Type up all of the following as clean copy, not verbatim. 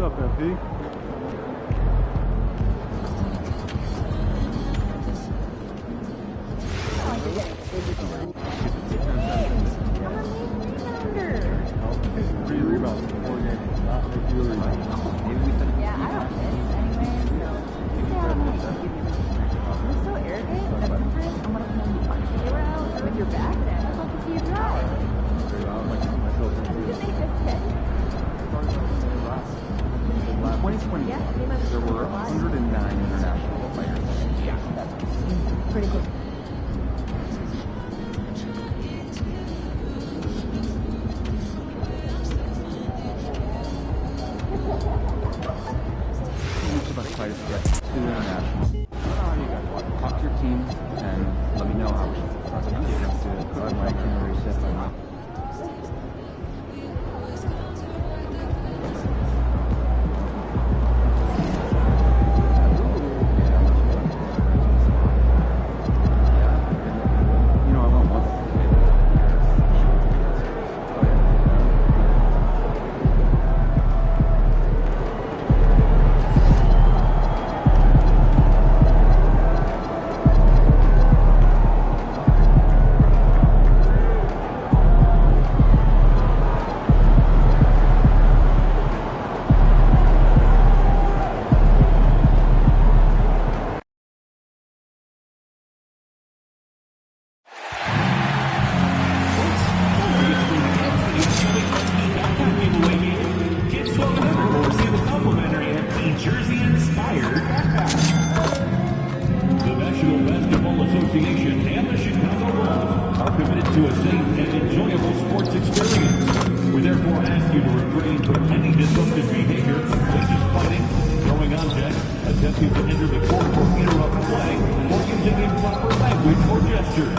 What's up, MP? There were 109 international players. Yeah, that's pretty cool. Each of us try to get to international. You guys talk to your team and let me know how we should get to put my itinerary set by now. To a safe and enjoyable sports experience. We therefore ask you to refrain from any disruptive behavior, such as fighting, throwing objects, attempting to enter the court or interrupt play, or using improper language or gestures.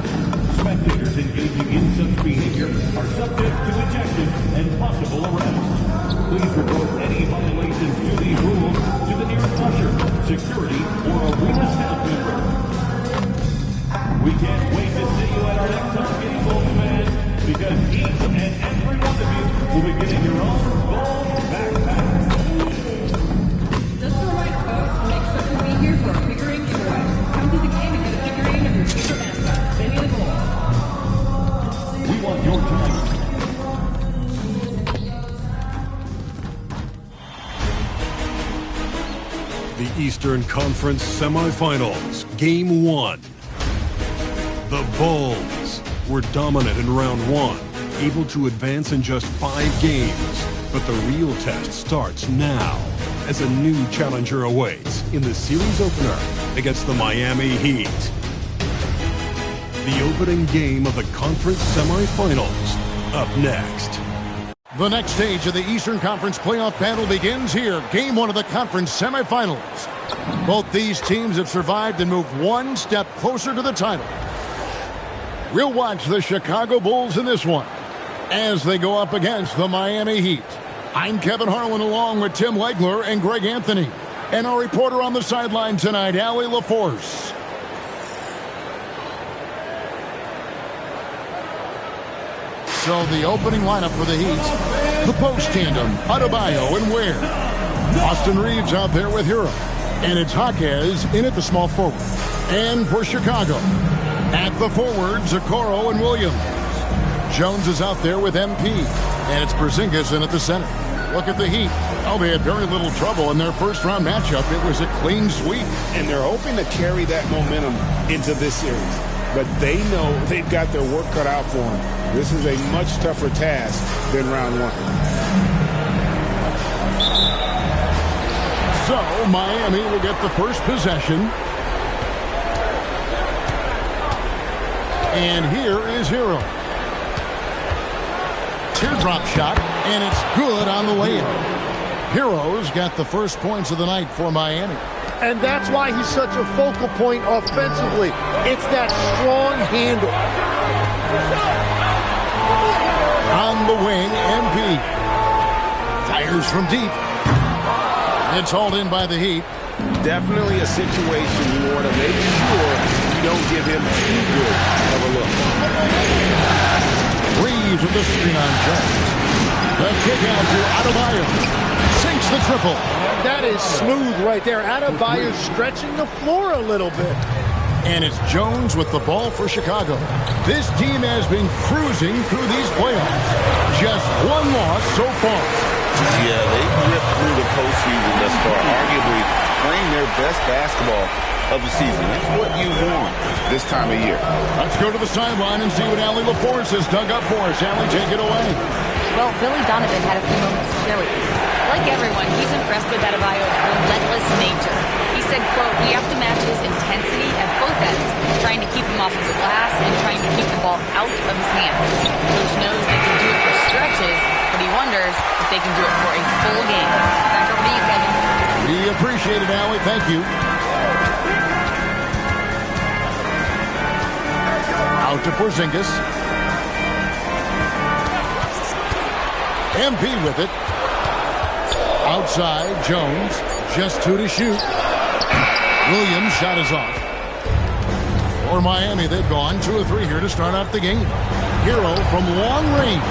Spectators engaging in such behavior are subject to ejection and possible arrest. Please report any violations to these rules to the nearest usher, security, or arena staff member. We can't wait to see you at our next home game, Bulls fans, because each and every one of you will be getting your own Bulls backpack. Just a reminder, folks, make sure to be here for a figurine giveaway. Come to the game and get a figurine of your favorite mascot, Benny the Bull. We want your time. The Eastern Conference Semifinals, Game 1. The Bulls were dominant in round 1, able to advance in just 5 games. But the real test starts now, as a new challenger awaits in the series opener against the Miami Heat. The opening game of the conference semifinals, up next. The next stage of the Eastern Conference playoff battle begins here. Game 1 of the conference semifinals. Both these teams have survived and moved one step closer to the title. We'll watch the Chicago Bulls in this one as they go up against the Miami Heat. I'm Kevin Harlan along with Tim Legler and Greg Anthony. And our reporter on the sideline tonight, Allie LaForce. So the opening lineup for the Heat. The post tandem, Adebayo and Ware. Austin Reeves out there with Hero. And it's Jaquez in at the small forward. And for Chicago, at the forward, Okoro and Williams. Jones is out there with MP. And it's Porzingis in at the center. Look at the Heat. Oh, they had very little trouble in their first-round matchup. It was a clean sweep. And they're hoping to carry that momentum into this series. But they know they've got their work cut out for them. This is a much tougher task than round 1. So, Miami will get the first possession. And here is Hero. Teardrop shot, and it's good on the way in. Hero's got the first points of the night for Miami. And that's why he's such a focal point offensively. It's that strong handle. On the wing, MP. Fires from deep. It's hauled in by the Heat. Definitely a situation you want to make sure you don't give him too good of a look. Reeves with the screen on Jones. The kick out to Adebayo. sinks the triple. That is smooth right there. Adebayo stretching the floor a little bit. And it's Jones with the ball for Chicago. This team has been cruising through these playoffs. Just one loss so far. Yeah, they ripped through the postseason thus far, arguably playing their best basketball of the season. That's what you want this time of year. Let's go to the sideline and see what Allie LaForce has dug up for us. Allie, take it away. Well, Billy Donovan had a few moments to share with you. Like everyone, he's impressed with Adebayo's relentless nature. He said, quote, "We have to match his intensity at both ends, trying to keep him off of the glass and trying to keep the ball out of his hands. Coach knows they can do it for stretches, but he wonders if they can do it for a full game." Back over to you, Kevin. We appreciate it, Allie. Thank you. Out to Porzingis. MP with it. Outside, Jones. Just 2 to shoot. Williams' shot is off. For Miami, they've gone 2 of 3 here to start out the game. Hero from long range.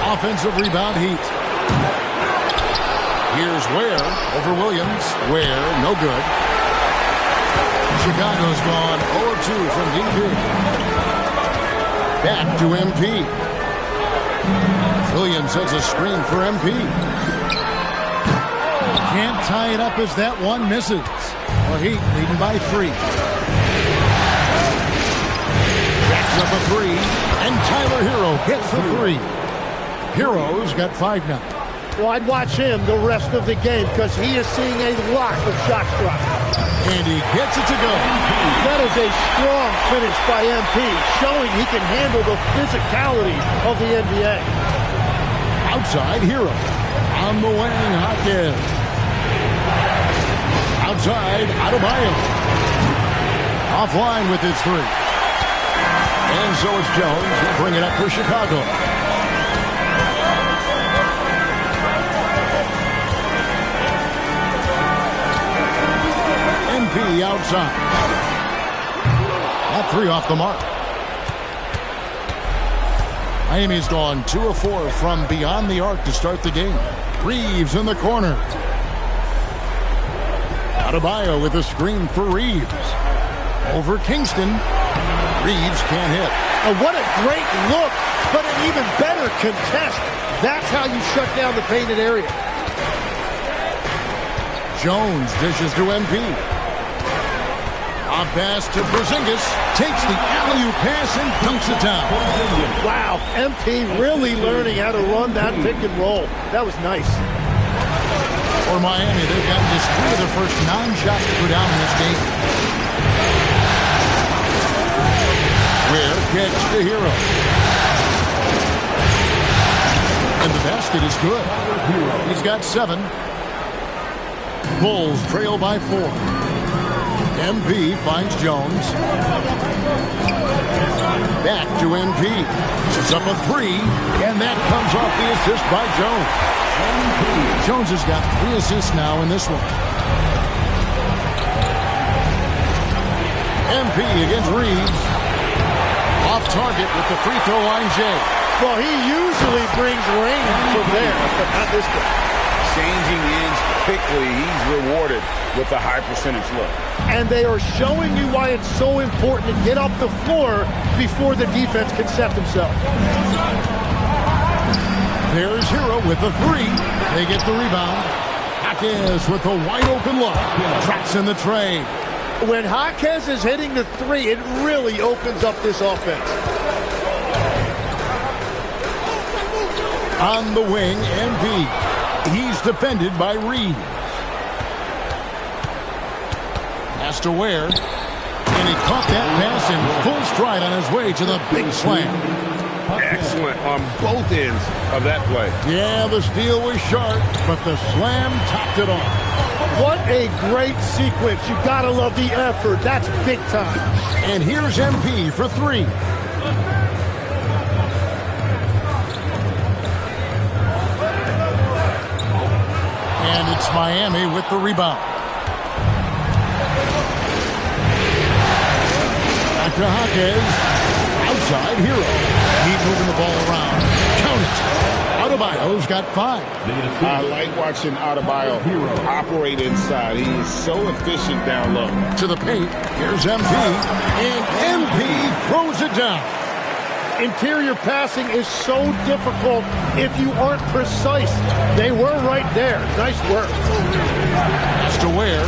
Offensive rebound, Heat. Here's Ware over Williams. Ware, no good. Chicago's gone 0 of 2 from deep. Back to MP. Williams has a screen for MP. Can't tie it up as that one misses. Well, Heat leading by 3. Jacks up a 3, and Tyler Hero gets the 3. Hero's got 5 now. Well, I'd watch him the rest of the game because he is seeing a lot of shot clock. And he gets it to go. That is a strong finish by MP, showing he can handle the physicality of the NBA. Outside, Hero. On the wing, Hawkins. Outside, Adebayo. Offline with his 3. And so it's Jones. He'll bring it up for Chicago. MP outside. That 3 off the mark. Miami's gone 2 of 4 from beyond the arc to start the game. Reeves in the corner. Adebayo with a screen for Reeves. Over Kingston. Reeves can't hit. And what a great look, but an even better contest. That's how you shut down the painted area. Jones dishes to MP. A pass to Porzingis. Takes the alley-oop pass and dunks it down. Wow, MP really learning how to run that pick and roll. That was nice. For Miami, they've gotten just 3 of their first 9 shots to go down in this game. Ware catch the Hero. And the basket is good. He's got 7. Bulls trail by 4. MP finds Jones. Back to MP. It's up a 3, and that comes off the assist by Jones. Jones has got 3 assists now in this one. MP against Reeves. Off target with the free throw line, Jay. Well, he usually brings rain from there, but not this one. Changing ends quickly, he's rewarded with a high percentage look. And they are showing you why it's so important to get up the floor before the defense can set themselves. There's Hero with the 3. They get the rebound. Hawkins with a wide open look. Traps in the tray. When Hawkins is hitting the 3, it really opens up this offense. On the wing, MP. He's defended by Reed. Pass to Ware. And he caught that pass in full stride on his way to the big slam. Excellent on both ends of that play. Yeah, the steal was sharp, but the slam topped it off. What a great sequence. You gotta love the effort. That's big time. And here's MP for 3. And it's Miami with the rebound. Back to Hawkins. Outside, Hero. Keep moving the ball around. Count it. Adebayo's got 5. I like watching Adebayo operate inside. He is so efficient down low. To the paint. Here's MP. And MP throws it down. Interior passing is so difficult if you aren't precise. They were right there. Nice work. Has to Ware.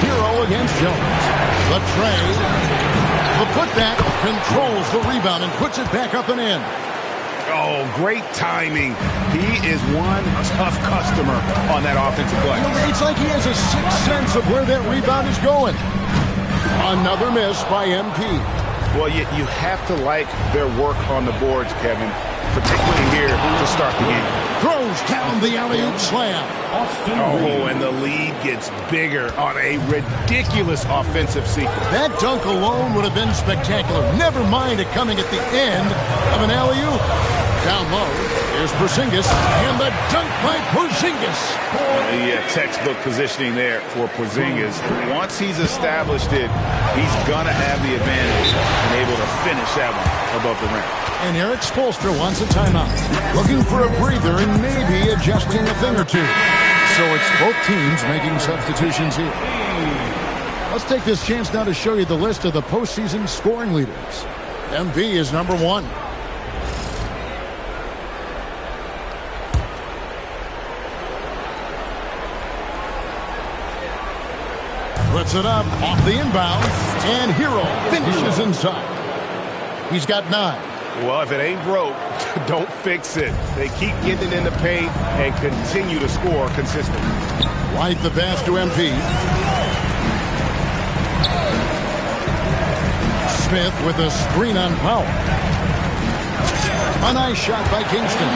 Hero against Jones. The tray. The putback controls the rebound and puts it back up and in. Oh, great timing. He is one tough customer on that offensive play. It's like he has a sixth sense of where that rebound is going. Another miss by MP. Well, you have to like their work on the boards, Kevin, particularly here to start the game. Throws down the alley-oop slam. Oh, and the lead gets bigger on a ridiculous offensive sequence. That dunk alone would have been spectacular. Never mind it coming at the end of an alley-oop. Down low, here's Porzingis, and the dunk by Porzingis. The textbook positioning there for Porzingis. Once he's established it, he's going to have the advantage and able to finish that one above the rim. And Eric Spoelstra wants a timeout. Looking for a breather and maybe adjusting a thing or two. So it's both teams making substitutions here. Let's take this chance now to show you the list of the postseason scoring leaders. MV is number 1. Puts it up off the inbound, and Hero finishes inside. He's got 9. Well, if it ain't broke, don't fix it. They keep getting in the paint and continue to score consistently. White the pass to MP. Smith with a screen on Powell. A nice shot by Kingston.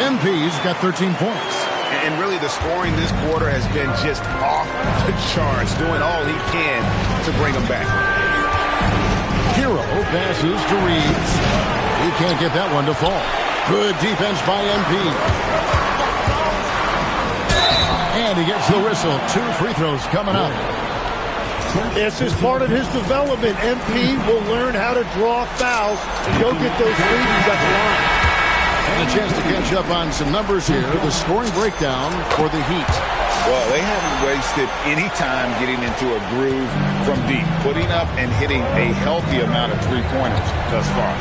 MP's got 13 points. And really the scoring this quarter has been just off the charts, doing all he can to bring them back. Hero passes to Reeves. He can't get that one to fall. Good defense by MP. And he gets the whistle. 2 free throws coming up. This is part of his development. MP will learn how to draw fouls and go get those freebies at the line. And a chance to catch up on some numbers here. The scoring breakdown for the Heat. Well, they haven't wasted any time getting into a groove from deep, putting up and hitting a healthy amount of three-pointers thus far.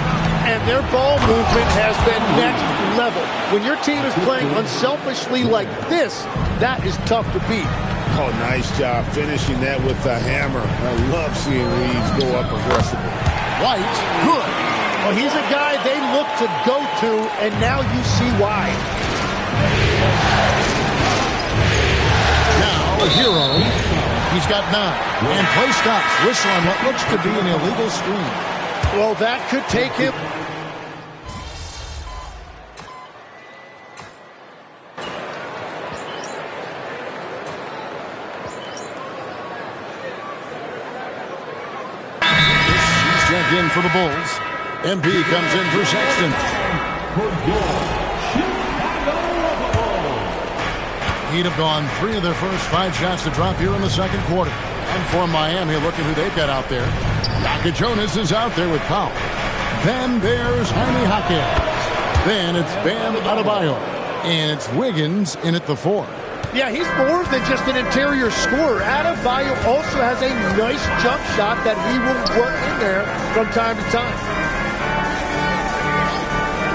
And their ball movement has been next level. When your team is playing unselfishly like this, that is tough to beat. Oh, nice job finishing that with the hammer. I love seeing Reeves go up aggressively. White, good. Well, he's a guy they look to go to, and now you see why. Now, Hero, he's got 9. And play stops. Whistle on what looks to be an illegal screen. Well, that could take him. He's checked in for the Bulls. MP comes in for Sexton. Heat have gone 3 of their first 5 shots to drop here in the second quarter. And for Miami, look at who they've got out there. Jonas is out there with Powell. Then there's Jaime Jaquez. Then it's Bam Adebayo. And it's Wiggins in at the 4. Yeah, he's more than just an interior scorer. Adebayo also has a nice jump shot that he will work in there from time to time.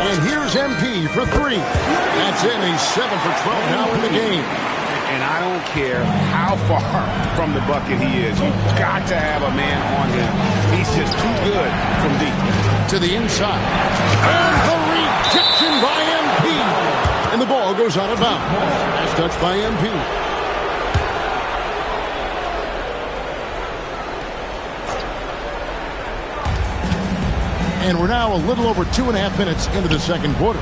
And here's MP for 3. That's in. He's 7 for 12 now in the game. And I don't care how far from the bucket he is. You've got to have a man on him. He's just too good from deep. To the inside. And the rejection by MP. And the ball goes out of bounds. Last touch by MP. And we're now a little over 2.5 minutes into the second quarter.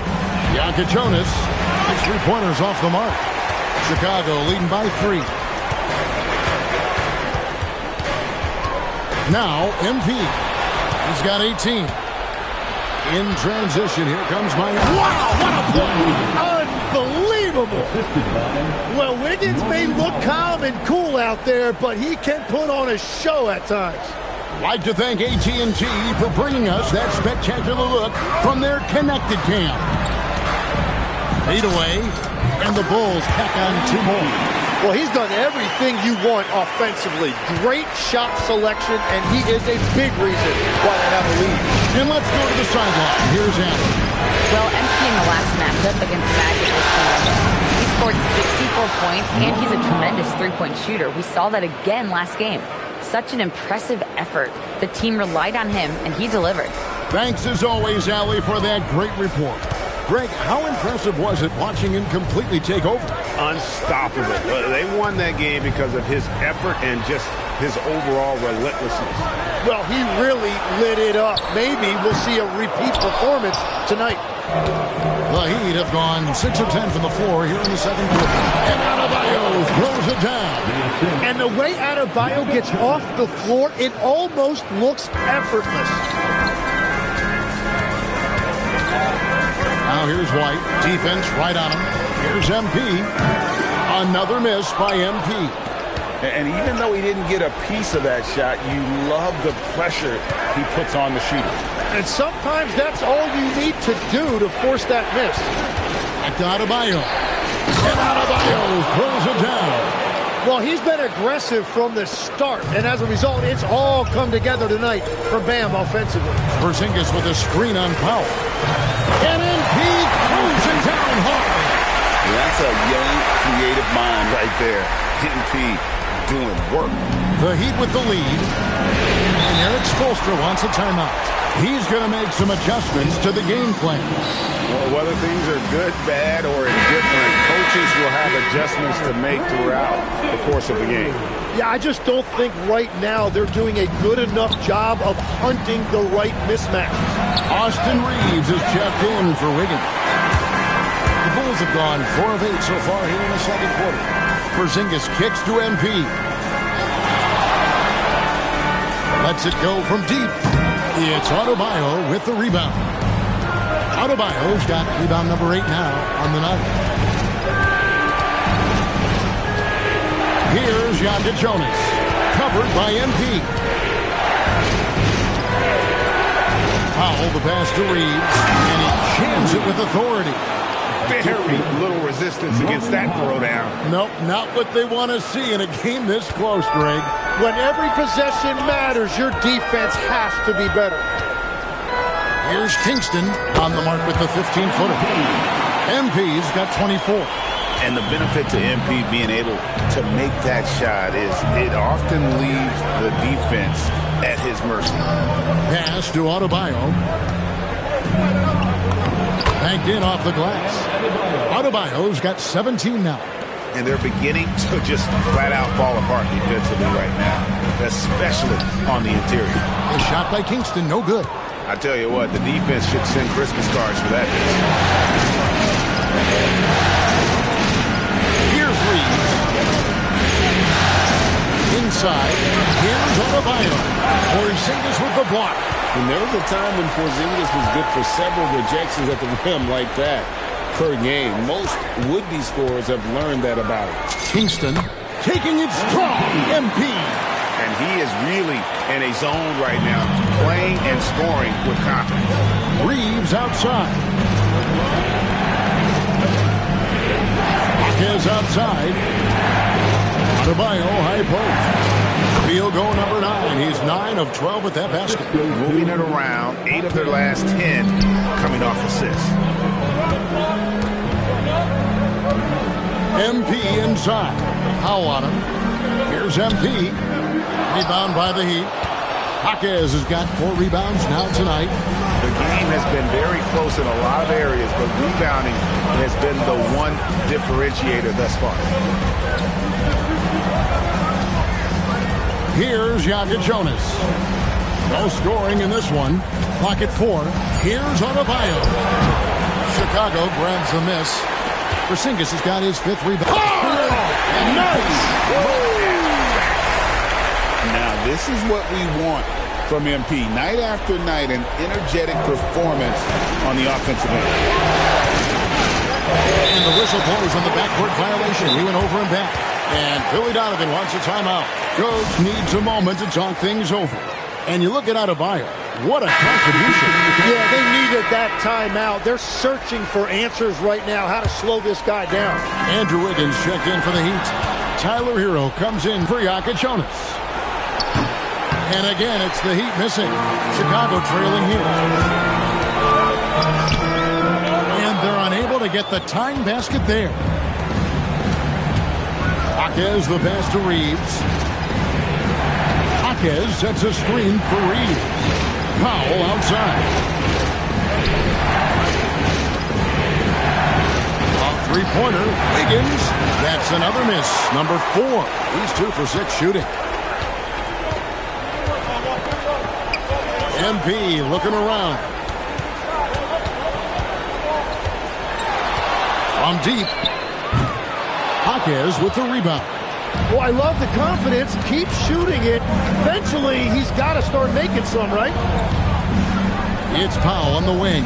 Jonas, 6 3-pointers off the mark. Chicago leading by 3. Now, MP. He's got 18. In transition, here comes Miami. Wow, what a play! Unbelievable! Well, Wiggins may look calm and cool out there, but he can put on a show at times. Like to thank AT&T for bringing us that spectacular look from their connected cam. Fade away, and the Bulls tack on 2 more. Well, he's done everything you want offensively. Great shot selection, and he is a big reason why they have a lead. And let's go to the sideline. Here's Adam. Well, MP in the last matchup against Magic was tremendous. He scored 64 points, and he's a tremendous three-point shooter. We saw that again last game. Such an impressive effort. The team relied on him, and he delivered. Thanks as always, Allie, for that great report. Greg, how impressive was it watching him completely take over? Unstoppable. They won that game because of his effort and just his overall relentlessness. Well, he really lit it up. Maybe we'll see a repeat performance tonight. The Heat have gone 6 of 10 from the floor here in the second quarter. And Adebayo throws it down. And the way Adebayo gets off the floor, it almost looks effortless. Now here's White. Defense right on him. Here's MP. Another miss by MP. And even though he didn't get a piece of that shot, you love the pressure he puts on the shooter. And sometimes that's all you need to do to force that miss. Back to Adebayo. And Adebayo throws it down. Well, he's been aggressive from the start, and as a result, it's all come together tonight for Bam offensively. Porzingis with a screen on Powell. And MP throws it down hard. That's a young, creative mind right there. MP doing work. The Heat with the lead. And Eric Spoelstra wants a timeout. He's going to make some adjustments to the game plan. Well, whether things are good, bad, or indifferent, coaches will have adjustments to make throughout the course of the game. Yeah, I just don't think right now they're doing a good enough job of hunting the right mismatch. Austin Reeves is checked in for Wiggins. The Bulls have gone 4 of 8 so far here in the second quarter. Porzingis kicks to MP. Lets it go from deep. It's Adebayo with the rebound. Adebayo's got rebound number 8 now on the night. Here's Jokic Jonas, covered by MP. Powell the pass to Reeves, and he jams it with authority. Very little resistance against that throwdown. Nope, not what they want to see in a game this close, Greg. When every possession matters, your defense has to be better. Here's Kingston on the mark with the 15-footer. MP's got 24. And the benefit to MP being able to make that shot is it often leaves the defense at his mercy. Pass to Adebayo. Banked in off the glass. Adebayo's got 17 now. And they're beginning to just flat out fall apart defensively right now, especially on the interior. A shot by Kingston, no good. I tell you what, the defense should send Christmas cards for that. Here's Reeves. Inside. Here's Adebayo. Porzingis with the block. And there was a time when Porzingis was good for several rejections at the rim like that per game. Most would-be scorers have learned that about him. Kingston taking it strong. MP. And he is really in a zone right now, playing and scoring with confidence. Reeves outside. Is outside. Adebayo high post. Field goal number 9. He's 9 of 12 at that basket. Moving it around, 8 of their last 10 coming off assists. MP inside. Powell on him. Here's MP. Rebound by the Heat. Jaquez has got 4 rebounds now tonight. The game has been very close in a lot of areas, but rebounding has been the one differentiator thus far. Here's Jokic Jonas. No scoring in this one. Clock at 4. Here's Adebayo. Chicago grabs the miss. Porzingis has got his 5th rebound. Oh, nice! Now, this is what we want from MP. Night after night, an energetic performance on the offensive end. And the whistle blows on the backcourt violation. He went over and back. And Billy Donovan wants a timeout. Coach needs a moment to talk things over. And you look at Adebayo. What a contribution. Yeah, they needed that timeout. They're searching for answers right now, how to slow this guy down. Andrew Wiggins checked in for the Heat. Tyler Hero comes in for Jonas. And again, it's the Heat missing. Chicago trailing here. And they're unable to get the tying basket there. Jaquez the pass to Reeves. Jaquez sets a screen for Reeves. Powell outside. A three-pointer. Wiggins. That's another miss. Number 4. He's 2 for 6 shooting. MP looking around. From deep. Jaquez with the rebound. Well, I love the confidence. Keep shooting it. Eventually, he's got to start making some, right? It's Powell on the wing.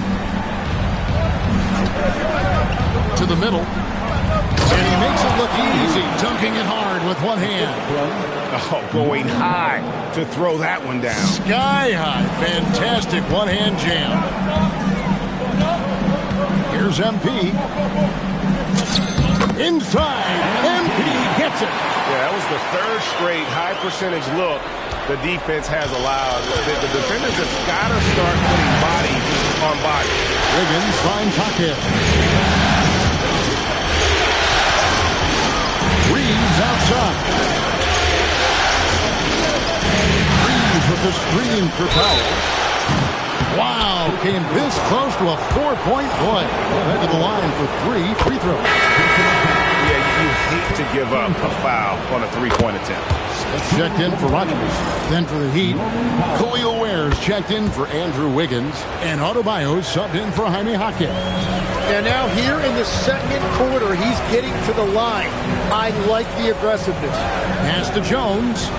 To the middle. And he makes it look easy, dunking it hard with one hand. Oh, going high to throw that one down. Sky high. Fantastic one-hand jam. Here's MP. Inside. MP gets it. Yeah, that was the third straight high percentage look the defense has allowed. The defenders have got to start putting bodies on bodies. Wiggins finds Jaquez. Reeves outside. Reeves with the screen for Powell. Wow, came this close to a 4-point play. We'll head to the line for 3 free throws. Yeah, you hate to give up a foul on a three-point attempt. That's checked in for Rodgers. Then for the Heat, Khalil Ware's checked in for Andrew Wiggins. And Adebayo subbed in for Jaime Jaquez. And now here in the second quarter, he's getting to the line. I like the aggressiveness. Pass to Jones.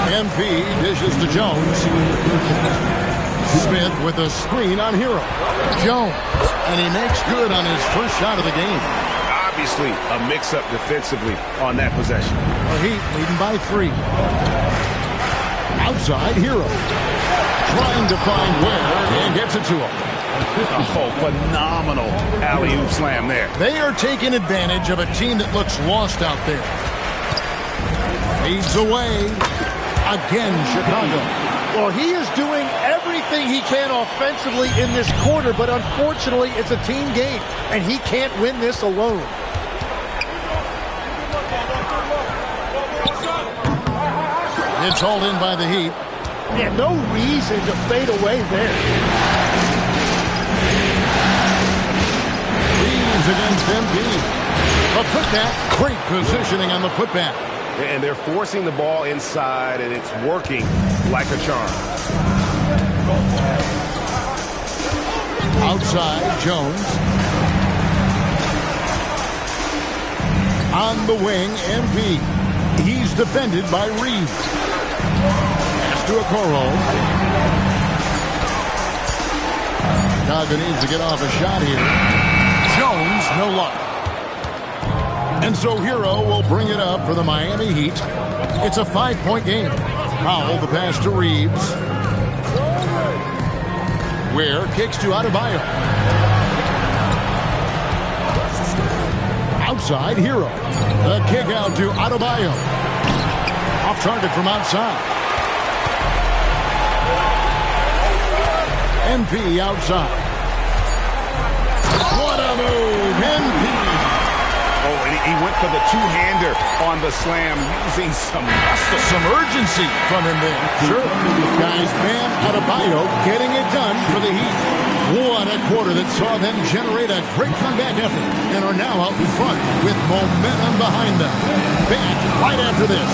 MP dishes to Jones. Smith with a screen on Hero. Jones. And he makes good on his first shot of the game. Obviously, a mix-up defensively on that possession. The Heat leading by 3. Outside, Hero. Trying to find Ware and gets it to him. Oh, phenomenal alley-oop slam there. They are taking advantage of a team that looks lost out there. Fades away. Again, Chicago. Well, he is doing everything he can offensively in this quarter, but unfortunately, it's a team game, and he can't win this alone. It's hauled in by the Heat. Yeah, no reason to fade away there. Reeves against MP. A putback. Great positioning on the putback. And they're forcing the ball inside, and it's working like a charm. Outside, Jones. On the wing, MP. He's defended by Reeves. Pass to Okoro. Chicago needs to get off a shot here. Jones, no luck. And so Hero will bring it up for the Miami Heat. It's a 5-point game. Powell the pass to Reeves. Ware kicks to Adebayo. Outside, Hero. The kick out to Adebayo. Off target from outside. MP outside. What a move, MP. Oh, and he went for the two-hander on the slam, using some muscle. Some urgency from him there. Sure. Guys, Bam Adebayo getting it done for the Heat. What a quarter that saw them generate a great comeback effort and are now out in front with momentum behind them. Back right after this.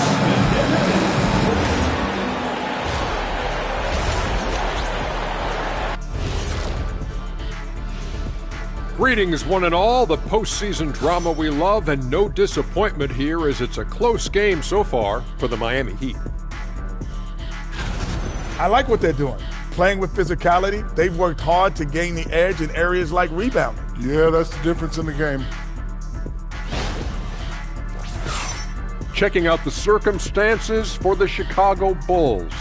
Greetings, one and all. The postseason drama we love, and no disappointment here as it's a close game so far for the Miami Heat. I like what they're doing. Playing with physicality, they've worked hard to gain the edge in areas like rebounding. Yeah, that's the difference in the game. checking out the circumstances for the Chicago Bulls.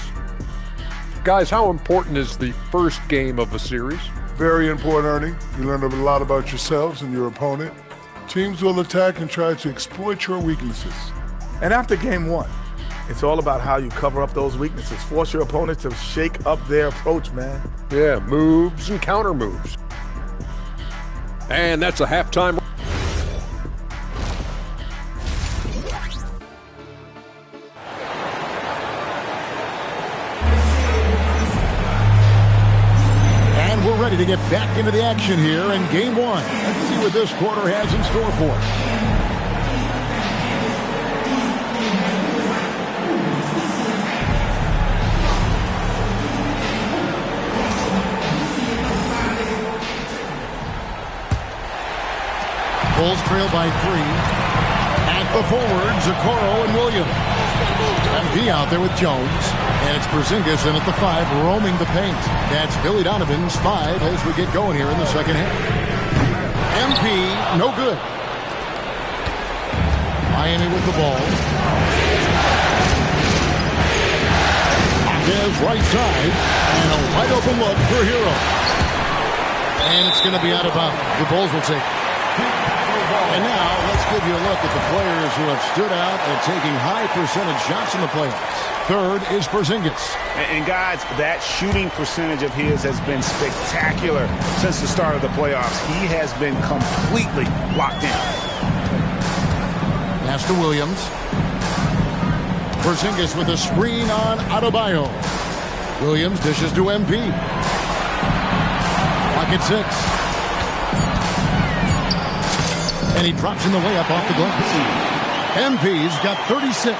Guys, how important is the first game of a series? Very important, Ernie. You learn a lot about yourselves and your opponent. Teams will attack and try to exploit your weaknesses. And after game one, it's all about how you cover up those weaknesses. Force your opponent to shake up their approach, man. Yeah, moves and counter moves. And that's a halftime. And we're ready to get back into the action here in game one. Let's see what this quarter has in store for us. Bulls trail by 3. At the forwards, Okoro and Williams. MP out there with Jones. And it's Porzingis in at the 5, roaming the paint. That's Billy Donovan's 5 as we get going here in the second half. MP, no good. Miami with the ball. Hernandez right side. And a wide open look for Hero. And it's going to be out of bounds. The Bulls will take it. And now, let's give you a look at the players who have stood out and taking high percentage shots in the playoffs. Third is Porzingis. And guys, that shooting percentage of his has been spectacular since the start of the playoffs. He has been completely locked in. Pass to Williams. Porzingis with a screen on Adebayo. Williams dishes to MP. Pocket 6. And he drops in the way up off the glass. MP's got 36.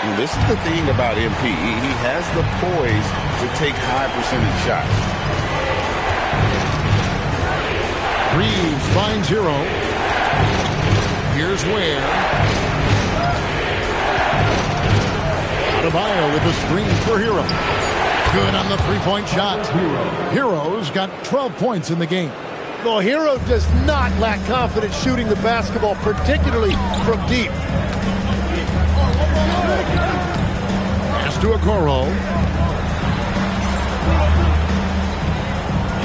And this is the thing about MP. He has the poise to take high percentage shots. Reeves finds Hero. Here's Ware. Adebayo with the screen for Hero. Good on the three-point shot. Hero's got 12 points in the game. No, Hero does not lack confidence shooting the basketball, particularly from deep. Pass to Okoro.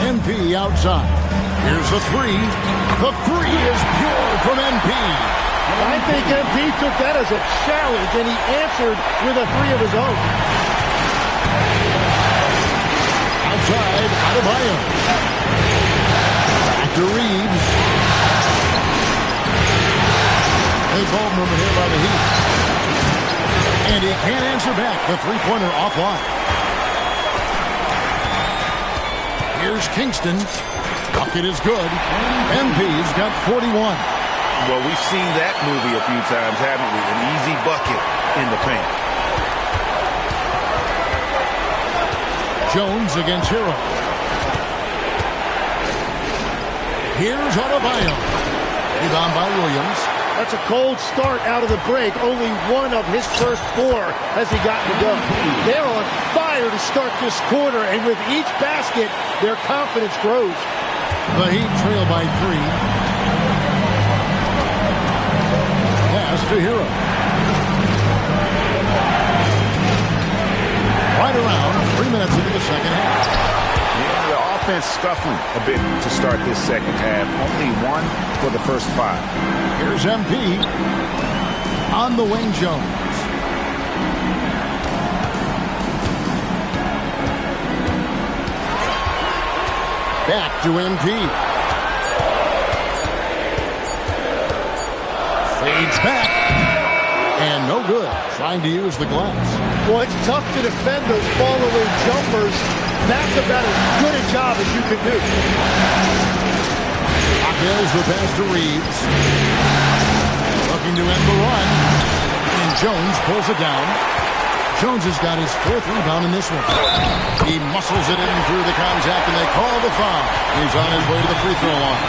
MP outside. Here's a 3. The 3 is pure from MP. I think MP took that as a challenge, and he answered with a 3 of his own. Outside, Adebayo. To Reeves. Big ball movement here by the Heat. And he can't answer back. The three-pointer offline. Here's Kingston. Bucket is good. MP's got 41. Well, we've seen that movie a few times, haven't we? An easy bucket in the paint. Jones against Hero. Here's Adebayo. Rebound by Williams. That's a cold start out of the break. Only one of his first 4 has he gotten to go. They're on fire to start this quarter, and with each basket, their confidence grows. The Heat trail by 3. Pass to Hero. Right around 3 minutes into the second half. Offense scuffling a bit to start this second half. Only 1 for the first 5. Here's MP on the wing. Jones. Back to MP. Fades back. And no good. Trying to use the glass. Well, it's tough to defend those fall-away jumpers. That's about as good a job as you can do. Hernandez with pass to Reeves. Looking to end the run. And Jones pulls it down. Jones has got his 4th rebound in this one. He muscles it in through the contact, and they call the foul. He's on his way to the free throw line.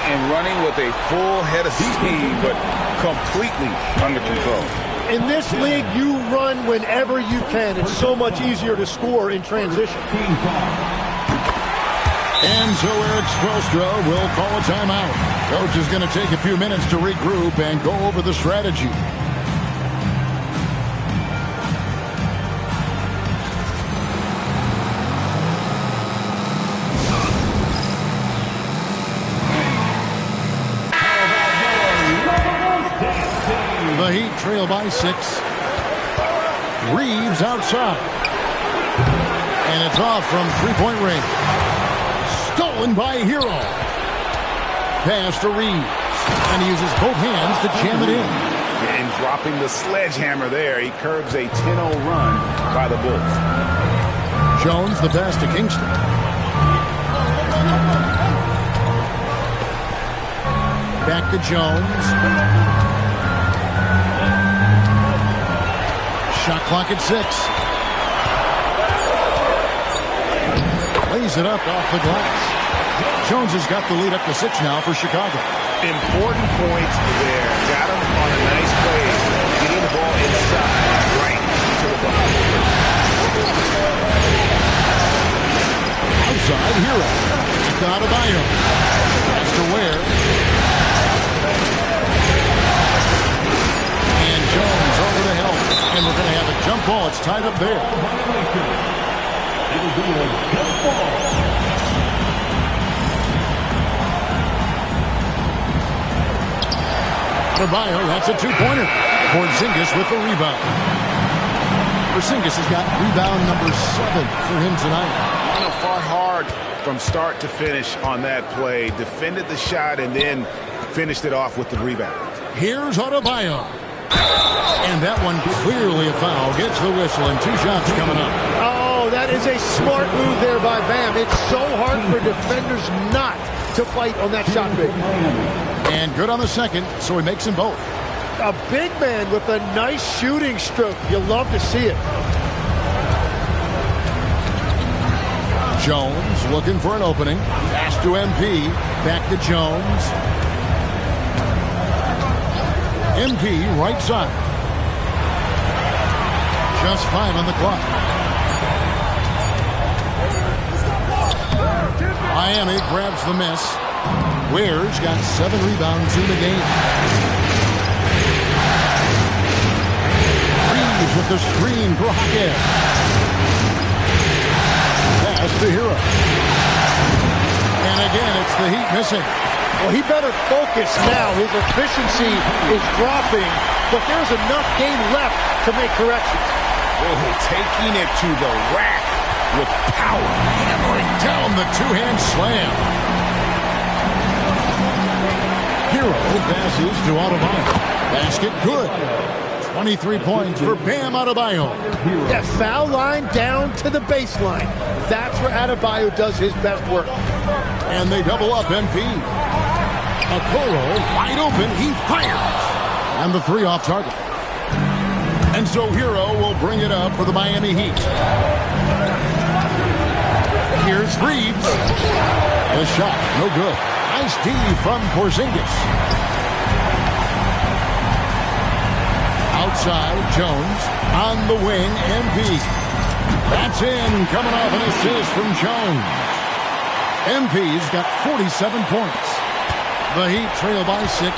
And running with a full head of speed, but completely under control. In this league, you run whenever you can. It's so much easier to score in transition. And so Eric Spoelstra will call a timeout. Coach is going to take a few minutes to regroup and go over the strategy. trail by 6. Reeves outside. And it's off from three-point range. Stolen by Hero. Pass to Reeves. And he uses both hands to jam it in. And dropping the sledgehammer there, he curbs a 10-0 run by the Bulls. Jones the pass to Kingston. Back to Jones. Shot clock at 6. Lays it up off the glass. Jones has got the lead up to 6 now for Chicago. Important points there. Got him on a nice play. Getting the ball inside, right to the ball. Outside, Hero. Got a bio. That's to Ware. And Jones over the help. And we're going to have a jump ball. It's tied up there. It'll be a jump ball. Bio, that's a two-pointer. Porzingis with the rebound. Porzingis has got rebound number 7 for him tonight. Fought hard from start to finish on that play. Defended the shot and then finished it off with the rebound. Here's Adebayo. And that one clearly a foul. Gets the whistle and 2 shots coming up. Oh, that is a smart move there by Bam. It's so hard for defenders not to fight on that shot big. And good on the second, so he makes them both. A big man with a nice shooting stroke. You love to see it. Jones looking for an opening. Pass to MP. Back to Jones. MP right side. Just 5 on the clock. Miami grabs the miss. Ware's got 7 rebounds in the game. Reeves with the screen for Jaquez. Pass to Hero. And again, it's the Heat missing. Well, he better focus now. His efficiency is dropping, but there's enough game left to make corrections. Oh, taking it to the rack with power. Hammering down the two-hand slam. Hero passes to Adebayo. Basket good. 23 points for Bam Adebayo. That foul line down to the baseline. That's where Adebayo does his best work. And they double up MP. Okoro wide open. He fires. And the 3 off target. And so Hero will bring it up for the Miami Heat. Here's Reeves. The shot, no good. Nice D from Porzingis. Outside, Jones. On the wing, MP. That's in, coming off an assist from Jones. MP's got 47 points. The Heat trail by 6.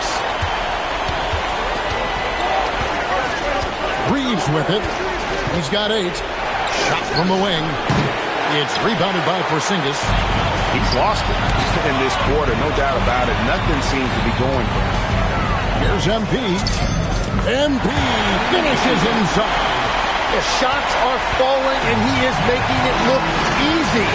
Reeves with it. He's got 8. Shot from the wing. It's rebounded by Porzingis. He's lost it in this quarter, no doubt about it. Nothing seems to be going for him. Here's MP. MP finishes inside. The shots are falling, and he is making it look easy.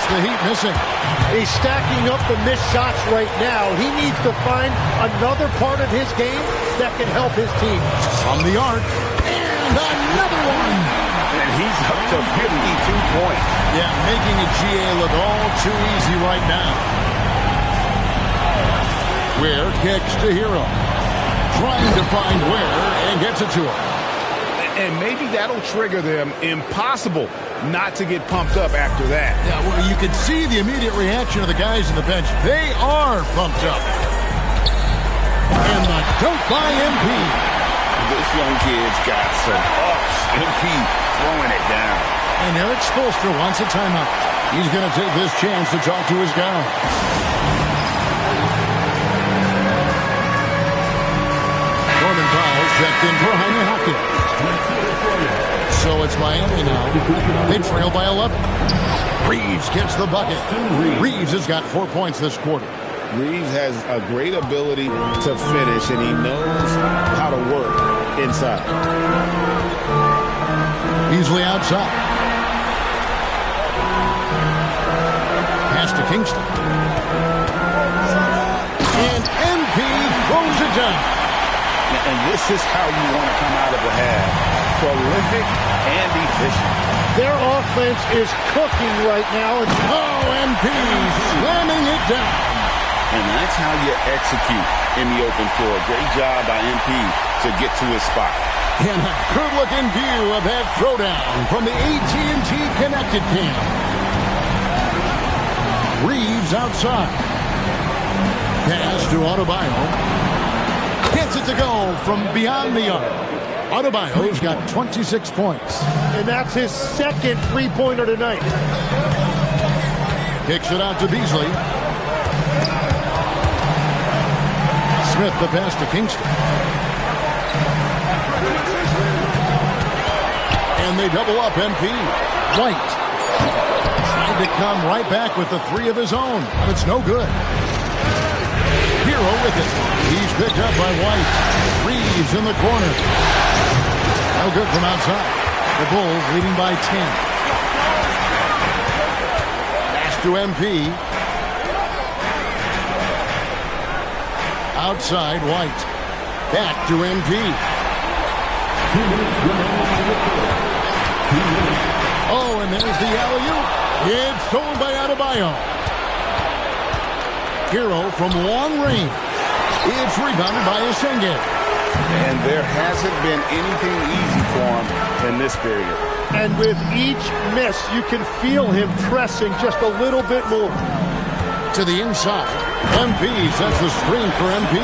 That's the Heat missing. He's stacking up the missed shots right now. He needs to find another part of his game that can help his team. From the arc, and another one. And he's up to 52 points. Yeah, making a GA look all too easy right now. Ware kicks to Hero. Trying to find Ware and gets it to him. And maybe that'll trigger them. Impossible not to get pumped up after that. Yeah, well, you can see the immediate reaction of the guys on the bench. They are pumped up. And the dunk by MP. This young kid's got some ups. MP throwing it down. And Eric Spoelstra wants a timeout. He's going to take this chance to talk to his guys. Norman Powell checked in for Jaime Hawkins. So it's Miami now. They trail by 11. Reeves gets the bucket. Reeves has got 4 points this quarter. Reeves has a great ability to finish, and he knows how to work inside. Beasley outside. Pass to Kingston. And MP throws it down. And this is how you want to come out of the half. Prolific and efficient. Their offense is cooking right now. MP slamming it down. And that's how you execute in the open floor. Great job by MP to get to his spot. And a good-looking view of that throwdown from the AT&T Connected Cam. Reeves outside. Pass to Adebayo. Gets it to go from beyond the arc. Adebayo's got 26 points. And that's his second three-pointer tonight. Kicks it out to Beasley. Smith the pass to Kingston. And they double up MP. White trying to come right back with the three of his own, but it's no good. Hero with it. He's picked up by White. Reeves in the corner. No good from outside. The Bulls leading by 10. Pass to MP. Outside White. Back to MP. Oh, and there's the alley-oop. It's stolen by Adebayo. Hero from long range. It's rebounded by Esenge. And there hasn't been anything easy for him in this period. And with each miss, you can feel him pressing just a little bit more. To the inside. MP sets the screen for MP.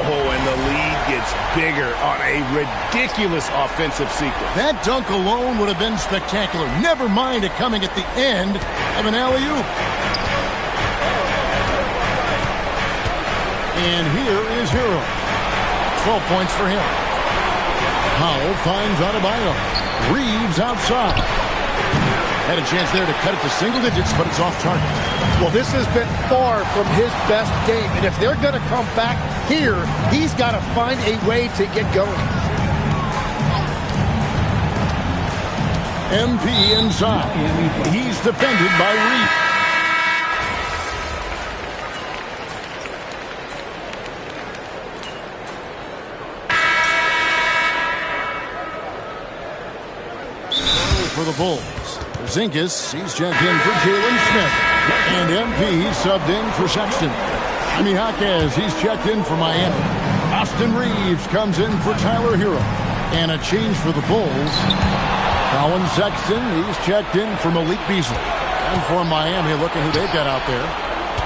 Oh, and the lead gets bigger on a ridiculous offensive sequence. That dunk alone would have been spectacular. Never mind it coming at the end of an alley-oop. And here is Hero. 12 points for him. Powell finds Adebayo. Reeves outside. Had a chance there to cut it to single digits, but it's off target. Well, this has been far from his best game. And if they're going to come back here, he's got to find a way to get going. MP inside. He's defended by Reeves. For the Bulls. Porzingis, he's checked in for Jalen Smith. And MP subbed in for Sexton. Jaime Hawkins, he's checked in for Miami. Austin Reeves comes in for Tyler Hero. And a change for the Bulls. Colin Sexton, he's checked in for Malik Beasley. And for Miami, look at who they've got out there.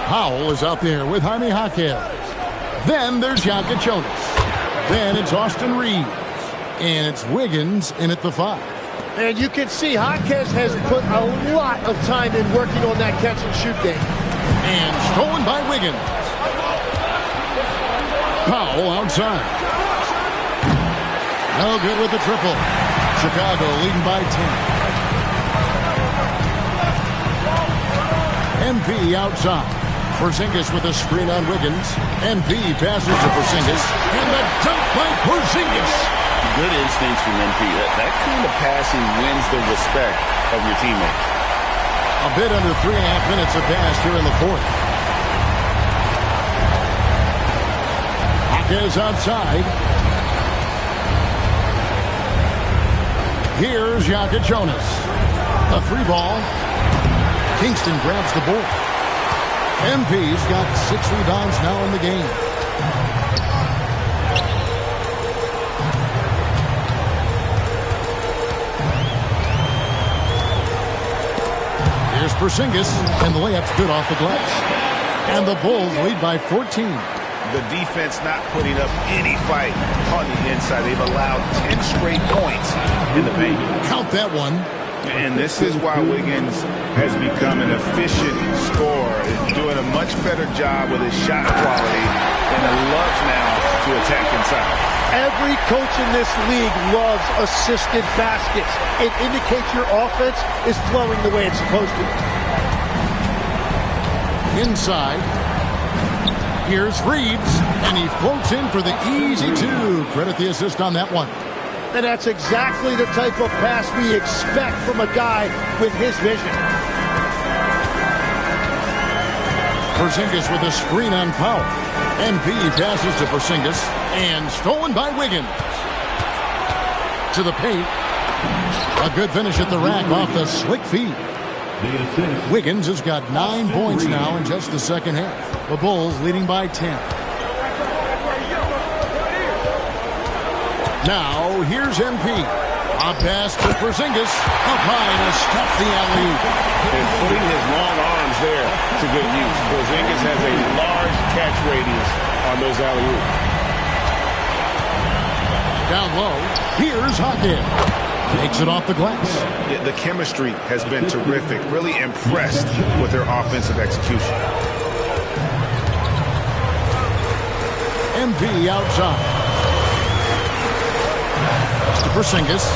Powell is out there with Jaime Hawkins. Then there's Jokic Jonas. Then it's Austin Reeves. And it's Wiggins in at the 5. And you can see Hawkins has put a lot of time in working on that catch-and-shoot game. And stolen by Wiggins. Powell outside. No good with the triple. Chicago leading by 10. MP outside. Porzingis with a screen on Wiggins. MP passes to Porzingis. And the dunk by Porzingis. Good instincts from MP. That kind of passing wins the respect of your teammates. A bit under 3.5 minutes have passed here in the fourth. Jaquez outside. Here's Jonas. A 3-ball. Kingston grabs the board. MP's got 6 rebounds now in the game. Here's Porzingis, and the layup's good off the glass. And the Bulls lead by 14. The defense not putting up any fight on the inside. They've allowed 10 straight points in the paint. Count that one. And this is why Wiggins has become an efficient scorer, doing a much better job with his shot quality, and loves now to attack inside. Every coach in this league loves assisted baskets. It indicates your offense is flowing the way it's supposed to. Inside. Here's Reeves, and he floats in for the easy 2. Credit the assist on that one. And that's exactly the type of pass we expect from a guy with his vision. Porzingis with a screen on Powell. MP passes to Porzingis, and stolen by Wiggins. To the paint. A good finish at the rack off the slick feed. Wiggins has got 9 points now in just the second half. The Bulls leading by 10. Now, here's MP. A pass to Porzingis. Up high to stop the alley-oop. And putting his long arms there to good use. Porzingis has a large catch radius on those alley-oops. Down low, here's Hawkins. Takes it off the glass. Yeah, the chemistry has been terrific. Really impressed with their offensive execution. MP outside. To Porzingis.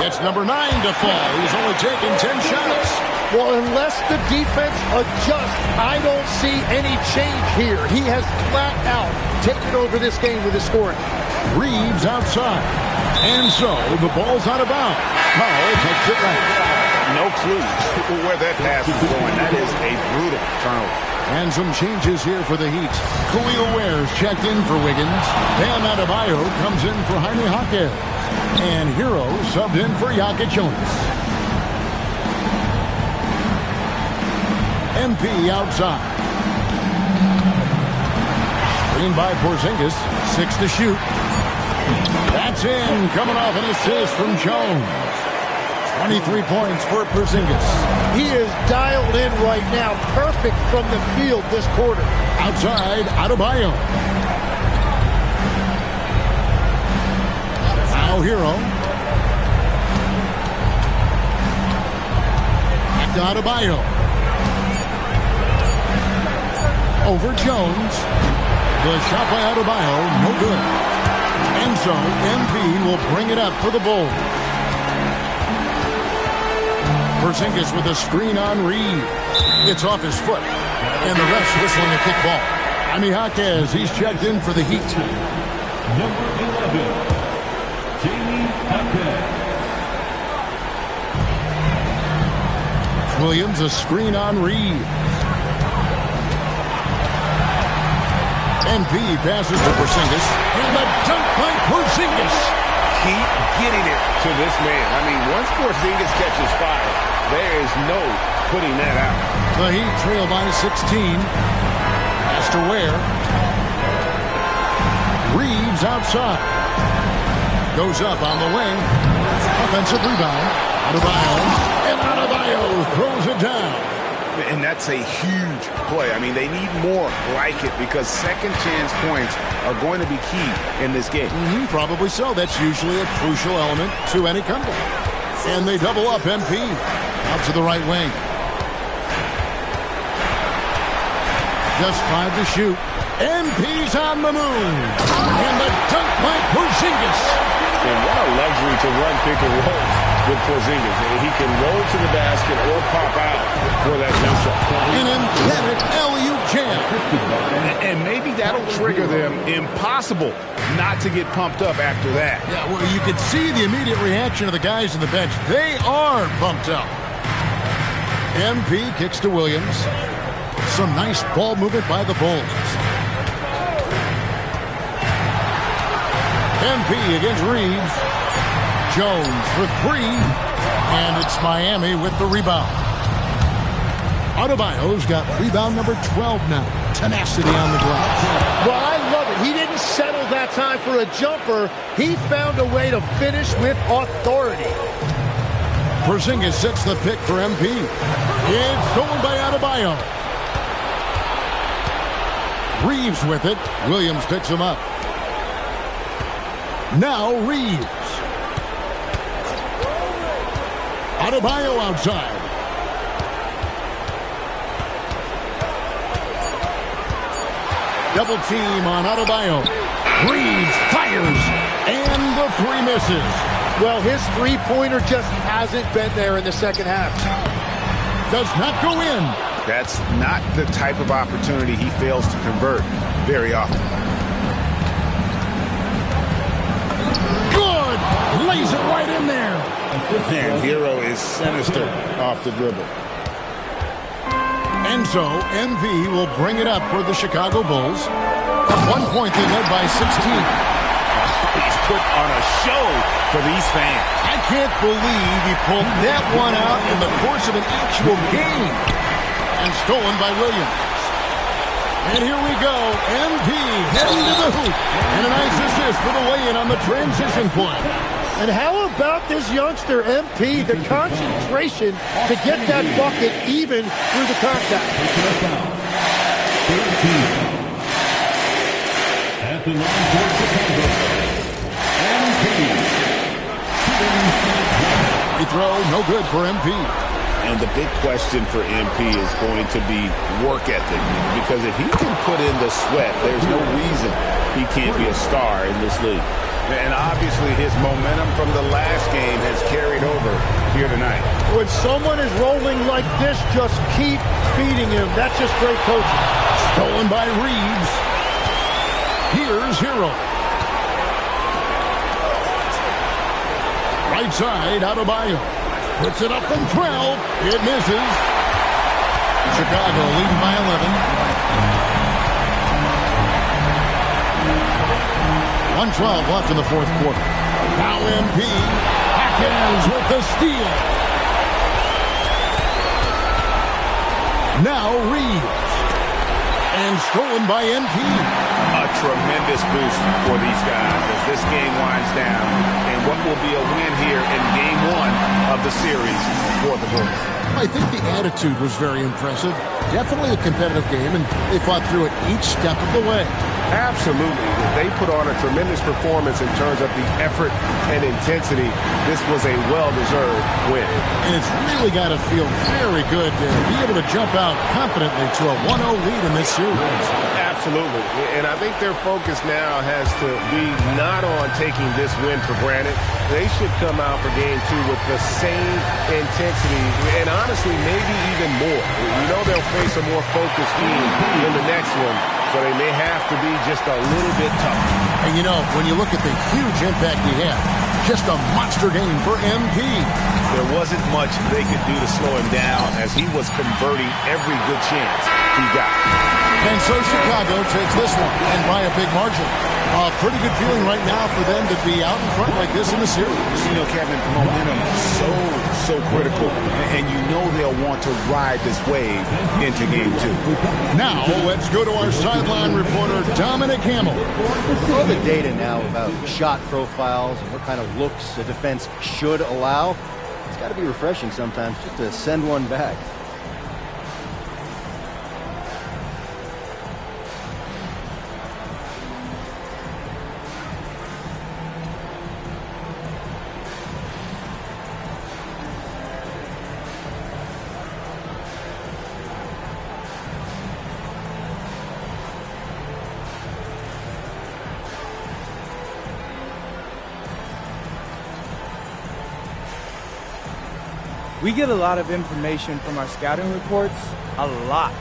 Gets number 9 to fall. He's only taken 10 shots. Well, unless the defense adjusts, I don't see any change here. He has flat out taken over this game with his scoring. Reeves outside. And so the ball's out of bounds. Powell takes it right. No clue where that pass is going. That is a brutal turnover. And some changes here for the Heat. Khalil Ware's checked in for Wiggins. Bam Adebayo comes in for Jaime Jaquez. And Hero subbed in for Jonas. MP outside. Screen by Porzingis. 6 to shoot. That's in. Coming off an assist from Jones. 23 points for Porzingis. He is dialed in right now. Perfect from the field this quarter. Outside, Adebayo. Now Hero. Back to Adebayo. Over Jones. The shot by Adebayo, no good. And so MP will bring it up for the Bulls. Porzingis with a screen on Reed. It's off his foot. And the refs whistling a kick ball. Jaime Jaquez, he's checked in for the Heat. Number 11, Jaime Jaquez. Williams, a screen on Reed. MP passes to Porzingis. And the dunk by Porzingis. Keep getting it to this man. I mean, once Porzingis catches fire, there is no putting that out. The Heat trail by 16. Pass to Ware. Reeves outside. Goes up on the wing. Offensive rebound. Adebayo. And Adebayo throws it down. And that's a huge play. I mean, they need more like it because second chance points are going to be key in this game. Probably so. That's usually a crucial element to any comeback. And they double up MP. Out to the right wing. Just 5 to shoot. MP's on the move. And the dunk by Porzingis. And what a luxury to run pick and roll with Porzingis. He can roll to the basket or pop out for that jump shot. An emphatic alley-oop jam. And maybe that'll trigger them. Impossible not to get pumped up after that. Yeah, well, you can see the immediate reaction of the guys on the bench. They are pumped up. MP kicks to Williams. Some nice ball movement by the Bulls. MP against Reeves. Jones for three. And it's Miami with the rebound. Adebayo's got rebound number 12 now. Tenacity on the glass. Well, I love it. He didn't settle that time for a jumper. He found a way to finish with authority. Porzingis sets the pick for MP. It's stolen by Adebayo. Reeves with it. Williams picks him up. Now Reeves. Adebayo outside. Double team on Adebayo. Reeves fires, and the three misses. Well, his three-pointer just hasn't been there in the second half. Does not go in. That's not the type of opportunity he fails to convert very often. Good! Lays it right in there. Man, Hero is sinister off the dribble. And so, MV will bring it up for the Chicago Bulls. At one point, they led by 16. He's put on a show for these fans. I can't believe he pulled that one out in the course of an actual game. And stolen by Williams. And here we go. MP heading to the hoop. And a nice assist for the lay-in on the transition point. And how about this youngster, MP, the concentration to get that bucket even through the contact. At the line for Chicago, MP. He throw, no good for MP. And the big question for MP is going to be work ethic. Because if he can put in the sweat, there's no reason he can't be a star in this league. And obviously his momentum from the last game has carried over here tonight. When someone is rolling like this, just keep feeding him. That's just great coaching. Stolen by Reeves. Here's Hero. Right side, Adebayo. Puts it up from 12. It misses. Chicago leading by 11. 1:12 left in the fourth quarter. Now MP. Hackens with the steal. Now Reeves. And stolen by MP. A tremendous boost for these guys as this game winds down. And what will be a win here in game one of the series for the Bulls. I think the attitude was very impressive. Definitely a competitive game, and they fought through it each step of the way. Absolutely. They put on a tremendous performance in terms of the effort and intensity. This was a well-deserved win. And it's really got to feel very good to be able to jump out confidently to a 1-0 lead in this series. Absolutely. And I think their focus now has to be not on taking this win for granted. They should come out for game two with the same intensity and honestly maybe even more. You know they'll face a more focused team in the next one, so they may have to be just a little bit tougher. And you know, when you look at the huge impact he had, just a monster game for MP. There wasn't much they could do to slow him down as he was converting every good chance he got. And so Chicago takes this one, and by a big margin. A pretty good feeling right now for them to be out in front like this in the series. You know, Kevin, momentum so critical, and you know they'll want to ride this wave into game two. Now, let's go to our sideline reporter, Dominic Hamill. All the data now about shot profiles and what kind of looks a defense should allow, it's got to be refreshing sometimes just to send one back. We get a lot of information from our scouting reports, a lot.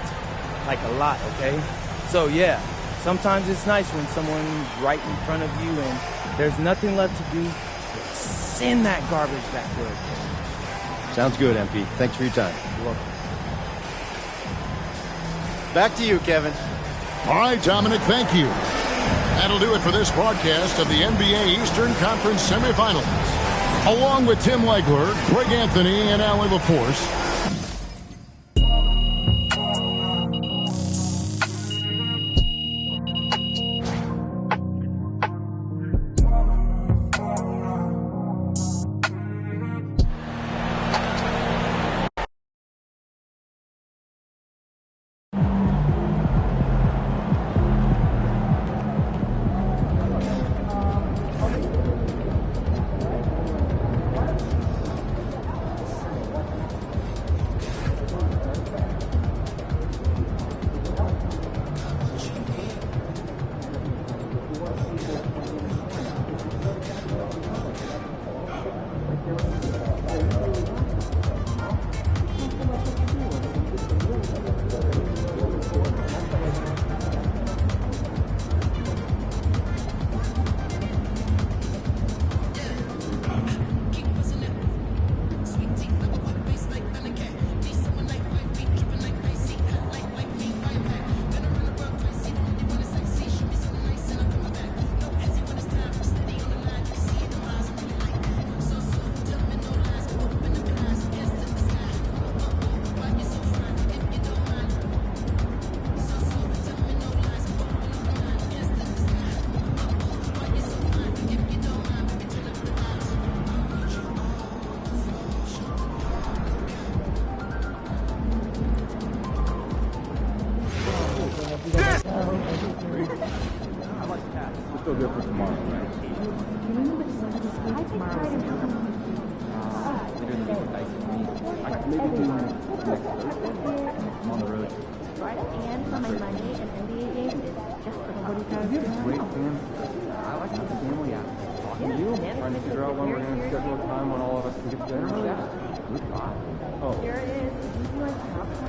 like a lot, okay? So, yeah, sometimes it's nice when someone's right in front of you and there's nothing left to do but send that garbage back there. Sounds good, MP. Thanks for your time. You're welcome. Back to you, Kevin. All right, Dominic, thank you. That'll do it for this broadcast of the NBA Eastern Conference semifinals. Along with Tim Legler, Greg Anthony, and Allie LaForce, still good for tomorrow, right? Maybe do next Thursday. I'm on the road. And for my Monday and NBA game is just for 45 minutes. Great fan. I like the family app. Talking to you, trying to figure out when we're going to schedule a time when all of us can get together. Yeah. Oh. Here it is. Would you like to have some?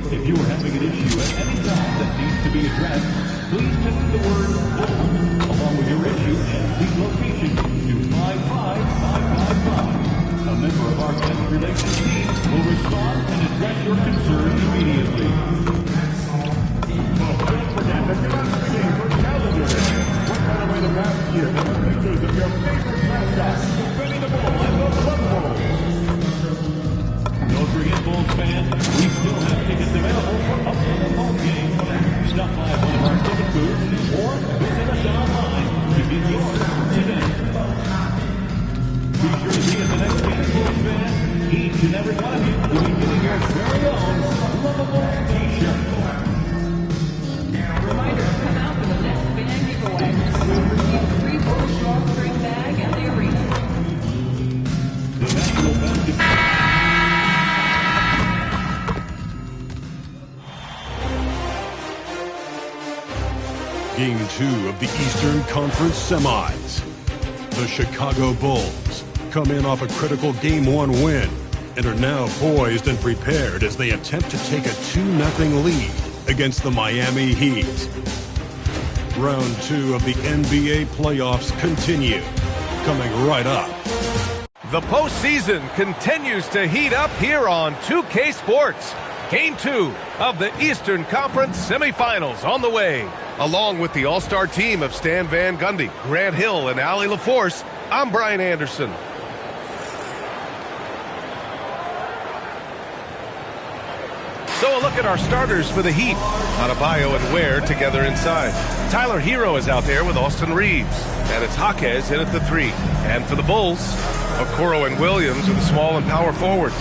If you are having an issue at any time that needs to be addressed, please text the word BOLD along with your issue and seat location to 55555. A member of our guest relations team will respond and address your concern immediately. Well, don't forget that you're not playing for calendar day. What kind of way to pass year? Pictures of your favorite mascot defending the ball at the Club Bowl. Don't forget, Bulls fans, we still have tickets available for upcoming home games. Stop by one of our ticket booths or visit us online to get yours today. Be sure to see us the next game, Bulls fans. Each and every one of you will be getting your very own lovable t-shirt. Reminder, come out for the next band giveaway. We'll receive a free Bulls drawstring bag at the arena. The National Basketball. Game 2 of the Eastern Conference Semis. The Chicago Bulls come in off a critical Game 1 win and are now poised and prepared as they attempt to take a 2-0 lead against the Miami Heat. Round 2 of the NBA playoffs continue, coming right up. The postseason continues to heat up here on 2K Sports. Game 2 of the Eastern Conference semifinals on the way. Along with the all-star team of Stan Van Gundy, Grant Hill, and Allie LaForce, I'm Brian Anderson. So a look at our starters for the Heat. Adebayo and Ware together inside. Tyler Hero is out there with Austin Reeves. And it's Jaquez in at the 3. And for the Bulls, Okoro and Williams are the small and power forwards.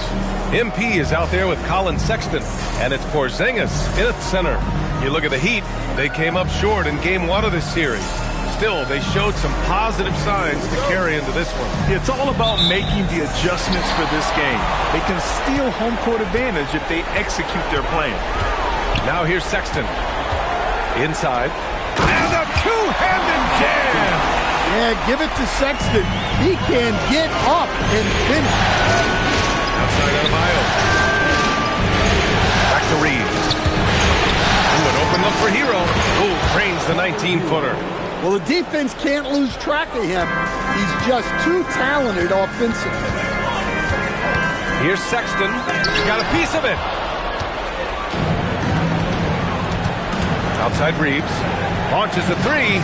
MP is out there with Colin Sexton. And it's Porzingis in at center. You look at the Heat, they came up short in Game 1 of this series. Still, they showed some positive signs to carry into this one. It's all about making the adjustments for this game. They can steal home court advantage if they execute their plan. Now here's Sexton. Inside. And a two-handed jam! Yeah, give it to Sexton. He can get up and finish. Outside Adebayo. Back to Reeves. Ooh, an open look for Hero. Ooh, trains the 19-footer. Well, the defense can't lose track of him. He's just too talented offensively. Here's Sexton. He's got a piece of it. Outside Reeves. Launches a 3.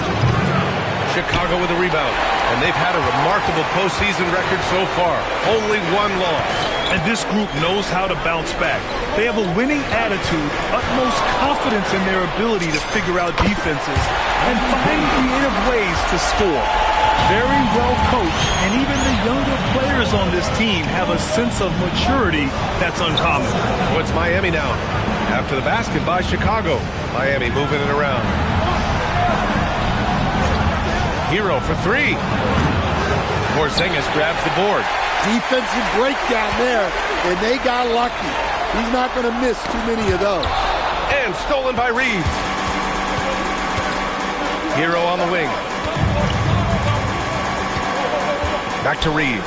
Chicago with a rebound. And they've had a remarkable postseason record so far. Only one loss. And this group knows how to bounce back. They have a winning attitude, utmost confidence in their ability to figure out defenses, and find creative ways to score. Very well coached, and even the younger players on this team have a sense of maturity that's uncommon. So it's Miami now. After the basket by Chicago. Miami moving it around. Hero for 3. Porzingis grabs the board. Defensive breakdown there, and they got lucky. He's not going to miss too many of those. And stolen by Reeves. Hero on the wing. Back to Reeves.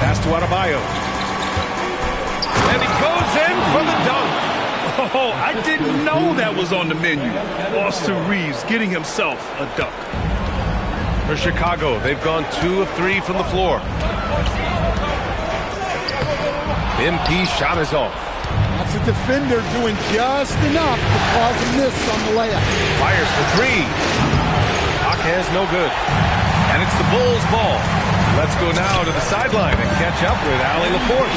Pass to Adebayo. And he goes in for the dunk. Oh, I didn't know that was on the menu. Austin Reeves getting himself a dunk. For Chicago, they've gone 2 of 3 from the floor. MP's shot is off. That's a defender doing just enough to cause a miss on the layup. Fires for 3. Jaquez no good. And it's the Bulls' ball. Let's go now to the sideline and catch up with Allie LaForce.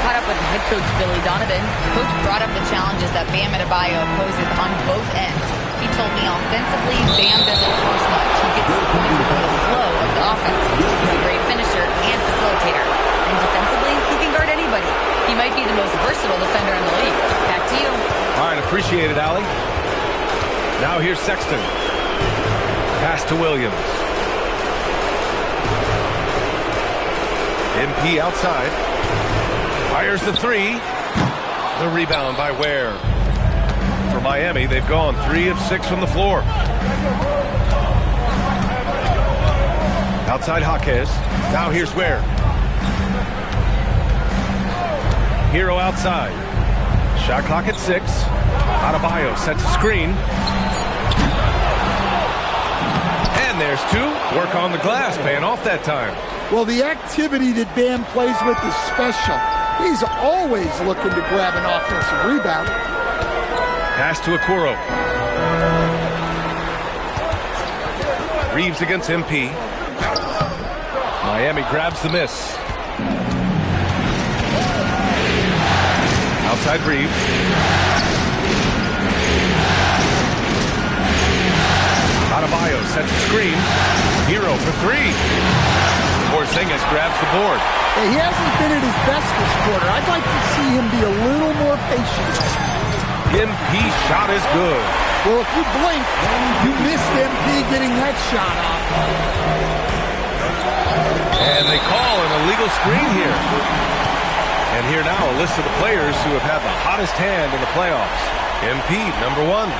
Caught up with head coach Billy Donovan. Coach brought up the challenges that Bam Adebayo poses on both ends. He told me offensively, Bam doesn't force much. He gets the points within the flow of the offense. He's a great finisher and facilitator. And defensively, he can guard anybody. He might be the most versatile defender in the league. Back to you. All right, appreciate it, Allie. Now here's Sexton. Pass to Williams. MP outside. Fires the 3. The rebound by Ware. For Miami, they've gone 3 of 6 from the floor. Outside Jaquez. Now here's Ware. Hero outside. Shot clock at 6. Adebayo sets a screen. And there's 2. Work on the glass, paying off that time. Well, the activity that Bam plays with is special. He's always looking to grab an offensive rebound. Pass to Okoro. Reeves against MP. Miami grabs the miss. Outside Reeves. Adebayo sets a screen. Hero for 3. Porzingis grabs the board. Hey, he hasn't been at his best this quarter. I'd like to see him be a little more patient. MP's shot is good. Well, if you blink, you missed MP getting that shot off. And they call an illegal screen here. And here now a list of the players who have had the hottest hand in the playoffs. MP, number 1.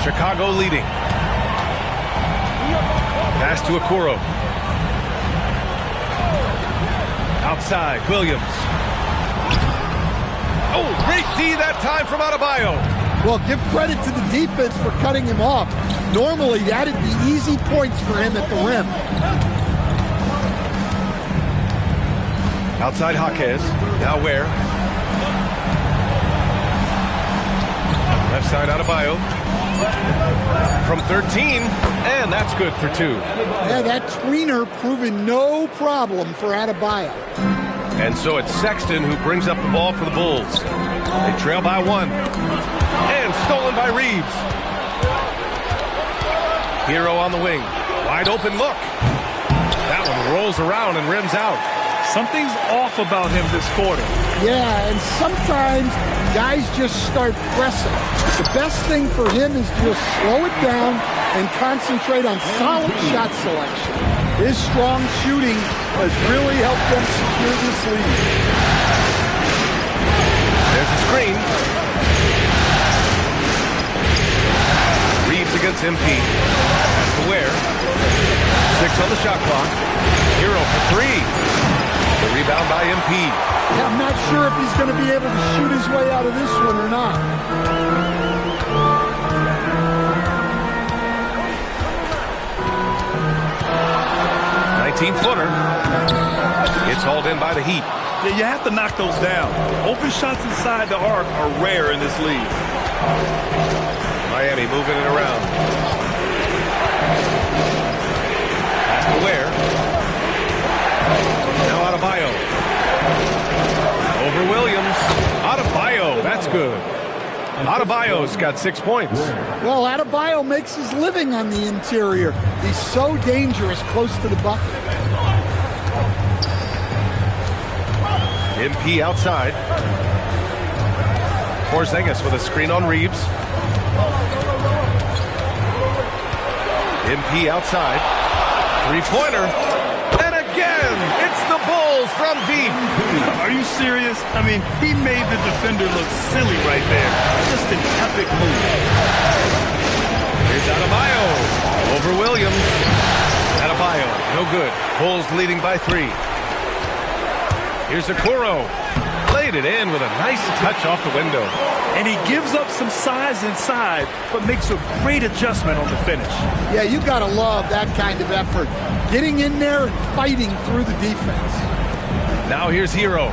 Chicago leading. Pass to Okoro. Outside, Williams. Oh, great D that time from Adebayo. Well, give credit to the defense for cutting him off. Normally, that'd be easy points for him at the rim. Outside Jaquez. Now Ware. Left side Adebayo. From 13, and that's good for 2. Yeah, that tweener proving no problem for Adebayo. And so it's Sexton who brings up the ball for the Bulls. They trail by 1. And stolen by Reeves. Hero on the wing. Wide open look. That one rolls around and rims out. Something's off about him this quarter. Yeah, and sometimes guys just start pressing. The best thing for him is to just slow it down and concentrate on solid shot selection. His strong shooting has really helped them secure this lead. There's a screen. Reeves against MP. That's to Ware. 6 on the shot clock. Hero for 3. The rebound by MP. Yeah, I'm not sure if he's going to be able to shoot his way out of this one or not. 19-footer. It's hauled in by the Heat. Yeah, you have to knock those down. Open shots inside the arc are rare in this league. Miami moving it around. Pass to Ware. Now Adebayo. Over Williams. Adebayo, that's good. Adebayo's got 6 points. Well, Adebayo makes his living on the interior. He's so dangerous close to the bucket. MP outside. Porzingis with a screen on Reeves. MP outside. Three-pointer. And again, it's the Bulls from deep. Are you serious? I mean, he made the defender look silly right there. Just an epic move. Here's Adebayo. Over Williams. Adebayo, no good. Bulls leading by 3. Here's Okoro. Played it in with a nice touch off the window. And he gives up some size inside, but makes a great adjustment on the finish. Yeah, you got to love that kind of effort. Getting in there and fighting through the defense. Now here's Hero.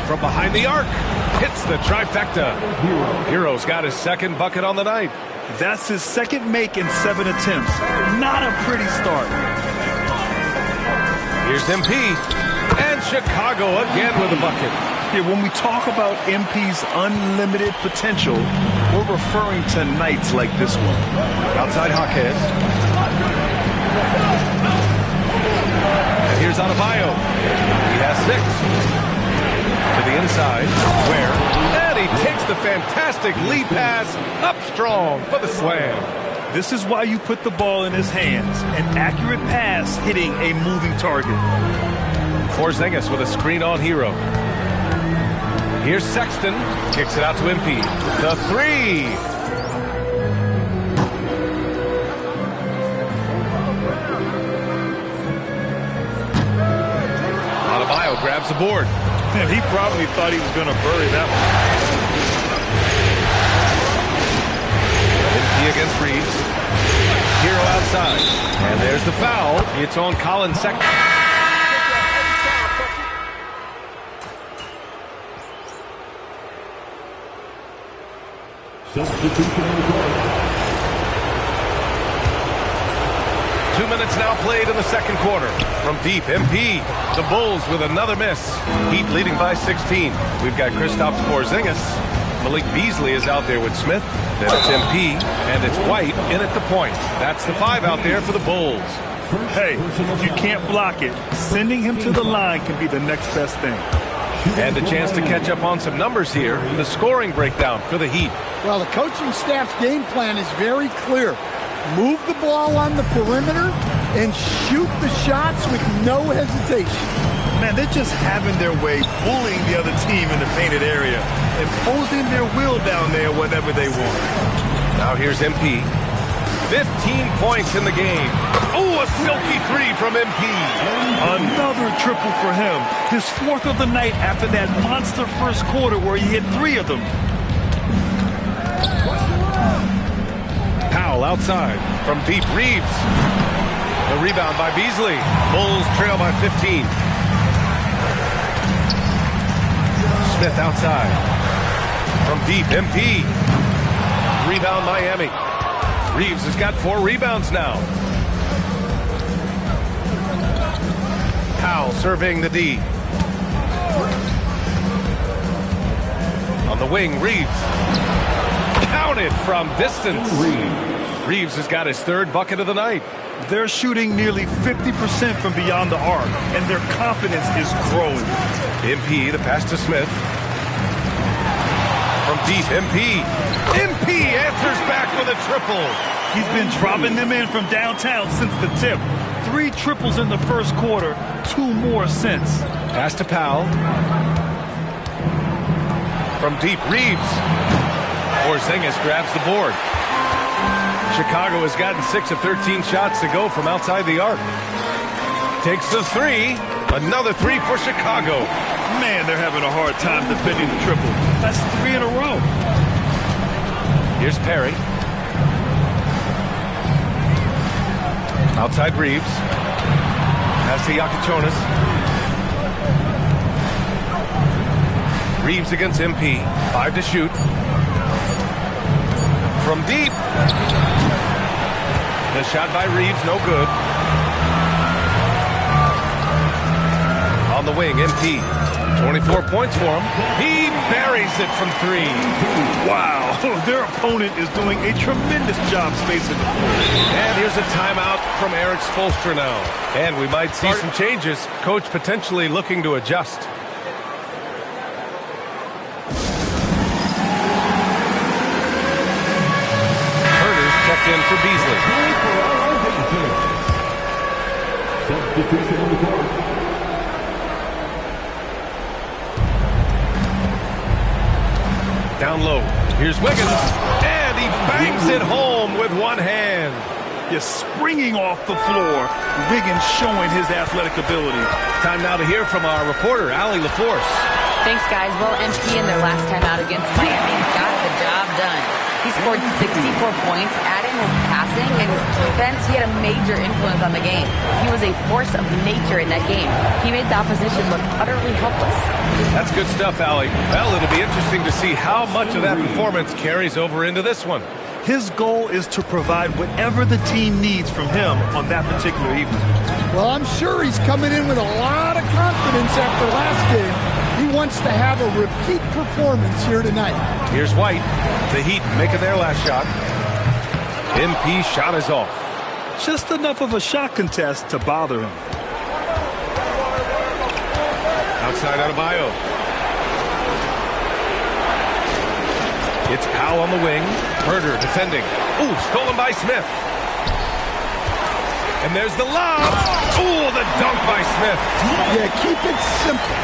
From behind the arc. Hits the trifecta. Hero's got his second bucket on the night. That's his second make in 7 attempts. Not a pretty start. Here's MP. And Chicago again with a bucket. Yeah, when we talk about MP's unlimited potential, we're referring to nights like this one. Outside Jaquez. And here's Adebayo. He has 6. To the inside. Where? And he takes the fantastic lead pass up strong for the slam. This is why you put the ball in his hands. An accurate pass hitting a moving target. Porzingis with a screen on Hero. Here's Sexton. Kicks it out to MP. The 3. Adebayo grabs the board. And he probably thought he was going to bury that one. MP against Reeves. Hero outside. And there's the foul. It's on Colin Sexton. Substitution on the court. 2 minutes now played in the second quarter. From deep, MP. The Bulls with another miss. Heat leading by 16. We've got Kristaps Porzingis. Malik Beasley is out there with Smith. Then it's MP, and it's White in at the point. That's the 5 out there for the Bulls. Hey, if you can't block it, sending him to the line can be the next best thing. And a chance to catch up on some numbers here. The scoring breakdown for the Heat. Well, the coaching staff's game plan is very clear. Move the ball on the perimeter and shoot the shots with no hesitation. Man, they're just having their way, bullying the other team in the painted area, imposing their will down there whenever they want. Now here's MP. 15 points in the game. Oh, a silky 3 from MP. Another triple for him. His 4th of the night after that monster first quarter where he hit 3 of them. Powell outside from deep. Reeves. The rebound by Beasley. Bulls trail by 15. Smith outside. From deep, MP. Rebound, Miami. Reeves has got 4 rebounds now. Powell surveying the D. On the wing, Reeves. Counted from distance. Reeves has got his 3rd bucket of the night. They're shooting nearly 50% from beyond the arc, and their confidence is growing. MP, the pass to Smith. From deep, MP. MP answers back with a triple. He's been dropping them in from downtown since the tip. 3 triples in the first quarter, 2 more since. Pass to Powell. From deep, Reeves. Porzingis grabs the board. Chicago has gotten 6 of 13 shots to go from outside the arc. Takes the 3. Another 3 for Chicago. Man, they're having a hard time defending the triple. That's 3 in a row. Here's Perry. Outside Reeves. Pass to Yakichonis. Reeves against MP. 5 to shoot. From deep. The shot by Reeves, no good. On the wing, MP. 24 points for him. He buries it from 3. Wow, their opponent is doing a tremendous job spacing the floor. And here's a timeout from Eric Spoelstra now. And we might see some changes. Coach potentially looking to adjust. Herder's checked in for Beasley. Substitution on the court. Down low. Here's Wiggins. And he bangs it home with one hand. Just springing off the floor. Wiggins showing his athletic ability. Time now to hear from our reporter, Allie LaForce. Thanks, guys. Well, MP in their last time out against Miami got the job done. He scored 64 points, adding his passing and his defense. He had a major influence on the game. He was a force of nature in that game. He made the opposition look utterly helpless. That's good stuff, Allie. Well, it'll be interesting to see how much of that performance carries over into this one. His goal is to provide whatever the team needs from him on that particular evening. Well, I'm sure he's coming in with a lot of confidence after last game. He wants to have a repeat performance here tonight. Here's White. The Heat making their last shot. MP shot is off. Just enough of a shot contest to bother him. Outside Adebayo. It's Powell on the wing. Herder defending. Ooh, stolen by Smith. And there's the lob. Ooh, the dunk by Smith. Yeah, keep it simple.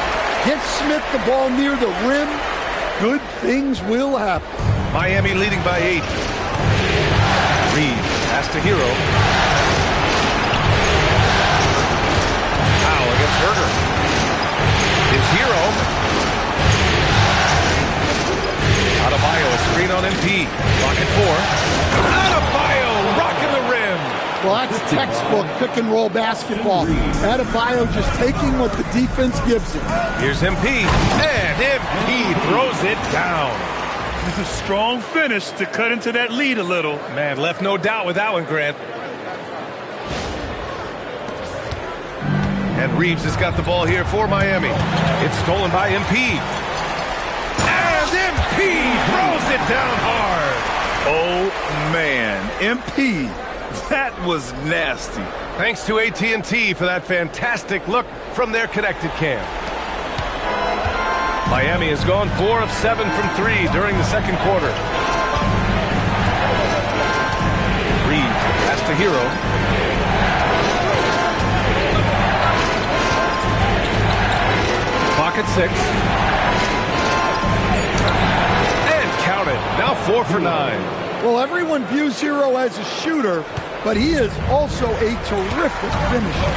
Get Smith the ball near the rim. Good things will happen. Miami leading by 8. Reeves pass to Hero. Powell against Herder. It's Hero. Adebayo, a screen on MP. Pocket 4. Adebayo rocking the rim. Well, that's textbook pick-and-roll basketball. Adebayo just taking what the defense gives him. Here's MP. And MP throws it down. Strong finish to cut into that lead a little. Man, left no doubt with that one, Grant. And Reeves has got the ball here for Miami. It's stolen by MP. And MP throws it down hard. Oh, man. MP, that was nasty. Thanks to AT&T for that fantastic look from their connected cam. Miami has gone 4 of 7 from 3 during the second quarter. Reeves pass to Hero. Clock at 6. And counted. Now 4 for 9. Well, everyone views Hero as a shooter, but he is also a terrific finisher.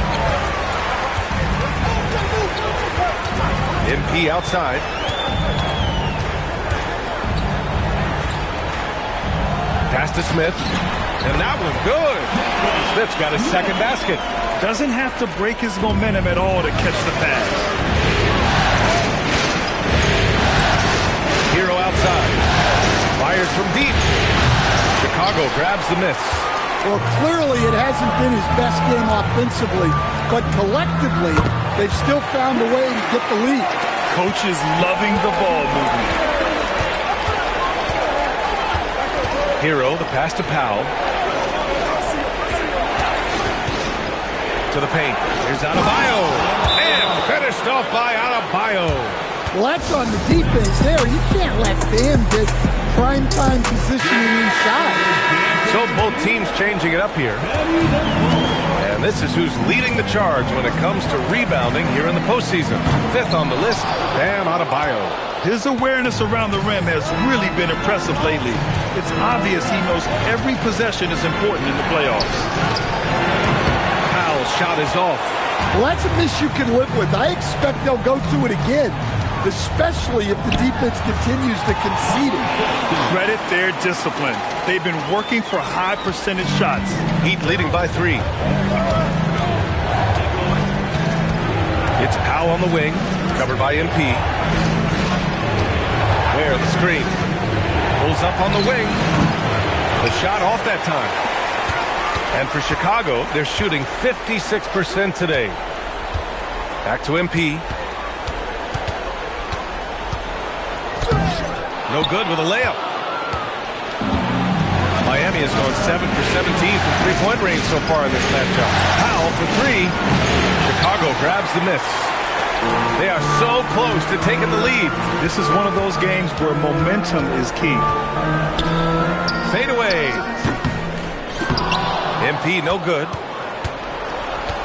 MP outside. Pass to Smith. And that one good. Smith's got his second basket. Doesn't have to break his momentum at all to catch the pass. Hero outside. Chicago grabs the miss. Well, clearly it hasn't been his best game offensively, but collectively, they've still found a way to get the lead. Coach is loving the ball movement. Hero, the pass to Powell. To the paint. Here's Adebayo. And finished off by Adebayo. Well, that's on the defense there. You can't let Bam get prime-time positioning inside. So both teams changing it up here. And this is who's leading the charge when it comes to rebounding here in the postseason. 5th on the list, Bam Adebayo. His awareness around the rim has really been impressive lately. It's obvious he knows every possession is important in the playoffs. Powell's shot is off. Well, that's a miss you can live with. I expect they'll go to it again, especially if the defense continues to concede it. Credit their discipline. They've been working for high percentage shots. Heat leading by 3. It's Powell on the wing, covered by MP. Where the screen. Pulls up on the wing. The shot off that time. And for Chicago, they're shooting 56% today. Back to MP. No good with a layup. Miami has gone 7 for 17 from three-point range so far in this matchup. Powell for 3. Chicago grabs the miss. They are so close to taking the lead. This is one of those games where momentum is key. Fade away. MP no good.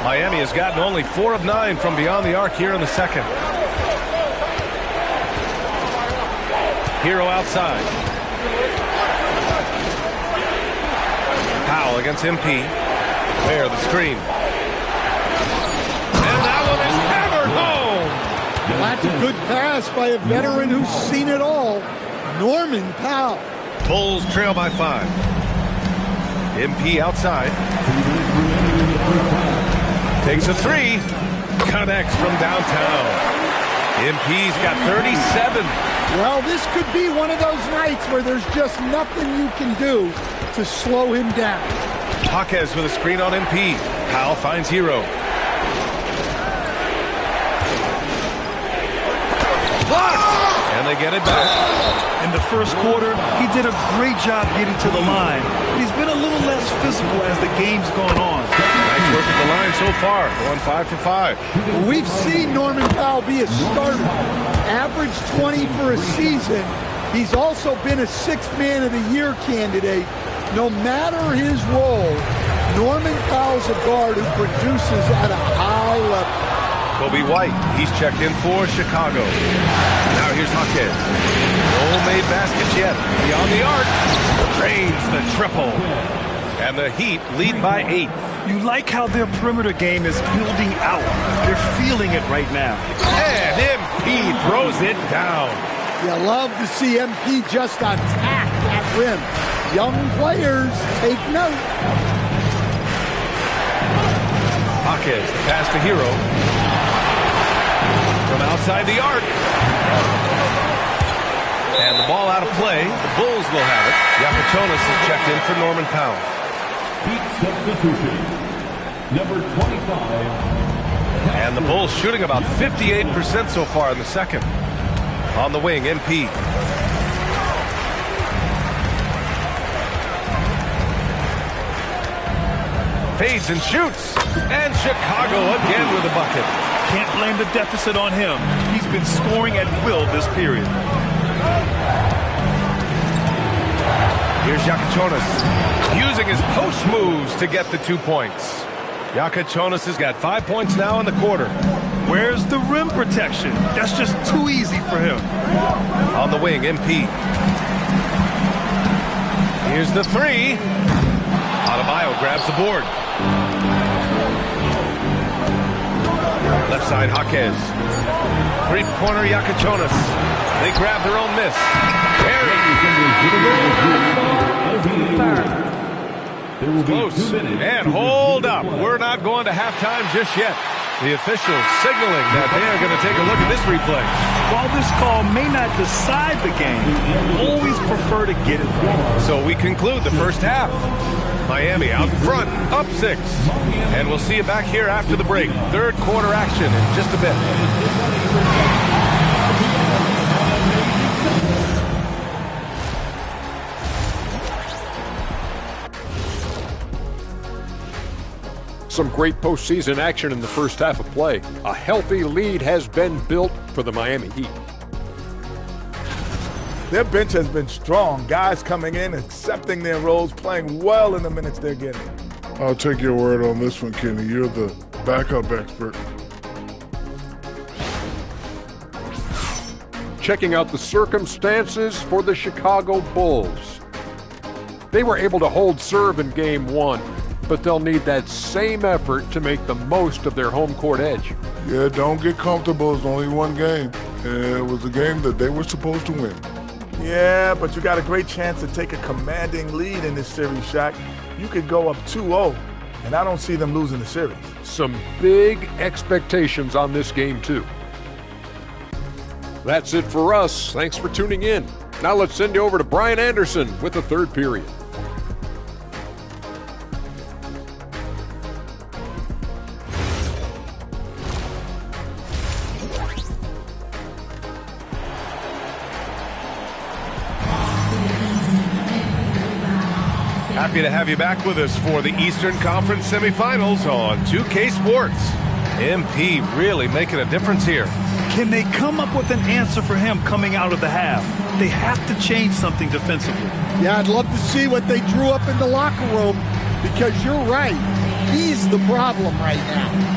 Miami has gotten only 4 of 9 from beyond the arc here in the second. Hero outside. Powell against MP. There, the screen. And that one is hammered home. Well, that's a good pass by a veteran who's seen it all, Norman Powell. Bulls trail by 5. MP outside. Takes a 3. Connects from downtown. MP's got 37. Well, this could be one of those nights where there's just nothing you can do to slow him down. Jaquez with a screen on MP. Powell finds Hero. Blocked! And they get it back. In the first quarter, he did a great job getting to the line. He's been a little less physical as the game's gone on. Nice work at the line so far, going 5 for 5. We've seen Norman Powell be a starter, average 20 for a season. He's also been a 6th Man of the Year candidate. No matter his role, Norman Powell's a guard who produces at a high level. Kobe White, he's checked in for Chicago. Now here's Jaquez. No made baskets yet. Beyond the arc, drains the triple. And the Heat lead by 8. You like how their perimeter game is building out. They're feeling it right now. And MP throws it down. You love to see MP just attack that rim. Young players, take note. Jaquez, the pass to Hero. From outside the arc. And the ball out of play. The Bulls will have it. Yapachonis is checked in for Norman Powell. Heat substitution. Number 25. And the Bulls shooting about 58% so far in the second. On the wing, MP. Fades and shoots. And Chicago again with a bucket. Can't blame the deficit on him. He's been scoring at will this period. Here's Yapachonis using his post moves to get the 2 points. Yapachonis has got 5 points now in the quarter. Where's the rim protection? That's just too easy for him. On the wing, MP. Here's the 3. Adebayo grabs the board. Left side, Jaquez. Three-pointer, Yapachonis. They grab their own miss. Close. And hold up. We're not going to halftime just yet. The officials signaling that they are going to take a look at this replay. While this call may not decide the game, always prefer to get it right. So we conclude the first half. Miami out in front, up 6. And we'll see you back here after the break. Third quarter action in just a bit. Some great postseason action in the first half of play. A healthy lead has been built for the Miami Heat. Their bench has been strong. Guys coming in, accepting their roles, playing well in the minutes they're getting. I'll take your word on this one, Kenny. You're the backup expert. Checking out the circumstances for the Chicago Bulls. They were able to hold serve in Game 1, but they'll need that same effort to make the most of their home court edge. Yeah, don't get comfortable. It's only one game. And it was a game that they were supposed to win. Yeah, but you got a great chance to take a commanding lead in this series, Shaq. You could go up 2-0, and I don't see them losing the series. Some big expectations on this game, too. That's it for us. Thanks for tuning in. Now let's send you over to Brian Anderson with the third period. Happy to have you back with us for the Eastern Conference semifinals on 2K Sports. MP really making a difference here. Can they come up with an answer for him coming out of the half? They have to change something defensively. Yeah, I'd love to see what they drew up in the locker room, because you're right. He's the problem right now.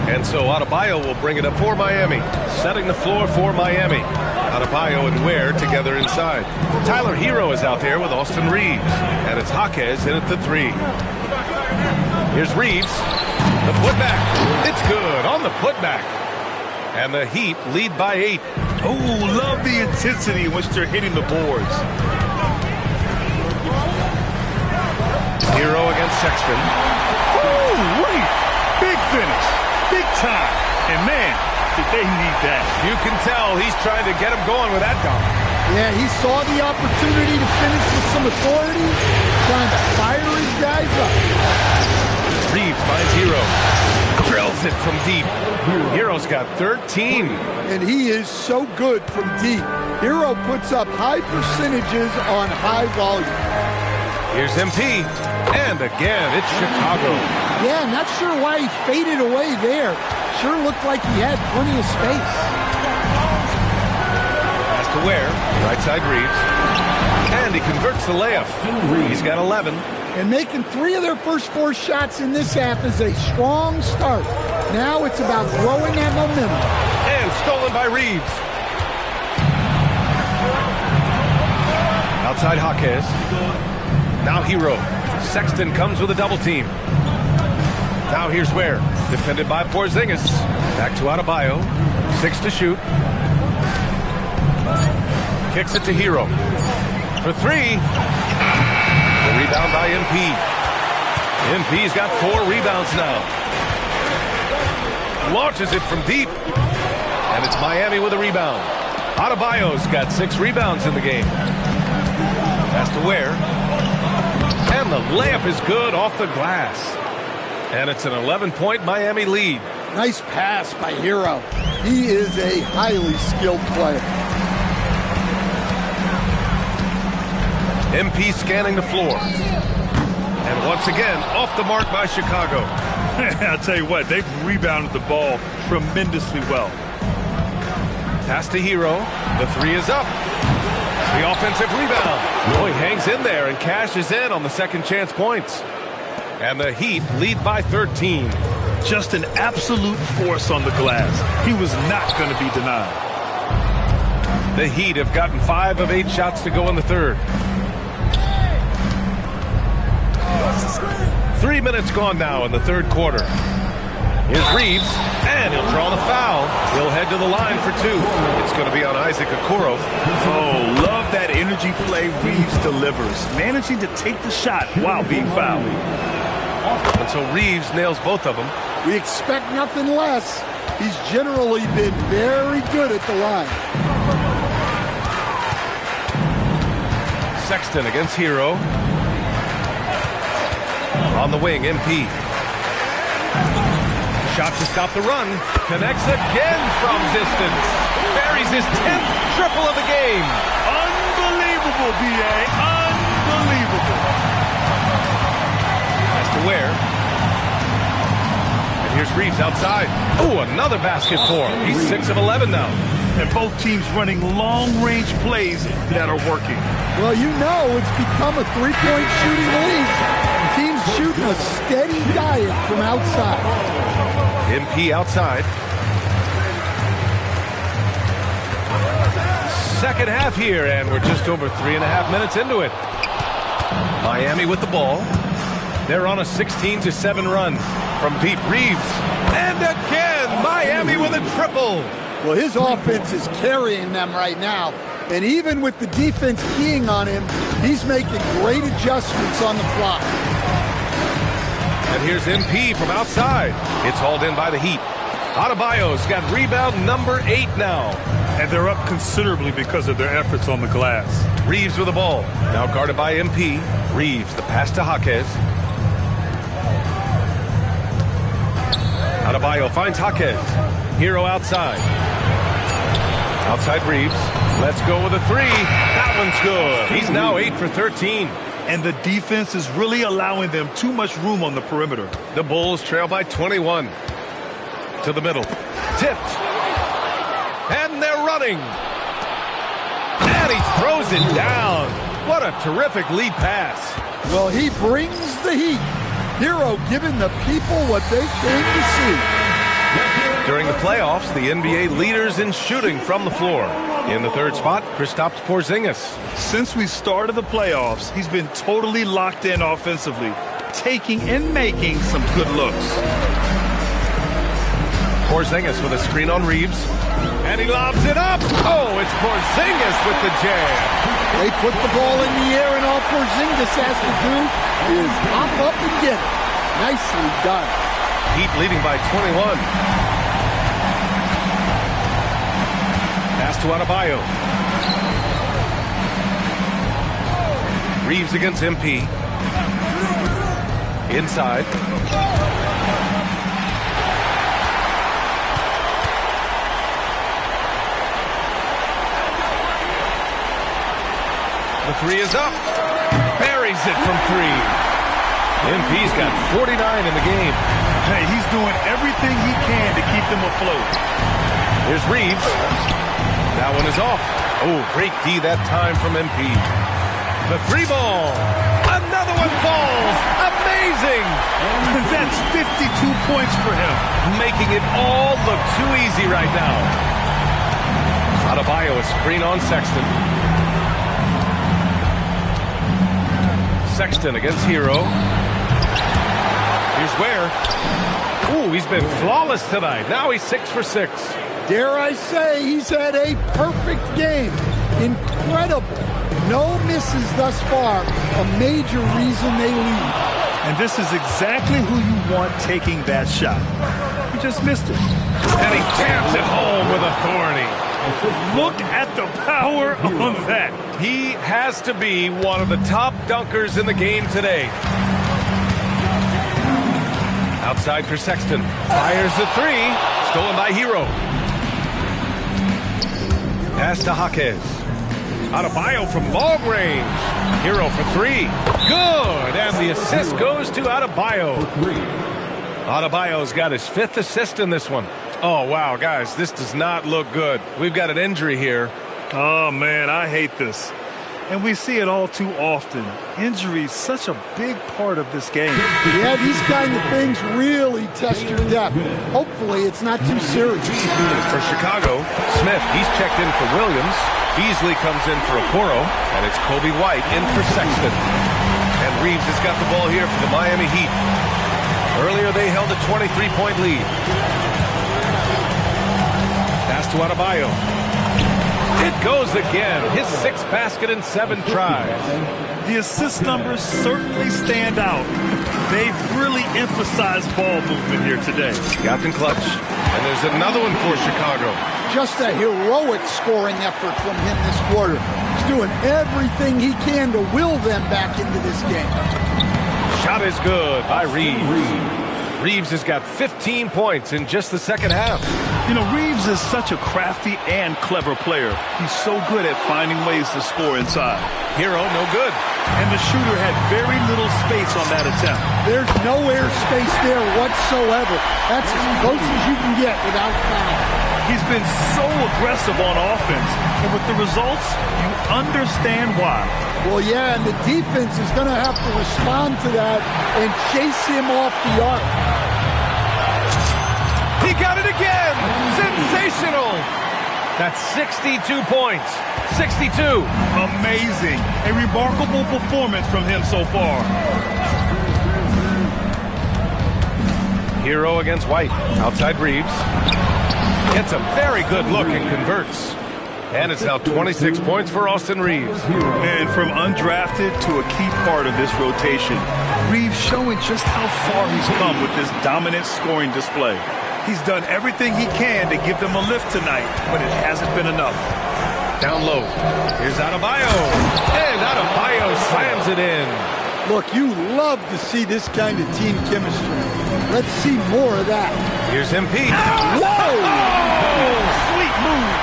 And so Adebayo will bring it up for Miami, setting the floor for Miami. Adebayo and Ware together inside. Tyler Hero is out there with Austin Reeves, and it's Jaquez in at the 3. Here's Reeves, the putback. It's good on the putback. And the Heat lead by 8. Oh, love the intensity in which they're hitting the boards. Hero against Sexton. Oh, wait. Big finish. Big time. And man, did they need that. You can tell he's trying to get him going with that dunk. Yeah, he saw the opportunity to finish with some authority, trying to fire his guys up. Reeves finds Hero. Drills it from deep. Hero's got 13. And he is so good from deep. Hero puts up high percentages on high volume. Here's MP. And again, it's Chicago. Yeah, not sure why he faded away there. Sure looked like he had plenty of space. Pass to Ware, right side Reeves. And he converts the layup. He's got 11. And making 3 of their first 4 shots in this half is a strong start. Now it's about growing that momentum. And stolen by Reeves. Outside Jaquez. Now Hero. Sexton comes with a double team. Now here's Ware, defended by Porzingis. Back to Adebayo, 6 to shoot. Kicks it to Hero. For 3. The rebound by MP. MP's got 4 rebounds now. Launches it from deep. And it's Miami with a rebound. Adebayo's got 6 rebounds in the game. Pass to Ware. And the layup is good off the glass. And it's an 11-point Miami lead. Nice pass by Hero. He is a highly skilled player. MP scanning the floor. And once again, off the mark by Chicago. I'll tell you what, they've rebounded the ball tremendously well. Pass to Hero. The 3 is up. The offensive rebound. Oh, he hangs in there and cashes in on the second chance points. And the Heat lead by 13. Just an absolute force on the glass. He was not going to be denied. The Heat have gotten 5 of 8 shots to go in the third. 3 minutes gone now in the third quarter. Here's Reeves, and he'll draw the foul. He'll head to the line for 2. It's going to be on Isaac Okoro. Oh, love that energy play Reeves delivers, managing to take the shot while being fouled. And so Reeves nails both of them. We expect nothing less. He's generally been very good at the line. Sexton against Hero. On the wing, MP. Shot to stop the run. Connects again from distance. Buries his 10th triple of the game. Unbelievable, B.A. Unbelievable. Has to wear. And here's Reeves outside. Oh, another basket for him. He's 6 of 11 now. And both teams running long-range plays that are working. Well, you know it's become a three-point shooting league. Teams shooting a steady diet from outside. MP outside. Second half here, and we're just over 3.5 minutes into it. Miami with the ball. They're on a 16-7 run from deep. Reeves. And again, Miami with a triple. Well, his offense is carrying them right now. And even with the defense keying on him, he's making great adjustments on the fly. And here's MP from outside. It's hauled in by the Heat. Adebayo's got rebound number 8 now. And they're up considerably because of their efforts on the glass. Reeves with the ball. Now guarded by MP. Reeves, the pass to Jaquez. Adebayo finds Jaquez. Hero outside. Outside Reeves. Let's go with a 3. That one's good. He's now 8 for 13. And the defense is really allowing them too much room on the perimeter. The Bulls trail by 21. To the middle. Tipped. And they're running. And he throws it down. What a terrific lead pass. Well, he brings the heat. Hero giving the people what they came to see. During the playoffs, the NBA leaders in shooting from the floor. In the third spot, Kristaps Porzingis. Since we started the playoffs, he's been totally locked in offensively, taking and making some good looks. Porzingis with a screen on Reeves. And he lobs it up. Oh, it's Porzingis with the jam. They put the ball in the air, and all Porzingis has to do is hop up and get it. Nicely done. Heat leading by 21. Pass to Adebayo. Reeves against MP. Inside. The 3 is up. Buries it from 3. MP's got 49 in the game. Hey, he's doing everything he can to keep them afloat. Here's Reeves. That one is off. Oh, great D that time from MP. The 3 ball. Another one falls. Amazing. That's 52 points for him. Making it all look too easy right now. Adebayo a screen on Sexton. Sexton against Hero. Here's Ware. Ooh, he's been flawless tonight. Now he's 6 for 6. Dare I say he's had a perfect game. Incredible. No misses thus far. A major reason they lead. And this is exactly who you want taking that shot. He just missed it. And he jams it home with authority. Look at the power on that. He has to be one of the top dunkers in the game today. Outside for Sexton. Fires the 3. Stolen by Hero. Pass to Jaquez. Adebayo from long range. Hero for 3. Good. And the assist goes to Adebayo. Adebayo's got his 5th assist in this one. Oh, wow, guys, this does not look good. We've got an injury here. Oh, man, I hate this. And we see it all too often. Injury is such a big part of this game. Yeah, these kind of things really test your depth. Hopefully it's not too serious. For Chicago, Smith, he's checked in for Williams. Beasley comes in for Okoro. And it's Kobe White in for Sexton. And Reeves has got the ball here for the Miami Heat. Earlier, they held a 23-point lead. Pass to Adebayo. It goes again. His 6th basket in 7 tries. The assist numbers certainly stand out. They've really emphasized ball movement here today. Captain Clutch. And there's another one for Chicago. Just a heroic scoring effort from him this quarter. He's doing everything he can to will them back into this game. Shot is good by Reeves. Reeves has got 15 points in just the second half. You know, Reeves is such a crafty and clever player. He's so good at finding ways to score inside. Hero, no good. And the shooter had very little space on that attempt. There's no air space there whatsoever. That's as close as you can get without foul. He's been so aggressive on offense, and with the results, you understand why. Well, yeah, and the defense is going to have to respond to that and chase him off the arc. He got it again! Sensational! That's 62 points. 62. Amazing. A remarkable performance from him so far. Hero against White. Outside Reeves. Gets a very good look and converts. And it's now 26 points for Austin Reeves. And from undrafted to a key part of this rotation, Reeves showing just how far he's come with this dominant scoring display. He's done everything he can to give them a lift tonight, but it hasn't been enough. Down low. Here's Adebayo. And Adebayo slams it in. Look, you love to see this kind of team chemistry. Let's see more of that. Here's MP. Whoa! Oh, sweet move.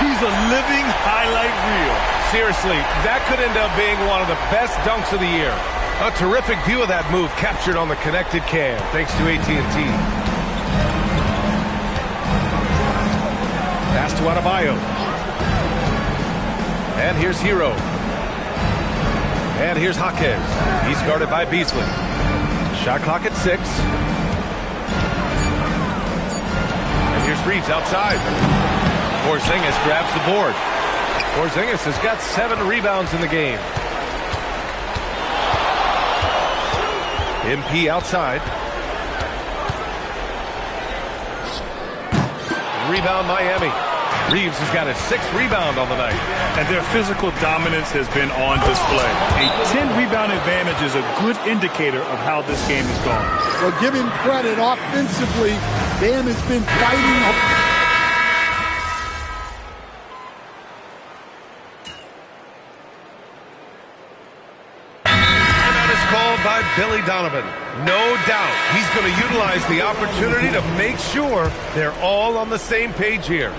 He's a living highlight reel. Seriously, that could end up being one of the best dunks of the year. A terrific view of that move captured on the connected cam, thanks to AT&T. Pass to Adebayo. And here's Hero. And here's Jaquez. He's guarded by Beasley. Shot clock at 6. And here's Reeves outside. Porzingis grabs the board. Porzingis has got 7 rebounds in the game. MP outside. Rebound Miami. Reeves has got his 6th rebound on the night. And their physical dominance has been on display. A 10-rebound advantage is a good indicator of how this game has gone. Well, give him credit. Offensively, Bam has been fighting. By Billy Donovan. No doubt he's going to utilize the opportunity to make sure they're all on the same page here.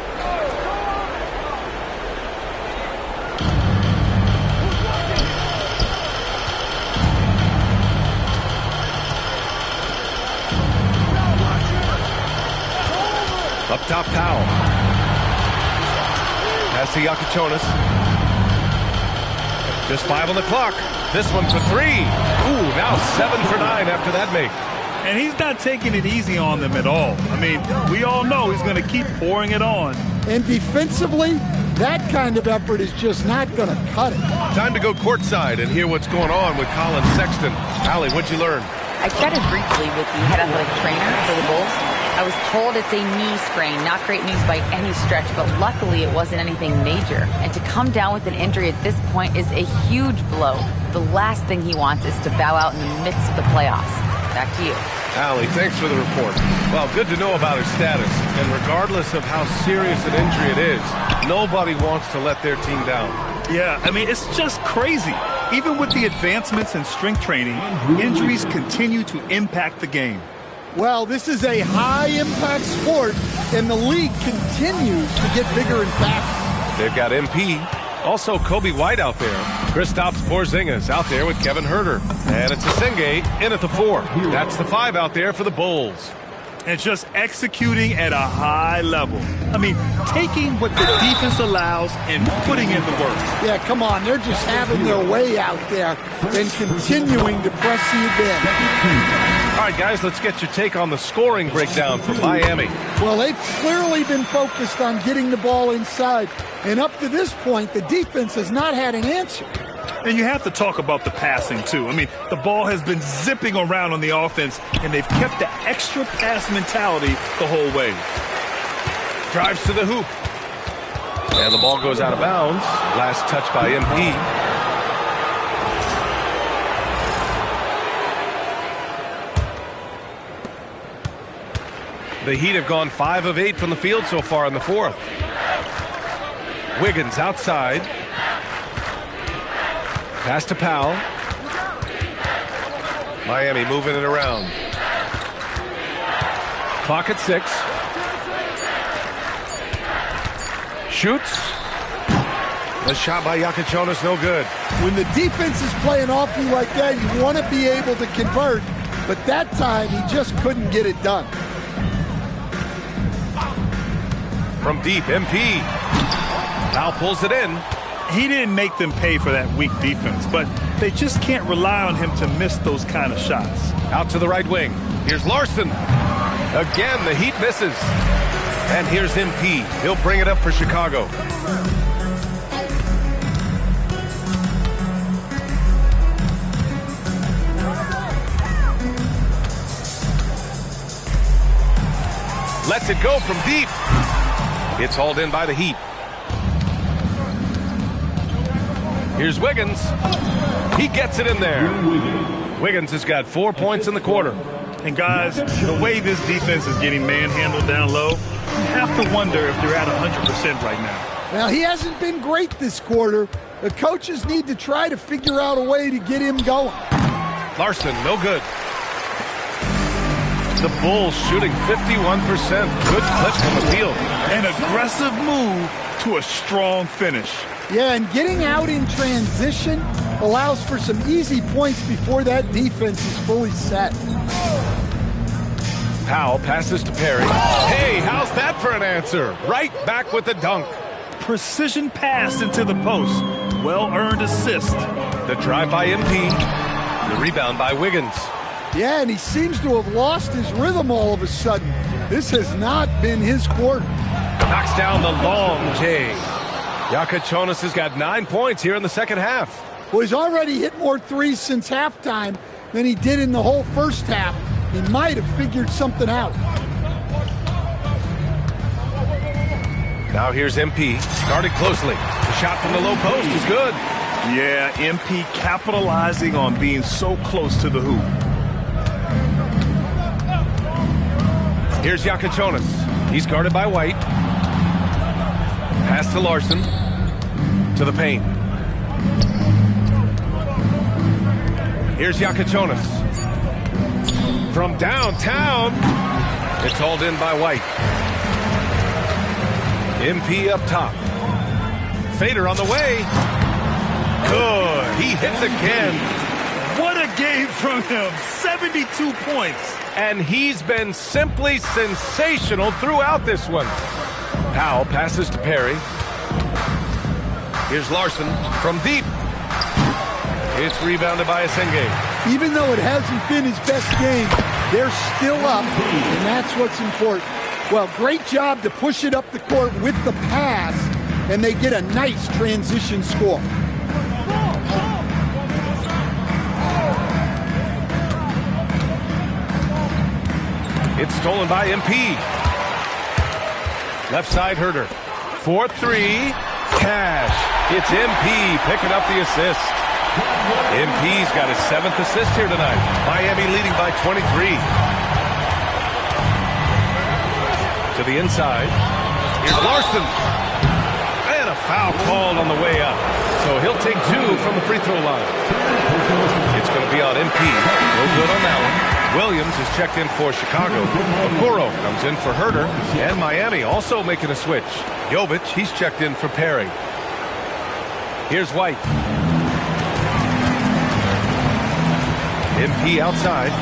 Up top, Powell. Pass to Yakichonis. Just 5 on the clock. This one for 3. Ooh, now 7 for 9 after that make. And he's not taking it easy on them at all. I mean, we all know he's going to keep pouring it on. And defensively, that kind of effort is just not going to cut it. Time to go courtside and hear what's going on with Colin Sexton. Allie, what'd you learn? I chatted briefly with the head athletic trainer for the Bulls. I was told it's a knee sprain, not great news by any stretch, but luckily it wasn't anything major. And to come down with an injury at this point is a huge blow. The last thing he wants is to bow out in the midst of the playoffs. Back to you. Allie, thanks for the report. Well, good to know about his status. And regardless of how serious an injury it is, nobody wants to let their team down. Yeah, I mean, it's just crazy. Even with the advancements in strength training, injuries continue to impact the game. Well, this is a high-impact sport, and the league continues to get bigger and faster. They've got MP, also Kobe White out there. Kristaps Porzingis out there with Kevin Huerter. And it's Asenge in at the 4. That's the 5 out there for the Bulls. And just executing at a high level. I mean, taking what the defense allows and putting in the work. Yeah, come on. They're just having their way out there and continuing to press you in. All right, guys, let's get your take on the scoring breakdown for Miami. Well, they've clearly been focused on getting the ball inside. And up to this point, the defense has not had an answer. And you have to talk about the passing, too. I mean, the ball has been zipping around on the offense, and they've kept the extra pass mentality the whole way. Drives to the hoop. And the ball goes out of bounds. Last touch by MP. The Heat have gone 5 of 8 from the field so far in the fourth. Wiggins outside. Pass to Powell. Miami moving it around. Clock at 6. Shoots. The shot by Iacochonis, no good. When the defense is playing off you like that, you want to be able to convert. But that time, he just couldn't get it done. From deep, MP. Now pulls it in. He didn't make them pay for that weak defense, but they just can't rely on him to miss those kind of shots. Out to the right wing. Here's Larson. Again, the Heat misses. And here's MP. He'll bring it up for Chicago. Lets it go from deep. It's hauled in by the Heat. Here's Wiggins. He gets it in there. Wiggins has got 4 points in the quarter. And guys, the way this defense is getting manhandled down low, you have to wonder if they're at 100% right now. Now, he hasn't been great this quarter. The coaches need to try to figure out a way to get him going. Larson, no good. The Bulls shooting 51%. Good clip from the field. An aggressive move to a strong finish. Yeah, and getting out in transition allows for some easy points before that defense is fully set. Powell passes to Perry. Hey, how's that for an answer? Right back with the dunk. Precision pass into the post. Well-earned assist. The drive by MP. The rebound by Wiggins. Yeah, and he seems to have lost his rhythm all of a sudden. This has not been his quarter. Knocks down the long J. Iacochonis has got 9 points here in the second half. Well, he's already hit more threes since halftime than he did in the whole first half. He might have figured something out. Now here's MP. Guarded closely. The shot from the low post is good. Yeah, MP capitalizing on being so close to the hoop. Here's Iacochonis. He's guarded by White. Pass to Larson. To the paint. Here's Iacochonis. From downtown. It's hauled in by White. MP up top. Fader on the way. Good. He hits again. What a game from him. 72 points. And he's been simply sensational throughout this one. Powell passes to Perry. Here's Larson from deep. It's rebounded by Asenge. Even though it hasn't been his best game, they're still up, and that's what's important. Well, great job to push it up the court with the pass, and they get a nice transition score. It's stolen by MP. Left side Herter. 4-3. Cash. It's MP picking up the assist. MP's got his 7th assist here tonight. Miami leading by 23. To the inside. Here's Larson. And a foul called on the way up. So he'll take 2 from the free throw line. It's going to be on MP. No good on that one. Williams is checked in for Chicago. Okoro comes in for Herter. And Miami also making a switch. Jovic, he's checked in for Perry. Here's White. MP outside.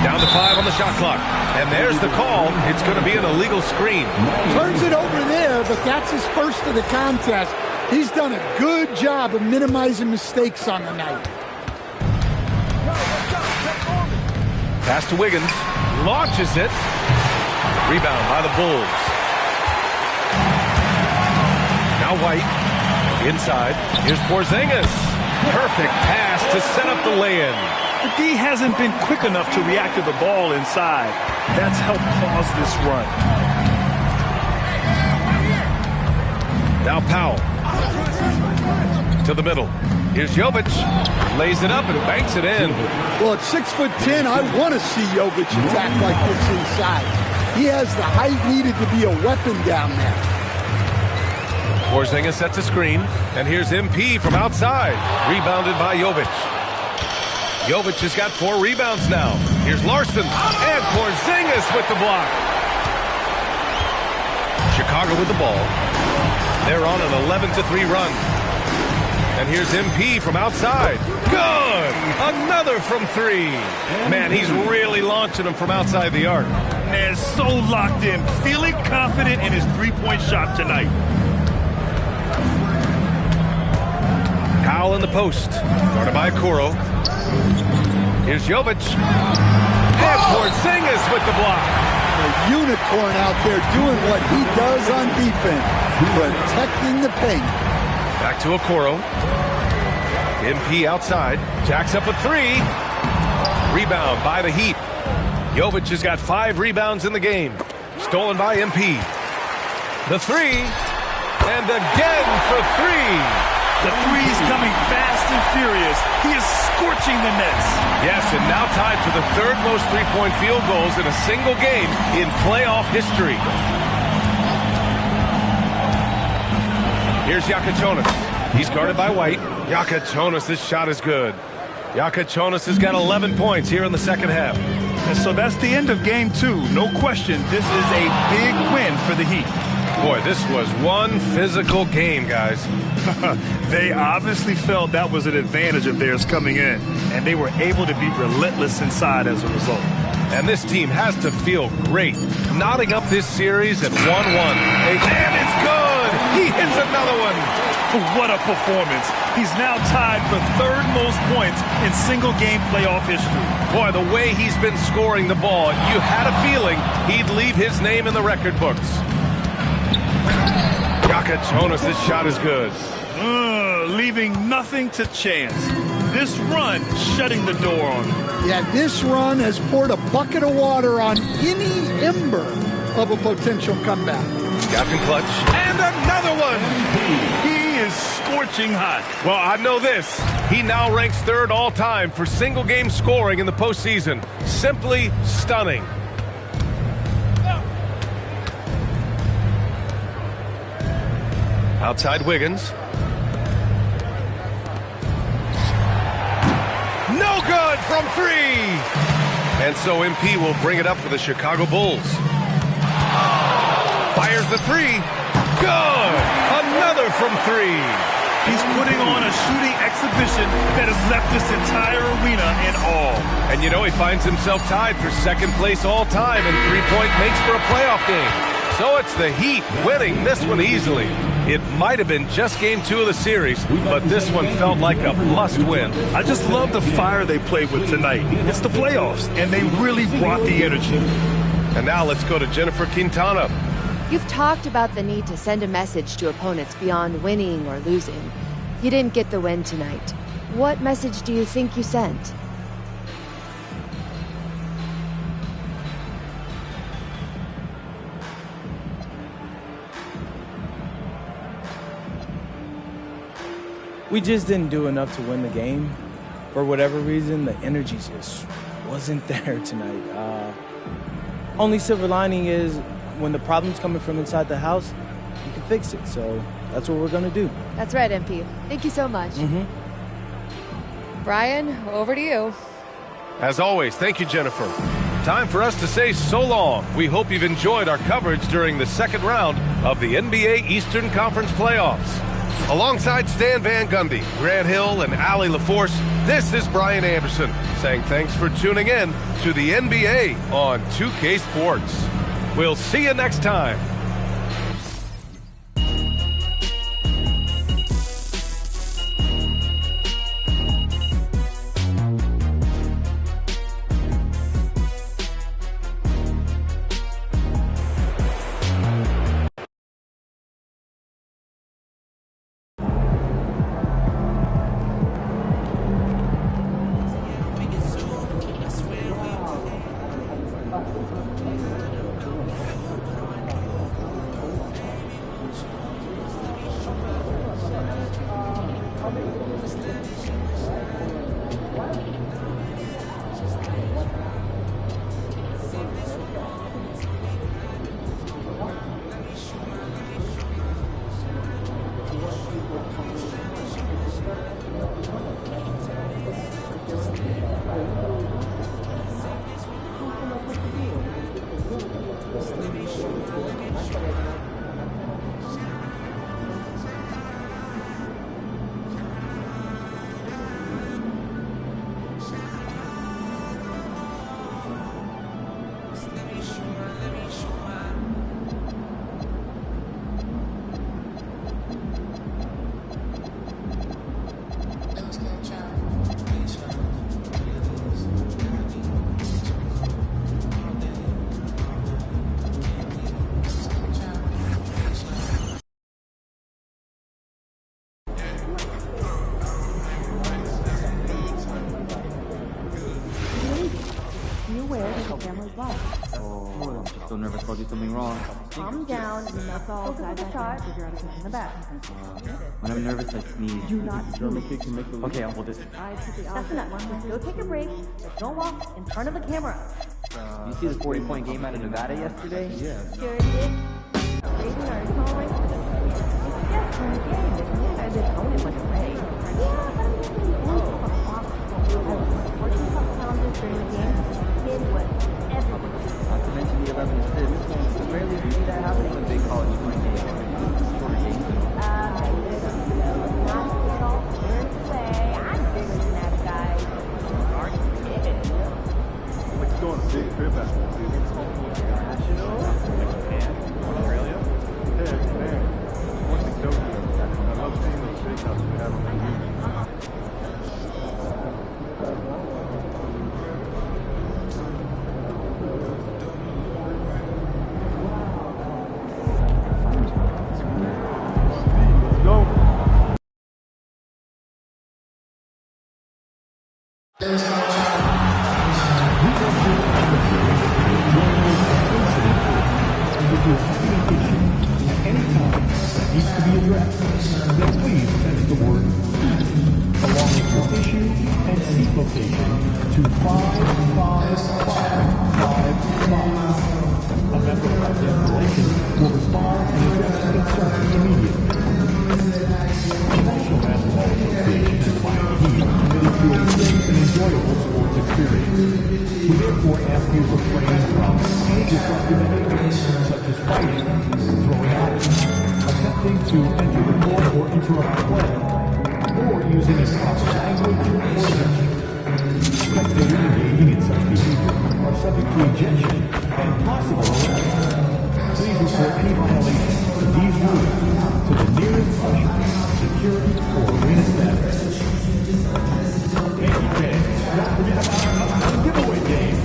Down to 5 on the shot clock. And there's the call. It's going to be an illegal screen. Turns it over there, but that's his first of the contest. He's done a good job of minimizing mistakes on the night. Pass to Wiggins. Launches it. Rebound by the Bulls. Now White. Inside. Here's Porzingis. Perfect pass to set up the lay-in. The D hasn't been quick enough to react to the ball inside. That's helped cause this run. Now Powell. To the middle. Here's Jovic. Lays it up and banks it in. Well, at 6'10", I want to see Jovic attack like this inside. He has the height needed to be a weapon down there. Porzingis sets a screen. And here's MP from outside. Rebounded by Jovic. Jovic has got 4 rebounds now. Here's Larson. And Porzingis with the block. Chicago with the ball. They're on an 11-3 run. And here's MP from outside. Good! Another from 3. Man, he's really launching them from outside the arc. Man, so locked in, feeling confident in his three-point shot tonight. Powell in the post. Guarded by Okoro. Here's Jovic. And Porzingis with the block. A unicorn out there doing what he does on defense. Protecting the paint. Back to Okoro. MP outside. Jacks up a 3. Rebound by the Heat. Jovic has got 5 rebounds in the game. Stolen by MP. The 3. And again for 3. The three's coming fast and furious. He is scorching the nets. Yes, and now tied for the 3rd most three-point field goals in a single game in playoff history. Here's Yakachonis. He's guarded by White. Yakachonis, this shot is good. Yakachonis has got 11 points here in the second half. And so that's the end of game 2. No question, this is a big win for the Heat. Boy, this was one physical game, guys. They obviously felt that was an advantage of theirs coming in, and they were able to be relentless inside as a result. And this team has to feel great, knotting up this series at 1-1. And it's good! He hits another one! What a performance. He's now tied for 3rd most points in single-game playoff history. Boy, the way he's been scoring the ball, you had a feeling he'd leave his name in the record books. Yakachonis, this shot is good. Leaving nothing to chance. This run shutting the door on him. Yeah, this run has poured a bucket of water on any ember of a potential comeback. Captain Clutch. And another one! He is scorching hot. Well, I know this. He now ranks 3rd all-time for single-game scoring in the postseason. Simply stunning. Outside Wiggins. No good from 3! And so MP will bring it up for the Chicago Bulls. Fires the 3. Good! Another from 3. He's putting on a shooting exhibition that has left this entire arena in awe. And you know, he finds himself tied for 2nd place all time in three-point makes for a playoff game. So it's the Heat winning this one easily. It might have been just game 2 of the series, but this one felt like a must-win. I just love the fire they played with tonight. It's the playoffs, and they really brought the energy. And now let's go to Jennifer Quintana. You've talked about the need to send a message to opponents beyond winning or losing. You didn't get the win tonight. What message do you think you sent? We just didn't do enough to win the game. For whatever reason, the energy just wasn't there tonight. Only silver lining is when the problem's coming from inside the house, you can fix it. So that's what we're going to do. That's right, MP. Thank you so much. Brian, over to you. As always, thank you, Jennifer. Time for us to say so long. We hope you've enjoyed our coverage during the 2nd round of the NBA Eastern Conference Playoffs. Alongside Stan Van Gundy, Grant Hill, and Allie LaForce, this is Brian Anderson saying thanks for tuning in to the NBA on 2K Sports. We'll see you next time. so nervous I'll do something wrong. Calm down, and that's all guys I can figure out a kick in the back. When I'm nervous, I sneeze. Do not sneeze. Okay, I'll hold it. That's enough. Just go take a break, but don't walk in front of the camera. You see the 40-point game out of Nevada yesterday? Yeah. Sure did. Raising our tolerance for the it's just one game. As if opponent went away. Yeah, but I'm just saying, Fox 14 pounders during the game. Kid was everything. Not to mention the 11 assists. You rarely see that happening in big college spring games. Shorter games. Not at all. Turns away. I'm bigger than that guy. Aren't you? Like going to big fair basketball season. International. Japan, Australia. Yeah, Japan. What's the Tokyo? I love seeing those shakeouts we have on the news. Needs to be addressed, then please text the word along with your issue and seat location to 55555. A member of our installation will respond and address the concern immediately. The National Basketball Association and Miami Heat are committed to a safe and enjoyable sports experience. We therefore ask you to refrain from any disruptive behaviors such as fighting, throwing items, attempting to enter the court or interrupt play, or using improper language or gestures. Spectators engaging in such behavior are subject to ejection and possible arrest. Please report any violations of these rules to the nearest usher, security, or arena staff. Thank you, fans. Don't forget about our giveaway game.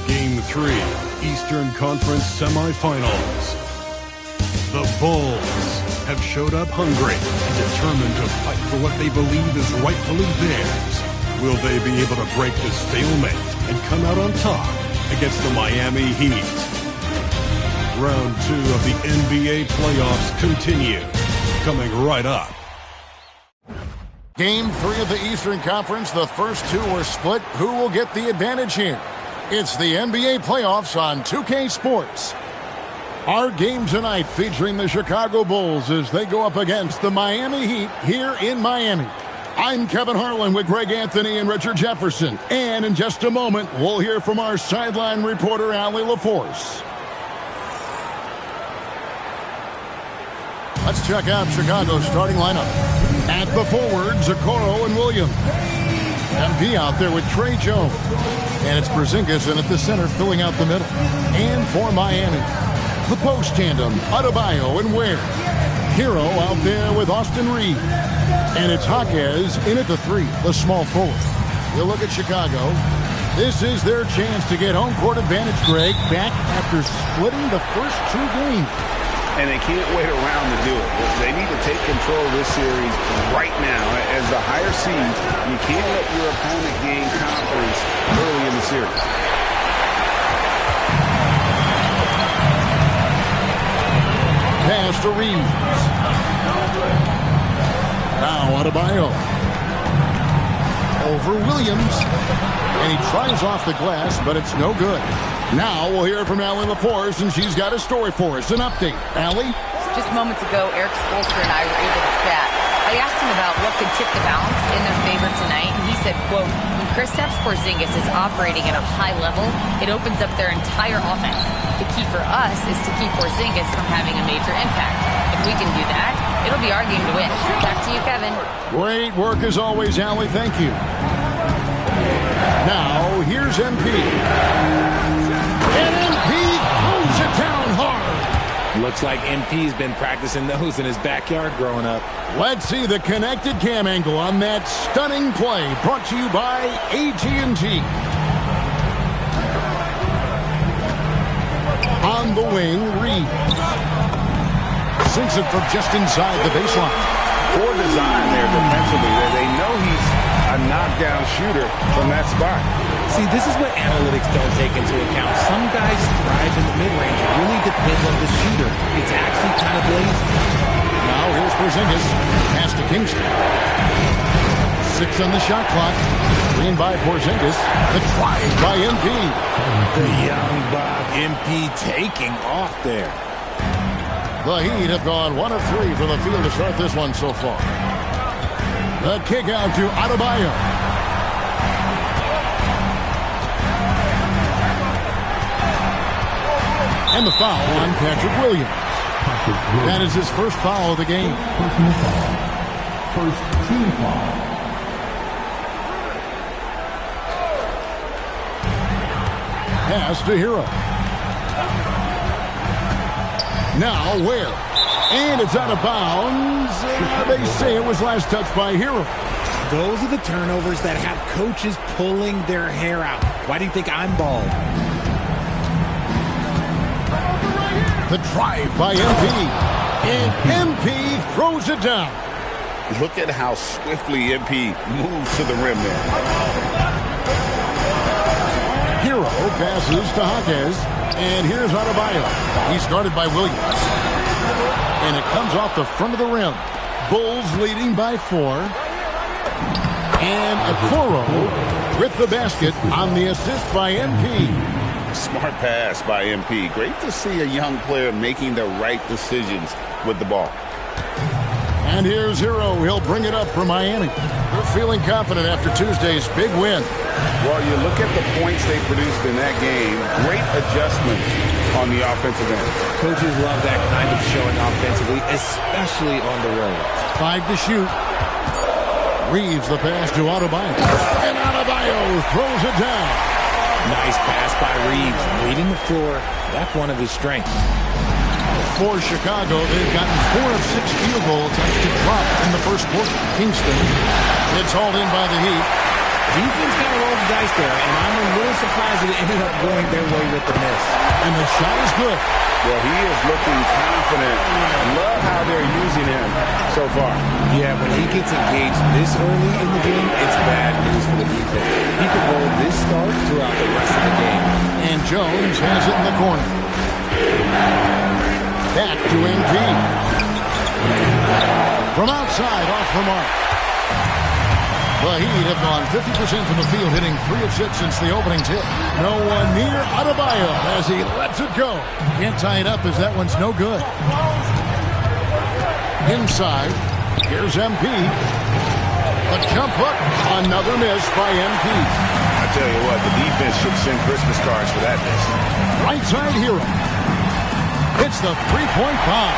Game 3, Eastern Conference Semifinals. The Bulls have showed up hungry and determined to fight for what they believe is rightfully theirs. Will they be able to break the stalemate and come out on top against the Miami Heat? Round 2 of the NBA playoffs continue, coming right up. Game 3 of the Eastern Conference. The first two were split. Who will get the advantage here? It's the NBA playoffs on 2K Sports. Our game tonight featuring the Chicago Bulls as they go up against the Miami Heat here in Miami. I'm Kevin Harlan with Greg Anthony and Richard Jefferson. And in just a moment, we'll hear from our sideline reporter, Allie LaForce. Let's check out Chicago's starting lineup. At the forwards, Okoro and Williams. MP out there with Trey Jones. And it's Porzingis in at the center filling out the middle. And for Miami, the post tandem, Adebayo and Ware. Hero out there with Austin Reeves. And it's Jaquez in at the 3, the small forward. You look at Chicago. This is their chance to get home court advantage, Greg, back after splitting the first 2 games. And they can't wait around to do it. They need to take control of this series right now. As the higher seed, you can't let your opponent gain confidence early in the series. Pass to Reeves. Now Adebayo. Over Williams. And he tries off the glass, but it's no good. Now we'll hear from Allie LaForce, and she's got a story for us. An update. Allie? Just moments ago, Eric Spoelstra and I were able to chat. I asked him about what could tip the balance in their favor tonight, and he said, quote, when Kristaps Porzingis is operating at a high level, it opens up their entire offense. The key for us is to keep Porzingis from having a major impact. If we can do that, it'll be our game to win. Back to you, Kevin. Great work as always, Allie. Thank you. Now, here's MP. And MP throws it down hard. Looks like MP's been practicing those in his backyard growing up. Let's see the connected cam angle on that stunning play, brought to you by AT&T. On the wing, Reed. Sinks it from just inside the baseline. Poor design there defensively. They know he's knockdown shooter from that spot. See, this is what analytics don't take into account. Some guys thrive in the mid-range. It really depends on the shooter. It's actually kind of lazy. Now here's Porzingis. Pass to Kingston. 6 on the shot clock. Green by Porzingis. The drive by MP. The young Bob MP taking off there. The Heat have gone 1 of 3 from the field to start this one so far. The kick out to Adebayo. And the foul on Patrick Williams. That is his first foul of the game. First team foul. Pass to Hero. Now where? And it's out of bounds. They say it was last touched by Hero. Those are the turnovers that have coaches pulling their hair out. Why do you think I'm bald? The drive by MP. And MP throws it down. Look at how swiftly MP moves to the rim there. Hero passes to Hawkes. And here's Adebayo. He's guarded by Williams. And it comes off the front of the rim. Bulls leading by 4. And Okoro with the basket on the assist by MP. Smart pass by MP. Great to see a young player making the right decisions with the ball. And here's Hero. He'll bring it up for Miami. They're feeling confident after Tuesday's big win. Well, you look at the points they produced in that game. Great adjustments on the offensive end. Coaches love that kind of showing offensively, especially on the road. 5 to shoot. Reeves the pass to Adebayo. And Adebayo throws it down. Nice pass by Reeves. Reading the floor. That's one of his strengths. For Chicago, they've gotten 4 of 6 field goal attempts to drop in the first quarter. Kingston, it's hauled in by the Heat. Defense kind of rolled the dice there, and I'm a little surprised that it ended up going their way with the miss. And the shot is good. Well, he is looking confident. Love how they're using him so far. Yeah, when he gets engaged this early in the game, it's bad news for the defense. He could roll this start throughout the rest of the game. And Jones has it in the corner. Back to MP. From outside, off the mark. The Heat have gone 50% from the field, hitting 3 of 6 since the opening tip. No one near Adebayo as he lets it go. Can't tie it up as that one's no good. Inside, here's MP. A jump hook, another miss by MP. I tell you what, the defense should send Christmas cards for that miss. Right side Hero. It's the three-point bomb.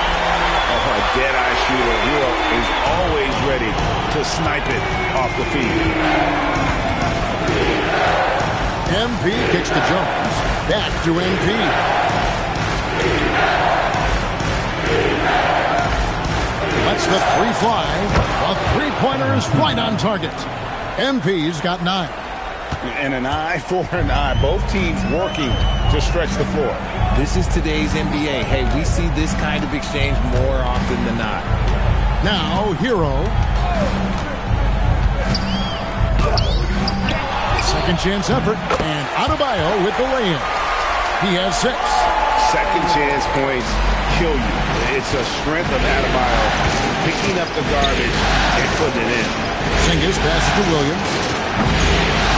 Oh, a dead-eye shooter. Hero is always ready to snipe it off the feet. MP kicks to Jones. Back to MP. Lets the 3 fly. A three-pointer is right on target. MP's got 9. And an eye for an eye. Both teams working to stretch the floor. This is today's NBA. Hey, we see this kind of exchange more often than not. Now, Hero. Second chance effort. And Adebayo with the lay-in. He has 6. Second chance points kill you. It's a strength of Adebayo picking up the garbage and putting it in. Porzingis passes to Williams.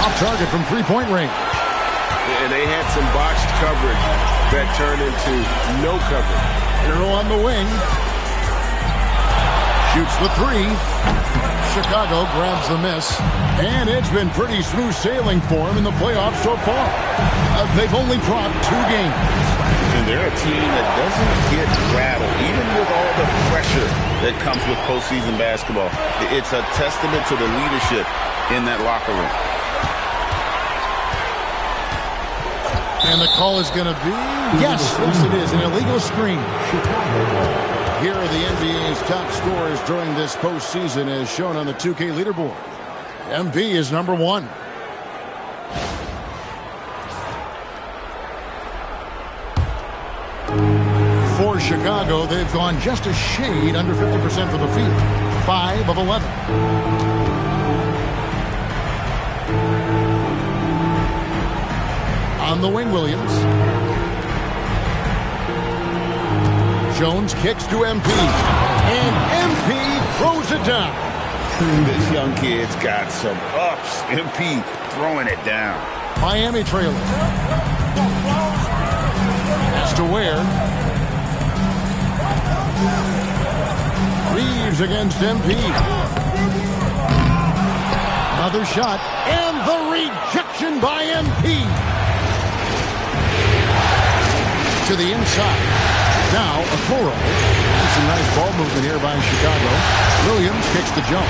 Off target from three-point range. And they had some botched coverage that turned into no coverage. Hero on the wing. Shoots the 3. Chicago grabs the miss. And it's been pretty smooth sailing for him in the playoffs so far. They've only dropped 2 games. And they're a team that doesn't get rattled, even with all the pressure that comes with postseason basketball. It's a testament to the leadership in that locker room. And the call is going to be, yes, it is, an illegal screen. Here are the NBA's top scorers during this postseason as shown on the 2K leaderboard. MB is number 1. For Chicago, they've gone just a shade under 50% from the field. 5 of 11. On the wing, Williams. Jones kicks to MP. And MP throws it down. This young kid's got some ups. MP throwing it down. Miami trailing. Pass to Ware. Reeves against MP. Another shot. And the rejection by MP. To the inside. Now, Okoro. Some nice ball movement here by Chicago. Williams kicks to Jones.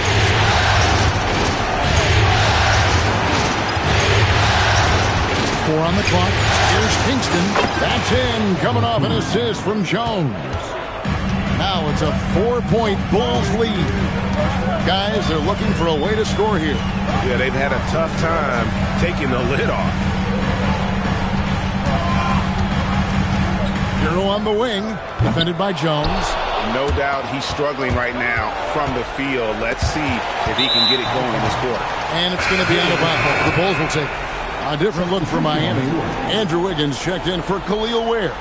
4 on the clock. Here's Kingston. That's in. Coming off an assist from Jones. Now it's a 4-point Bulls lead. Guys, they're looking for a way to score here. Yeah, they've had a tough time taking the lid off. Hero on the wing, defended by Jones. No doubt he's struggling right now from the field. Let's see if he can get it going in this quarter. And it's going to be on the back. The Bulls will take a different look for Miami. Andrew Wiggins checked in for Khalil Ware.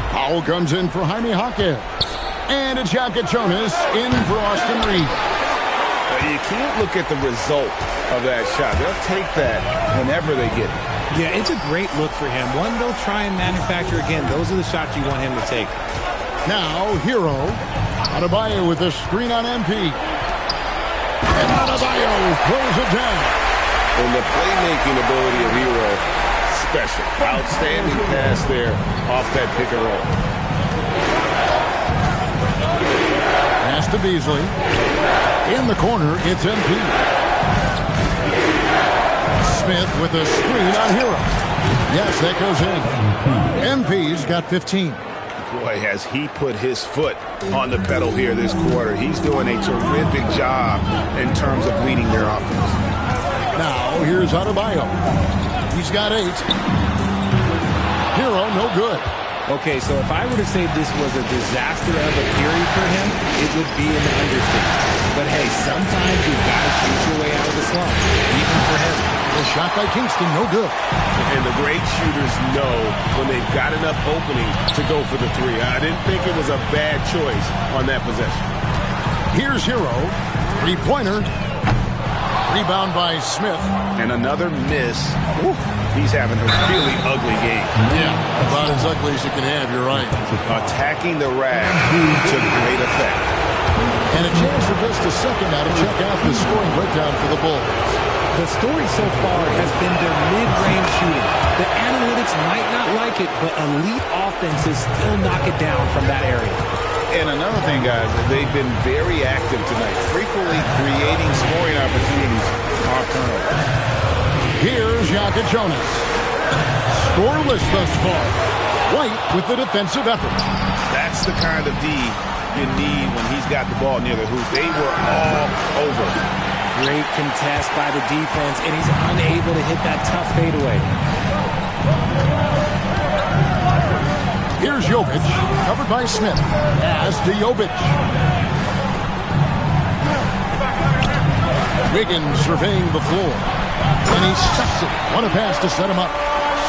Powell comes in for Jaime Jaquez. And it's Shaka Jonas in for Austin Reeves. You can't look at the result of that shot. They'll take that whenever they get it. Yeah, it's a great look for him. One they'll try and manufacture again. Those are the shots you want him to take. Now, Hero. Adebayo with a screen on MP. And Adebayo throws it down. And the playmaking ability of Hero, special. Outstanding pass there off that pick and roll. Pass to Beasley. In the corner, it's MP. Smith with a screen on Hero. Yes, that goes in. MP's got 15. Boy, has he put his foot on the pedal here this quarter. He's doing a terrific job in terms of leading their offense. Now, here's Adebayo. He's got 8. Hero, no good. Okay, so if I were to say this was a disaster of a period for him, it would be an understatement. But hey, sometimes you've got to shoot your way out of the slump, even for him. The shot by Kingston, no good. And the great shooters know when they've got enough opening to go for the 3. I didn't think it was a bad choice on that possession. Here's Hero. 3-pointer. Rebound by Smith. And another miss. Oof. He's having a really ugly game. Yeah, about as ugly as you can have, you're right. Attacking the rack to great effect. And a chance for just a second now to check out the scoring breakdown for the Bulls. The story so far has been their mid-range shooting. The analytics might not like it, but elite offenses still knock it down from that area. And another thing, guys, they've been very active tonight, frequently creating scoring opportunities off turnover. Here's Shaka Jonas. Scoreless thus far. White with the defensive effort. That's the kind of D you need when he's got the ball near the hoop. They were all over. Great contest by the defense, and he's unable to hit that tough fadeaway. Here's Jovic, covered by Smith. Pass to Jovic. Wiggins surveying the floor. And he stuffs it. What a pass to set him up.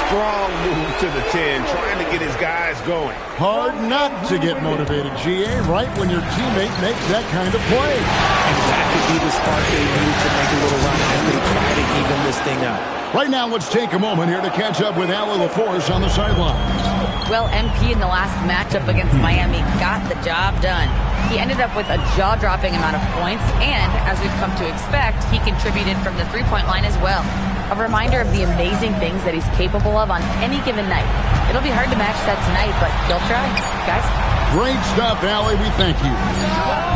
Strong move to the 10, trying to get his guys going. Hard not to get motivated, GA, right when your teammate makes that kind of play. And that could be the spark they need to make a little run as they try to even this thing up. Right now, let's take a moment here to catch up with Allie LaForce on the sidelines. Well, MP in the last matchup against Miami got the job done. He ended up with a jaw-dropping amount of points, and as we've come to expect, he contributed from the three-point line as well. A reminder of the amazing things that he's capable of on any given night. It'll be hard to match that tonight, but he'll try. Guys? Great stuff, Allie. We thank you.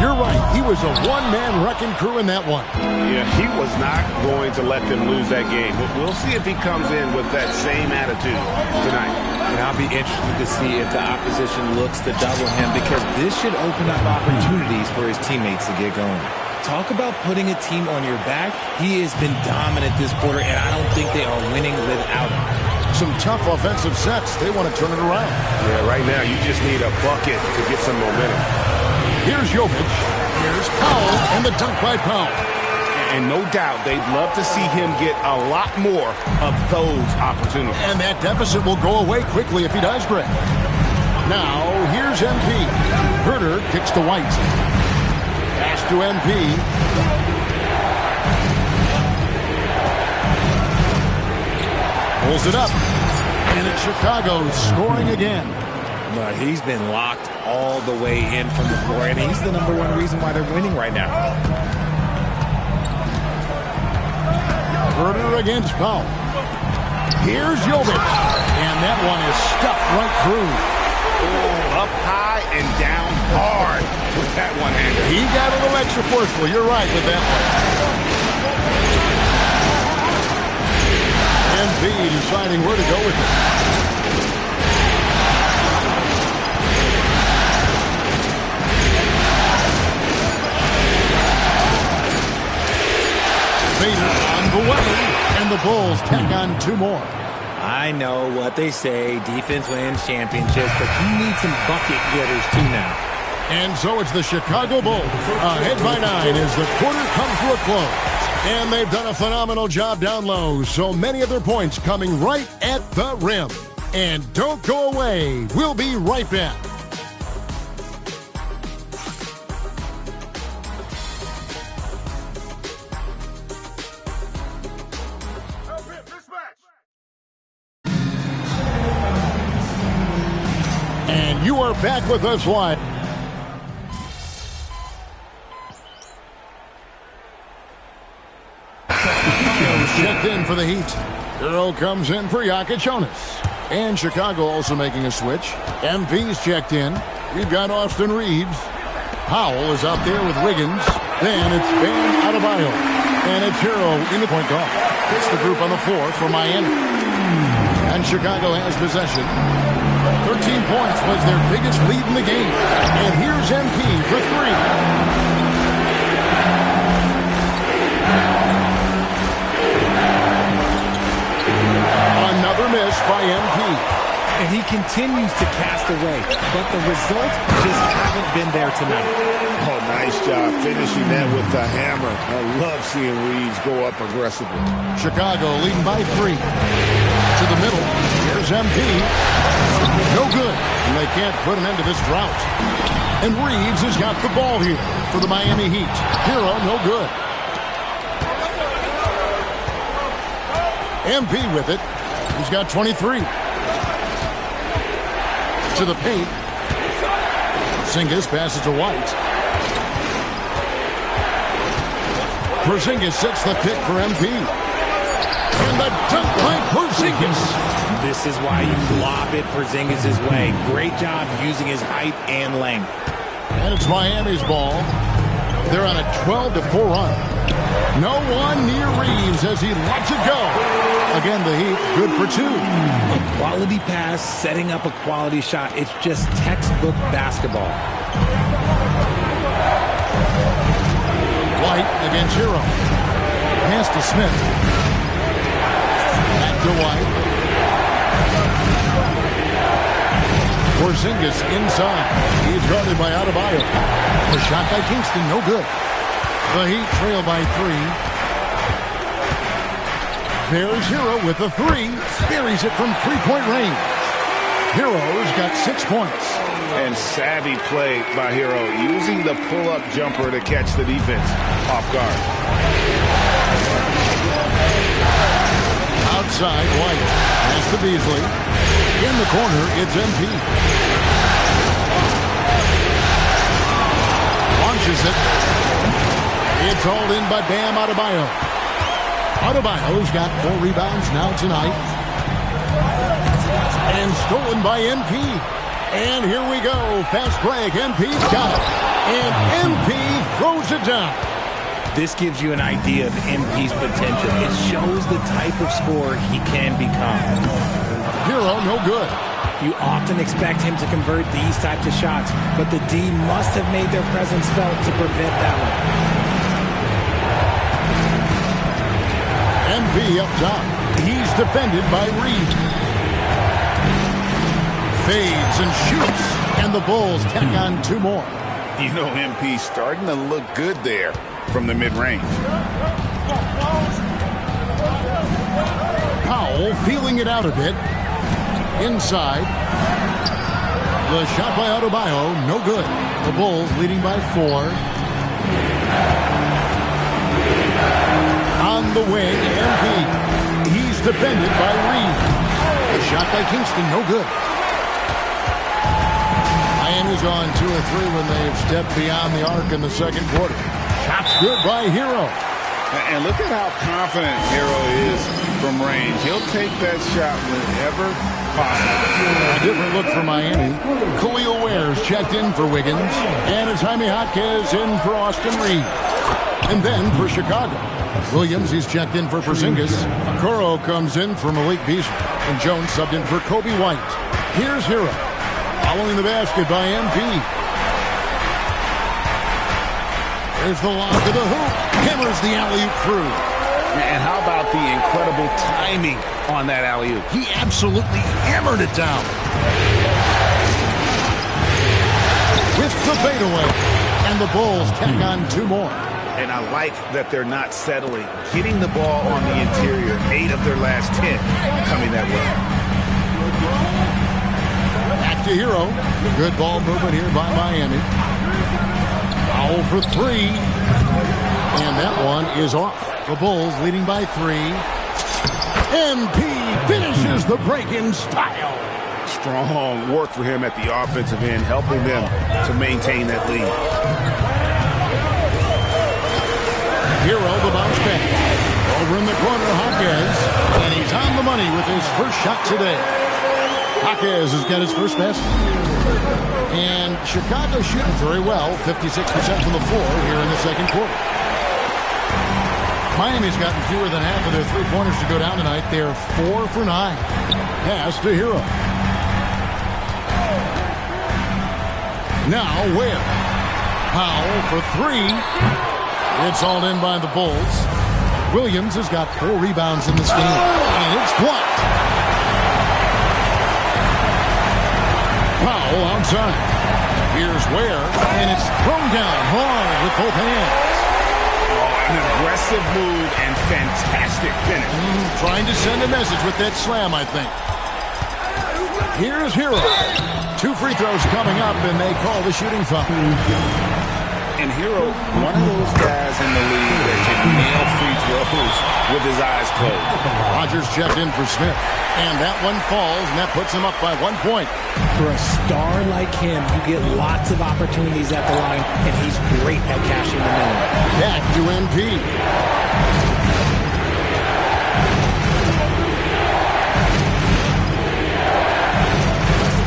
You're right. He was a one-man wrecking crew in that one. Yeah, he was not going to let them lose that game. We'll see if he comes in with that same attitude tonight. And I'll be interested to see if the opposition looks to double him, because this should open up opportunities for his teammates to get going. Talk about putting a team on your back. He has been dominant this quarter, and I don't think they are winning without him. Some tough offensive sets. They want to turn it around. Yeah, right now you just need a bucket to get some momentum. Here's Jovic. Here's Powell, and the dunk by Powell. Yeah, And no doubt they'd love to see him get a lot more of those opportunities. And that deficit will go away quickly if he does, Greg. Now, here's MP. Herter kicks to White. Pass to MP. Pulls it up. And it's Chicago scoring again. No, he's been locked all the way in from the floor, and he's the #1 reason why they're winning right now. Herter against Powell. Here's Jovic. And that one is stuffed right through. Oh, up high and down hard with that one-hander. He got a little extra forceful. You're right with that one. MP deciding where to go with it. Vader on the way, and the Bulls tack on 2 more. I know what they say, defense wins championships, but you need some bucket getters too now. And so it's the Chicago Bulls ahead by 9 as the quarter comes to a close. And they've done a phenomenal job down low, so many of their points coming right at the rim. And don't go away. We'll be right back. And you are back with us live. Checked in for the Heat. Hero comes in for Jonas. And Chicago also making a switch. MV's checked in. We've got Austin Reeves. Powell is out there with Wiggins. Then it's Bam Adebayo. And it's Hero in the point guard. It's the group on the floor for Miami. And Chicago has possession. 13 points was their biggest lead in the game. And here's MP for 3. Another miss by MP. And he continues to cast away, but the results just haven't been there tonight. Oh, nice job finishing that with the hammer. I love seeing Reeves go up aggressively. Chicago leading by 3. To the middle. Here's MP. No good. And they can't put an end to this drought. And Reeves has got the ball here for the Miami Heat. Hero, no good. MP with it. He's got 23. To the paint. Porzingis passes to White. Porzingis sets the pick for MP. And the dunk by Porzingis. This is why you lob it Porzingis' way. Great job using his height and length. And it's Miami's ball. They're on a 12-4 run. No one near Reeves as he lets it go. Again, the Heat good for 2. A quality pass, setting up a quality shot. It's just textbook basketball. White against Hero. Pass to Smith. Back to White. Porzingis inside. He's guarded by Adebayo. The shot by Kingston, no good. The Heat trail by 3. There's Hero with the 3. Buries it from 3-point range. Hero's got 6 points. And savvy play by Hero, using the pull-up jumper to catch the defense off guard. Outside, White. Pass to Beasley. In the corner, it's MP. Launches it. It's hauled in by Bam Adebayo. Adebayo's got 4 rebounds now tonight. And stolen by MP. And here we go. Fast break. MP's got it. And MP throws it down. This gives you an idea of MP's potential. It shows the type of scorer he can become. Hero, no good. You often expect him to convert these types of shots, but the D must have made their presence felt to prevent that one. MP up top. He's defended by Reed. Fades and shoots. And the Bulls tack on 2 more. You know, MP's starting to look good there. from the mid-range. Powell feeling it out a bit. Inside. The shot by Adebayo, no good. The Bulls leading by 4. On the wing, MP. He's defended by Reed. The shot by Kingston, no good. Miami's on 2 or 3 when they've stepped beyond the arc in the second quarter. Shot's good by Hero. And look at how confident Hero is from range. He'll take that shot whenever possible. A different look for Miami. Khalil Ware's checked in for Wiggins. And it's Jaime Jaquez in for Austin Reed. And then for Chicago, Williams, he's checked in for Porzingis. Okoro comes in for Malik Beasley. And Jones subbed in for Kobe White. Here's Hero. Following the basket by MP. There's the lob to the hoop. Hammers the alley-oop through. And how about the incredible timing on that alley-oop? He absolutely hammered it down. With the fadeaway. And the Bulls tack on 2 more. And I like that they're not settling. Getting the ball on the interior, 8 of their last 10 coming that way. Back to Hero. Good ball movement here by Miami. Foul for 3. And that one is off. The Bulls leading by 3. MP finishes the break in style. Strong work for him at the offensive end, helping them to maintain that lead. Hero, the bounce back. Over in the corner, Jaquez. And he's on the money with his first shot today. Jaquez has got his first basket. And Chicago shooting very well, 56% from the floor here in the second quarter. Miami's gotten fewer than half of their three-pointers to go down tonight. They're 4 for 9. Pass to Hero. Now Ware. Powell for 3. It's all in by the Bulls. Williams has got 4 rebounds in this game. And it's blocked. Powell outside. Here's Ware. And it's thrown down hard with both hands. An aggressive move and fantastic finish. Trying to send a message with that slam, I think. Here's Hero. 2 free throws coming up, and they call the shooting foul. And Hero, one of those guys in the league that can nail free throws with his eyes closed. Rodgers checked in for Smith. And that one falls, and that puts him up by 1 point. For a star like him, you get lots of opportunities at the line, and he's great at cashing them in. Back to MP.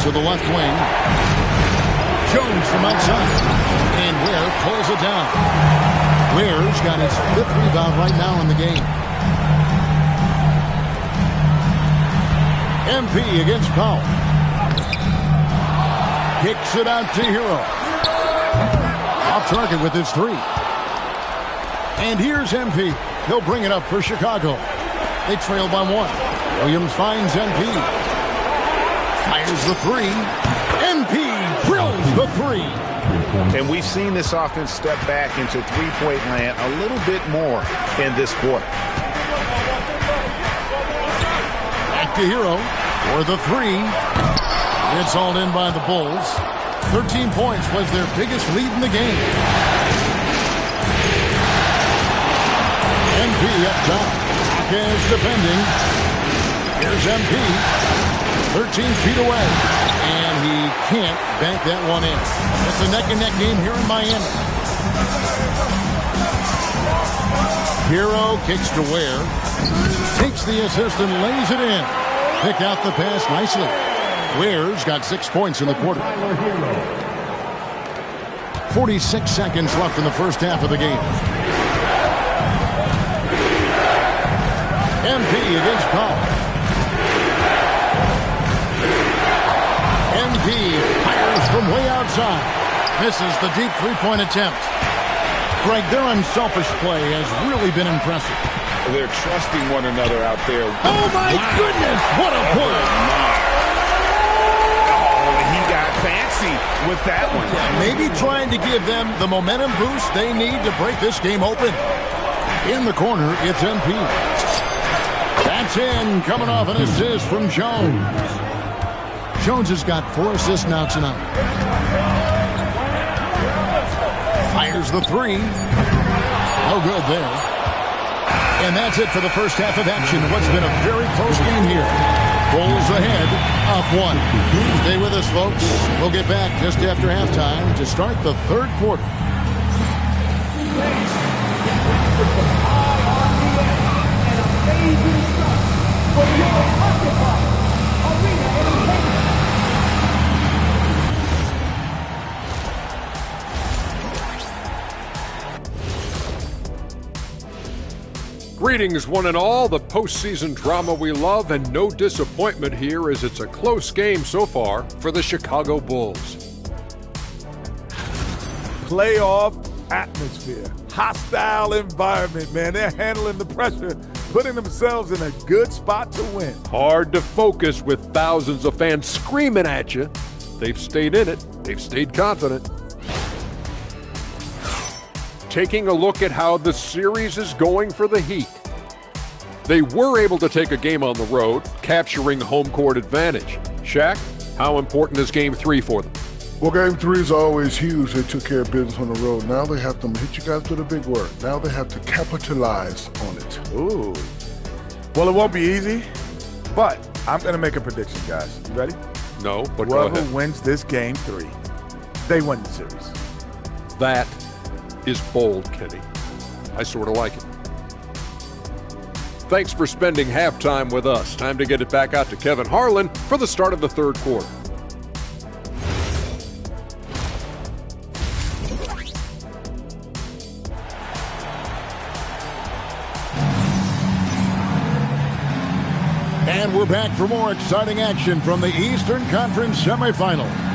To the left wing. Jones from outside. And Ware pulls it down. Ware's got his 5th rebound right now in the game. MP against Powell. Kicks it out to Hero. Off target with his 3. And here's MP. He'll bring it up for Chicago. They trail by 1. Williams finds MP. Fires the 3. MP drills the 3. And we've seen this offense step back into three-point land a little bit more in this quarter. Back to Hero for the 3. It's all in by the Bulls. 13 points was their biggest lead in the game. MP up top. Is defending. Here's MP. 13 feet away. And he can't bank that one in. It's a neck-and-neck game here in Miami. Hero kicks to Ware. Takes the assist and lays it in. Picked out the pass nicely. Ware's got 6 points in the quarter. 46 seconds left in the first half of the game. MP against Powell. MP fires from way outside. Misses the deep three-point attempt. Greg, their unselfish play has really been impressive. They're trusting one another out there. Oh, my goodness. What a play. Oh, he got fancy with that one. Yeah, maybe trying to give them the momentum boost they need to break this game open. In the corner, it's MP. That's in, coming off an assist from Jones. Jones has got 4 assists now tonight. Fires the 3. No good there. And that's it for the first half of action. What's been a very close game here. Bulls ahead, up 1. Stay with us, folks. We'll get back just after halftime to start the third quarter. Greetings, one and all. The postseason drama we love, and no disappointment here as it's a close game so far for the Chicago Bulls. Playoff atmosphere, hostile environment, man. They're handling the pressure, putting themselves in a good spot to win. Hard to focus with thousands of fans screaming at you. They've stayed in it. They've stayed confident. Taking a look at how the series is going for the Heat. They were able to take a game on the road, capturing home court advantage. Shaq, how important is Game 3 for them? Well, Game 3 is always huge. They took care of business on the road. Now they have to hit you guys with a big word. Now they have to capitalize on it. Ooh. Well, it won't be easy, but I'm going to make a prediction, guys. You ready? No, but go ahead. Whoever wins this Game 3, they win the series. That is bold, Kenny. I sort of like it. Thanks for spending halftime with us. Time to get it back out to Kevin Harlan for the start of the third quarter. And we're back for more exciting action from the Eastern Conference semifinals.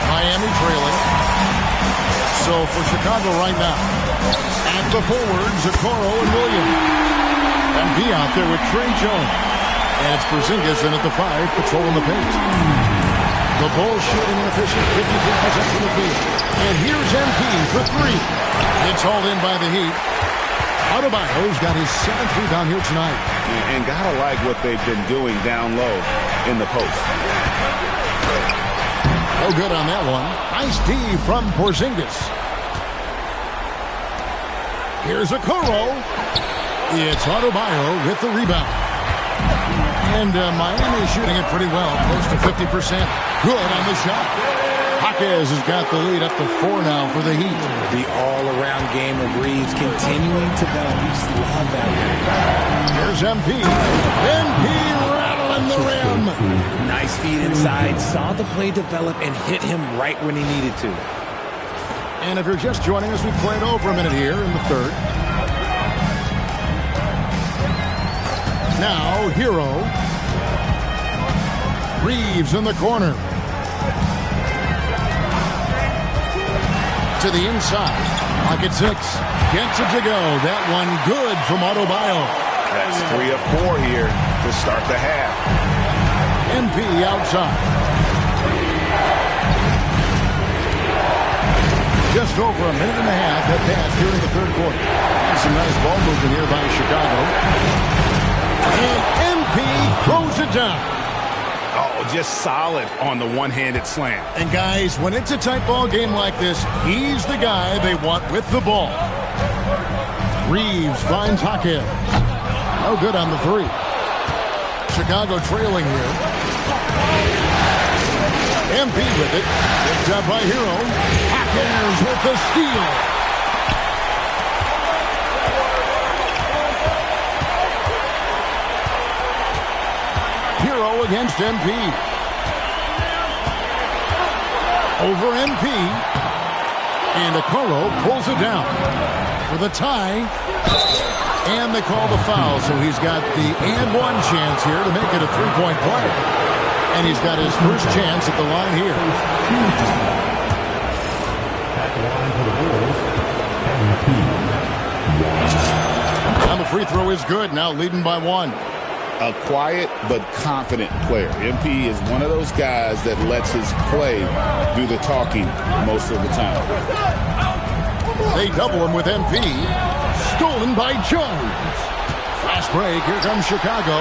Miami trailing. So for Chicago right now, at the forwards, Okoro and Williams. MP out there with Trey Jones. And it's Porzingis in at the 5, patrolling the paint. The Bulls shooting an efficient 53% from the field. And here's MP for 3. It's hauled in by the Heat. Adebayo's got his 7th rebound here tonight. And gotta like what they've been doing down low in the post. No good on that one. Nice D from Porzingis. Here's Okoro. It's Adebayo with the rebound. And Miami is shooting it pretty well, close to 50%. Good on the shot. Jaquez has got the lead up to 4 now for the Heat. The all-around game of Reeves continuing to develop. We just love that. Here's MP. MP rattling the rim. Nice feed inside. Saw the play develop and hit him right when he needed to. And if you're just joining us, we played over a minute here in the third. Now, Hero. Reeves in the corner. To the inside. Pocket 6. Gets it to go. That one good from Adebayo. That's 3 of 4 here to start the half. MP outside. Just over a minute and a half have passed here in the third quarter. Some nice ball movement here by Chicago. And MP throws it down. Oh, just solid on the one-handed slam. And guys, when it's a tight ball game like this, he's the guy they want with the ball. Reeves finds Jaquez. No good on the 3. Chicago trailing here. MP with it. Picked up by Hero. Jaquez with the steal. Hero against MP. Over MP. And Okoro pulls it down. For the tie, And they call the foul, so he's got the and one chance here to make it a three-point play. And he's got his first chance at the line here. At the line for the Bulls, And the free throw is good, now leading by one. A quiet but confident player. MP is one of those guys that lets his play do the talking most of the time. They double him with MP. Stolen by Jones. Fast break. Here comes Chicago.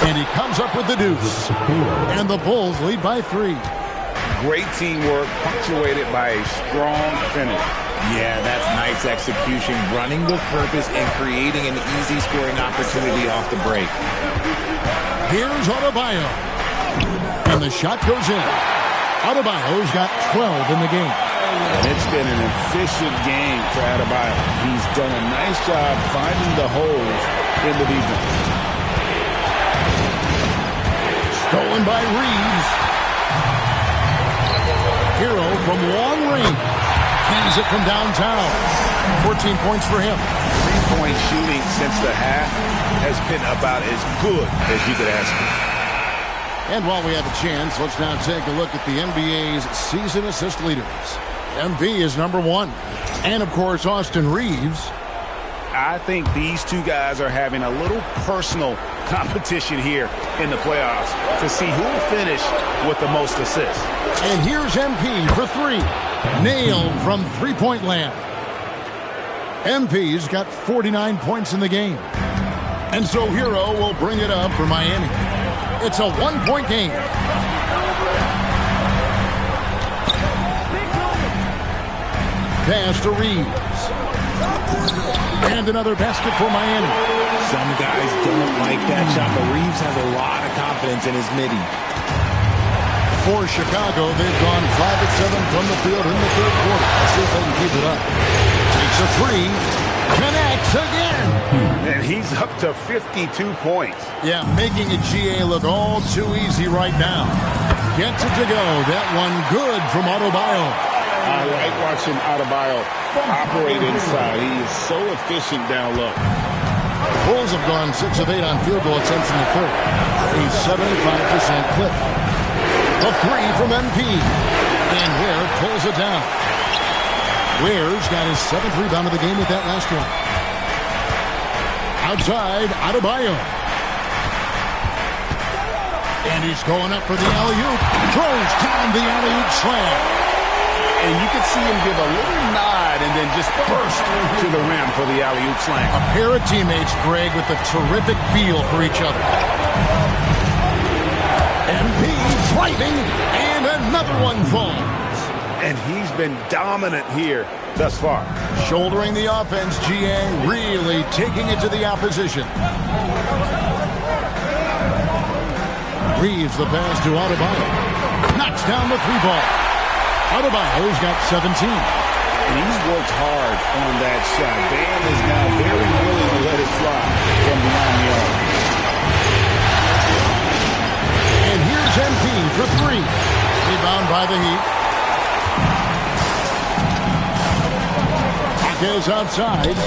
And he comes up with the deuce. And the Bulls lead by 3. Great teamwork, punctuated by a strong finish. Yeah, that's nice execution, running with purpose and creating an easy scoring opportunity off the break. Here's Adebayo. And the shot goes in. Adebayo's got 12 in the game. And it's been an efficient game for Adebayo. He's done a nice job finding the holes in the defense. Stolen by Reeves. Hero from long range. Hands it from downtown. 14 points for him. Three-point shooting since the half has been about as good as you could ask for. And while we have a chance, let's now take a look at the NBA's season assist leaders. MV is number 1. And, of course, Austin Reeves. I think these two guys are having a little personal competition here in the playoffs to see who will finish with the most assists. And here's MP for 3. Nailed from three-point land. MP's got 49 points in the game. And so Hero will bring it up for Miami. It's a one-point game. Pass to Reeves. And another basket for Miami. Some guys don't like that shot, but Reeves has a lot of confidence in his midi. For Chicago, they've gone 5 of 7 from the field in the third quarter. Let's see if they can keep it up. Takes a 3. Connects again. And he's up to 52 points. Yeah, making a GA look all too easy right now. Gets it to go. That one good from Adebayo. I like watching Adebayo operate inside. He is so efficient down low. Bulls have gone 6 of 8 on field goal attempts in the third. A 75% clip. A 3 from MP. And Ware pulls it down. Ware's got his 7th rebound of the game with that last one. Outside, Adebayo. And he's going up for the alley-oop. Throws down the alley-oop slam. And you can see him give a little nod and then just burst to the rim for the alley-oop slam. A pair of teammates, Greg, with a terrific feel for each other. MP driving, and another one falls. And he's been dominant here thus far. Shouldering the offense, GA really taking it to the opposition. Reeves the pass to Adebayo. Knocks down the 3-ball. Adebayo's got 17. And he's worked hard on that shot. Bam is now very willing to let it fly from beyond the arc. And here's MP for 3. Rebound by the Heat. Is outside.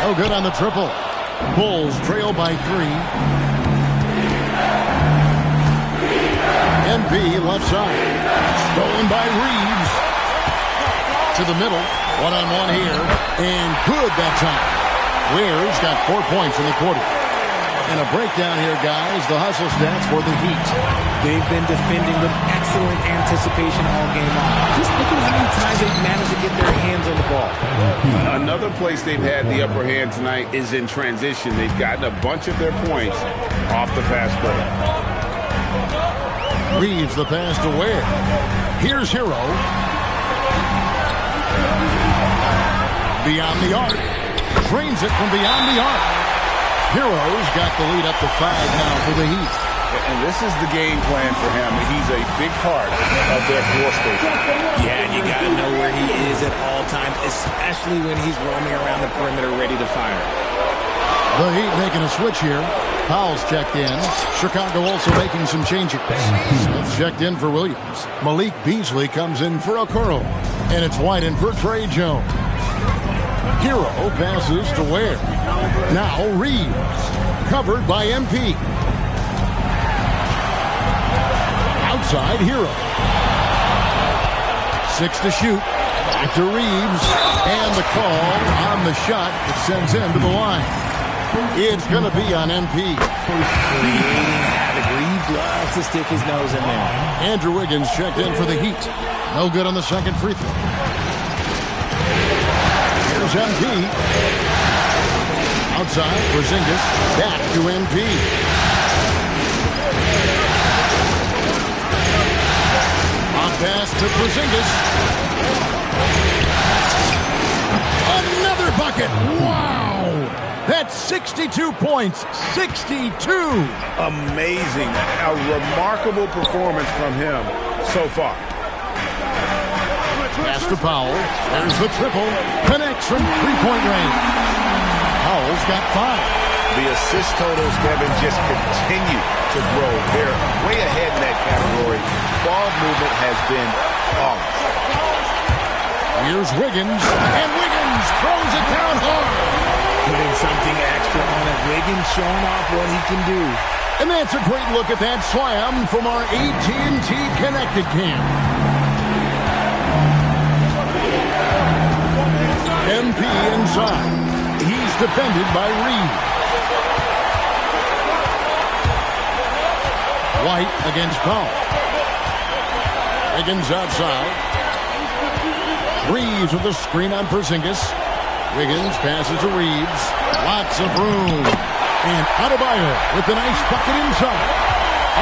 No good on the triple. Bulls trail by 3. MP left side. Stolen by Reeves. To the middle. One-on-one here. And good that time. Ware's got 4 points in the quarter. And a breakdown here, guys. The hustle stats for the Heat. They've been defending with excellent anticipation all game long. Just look at how many times they've managed to get their hands on the ball. Another place they've had the upper hand tonight is in transition. They've gotten a bunch of their points off the fast break. Reeves the pass to Ware. Here's Hero. Beyond the arc. Drains it from beyond the arc. Hero's got the lead up to 5 now for the Heat. And this is the game plan for him. He's a big part of their floor space. Yeah, and you got to know where he is at all times, especially when he's roaming around the perimeter ready to fire. The Heat making a switch here. Powell's checked in. Chicago also making some changes. Smith checked in for Williams. Malik Beasley comes in for Okoro. And it's White in for Trey Jones. Hero passes to Ware. Now Reeves. Covered by MP. Outside Hero. 6 to shoot. Back to Reeves. And the call on the shot that sends him to the line. It's going to be on MP. Creating havoc. Reeves loves to stick his nose in there. Andrew Wiggins checked in for the Heat. No good on the second free throw. Here's MP. Outside, Porzingis. Back to MP. On pass to Porzingis. Another bucket. Wow. That's 62 points. 62. Amazing. A remarkable performance from him so far. Pass to Powell. There's the triple. Connects from three-point range. Powell's got 5. The assist totals, Kevin, just continue to grow. They're way ahead in that category. Ball movement has been flawless. Here's Wiggins. And Wiggins throws it down hard. Putting something extra on it. Wiggins showing off what he can do. And that's a great look at that slam from our AT&T Connected Cam. MP inside. He's defended by Reeves. White against Powell. Wiggins outside. Reeves with the screen on Porzingis. Wiggins passes to Reeves. Lots of room. And Adebayo with the nice bucket inside.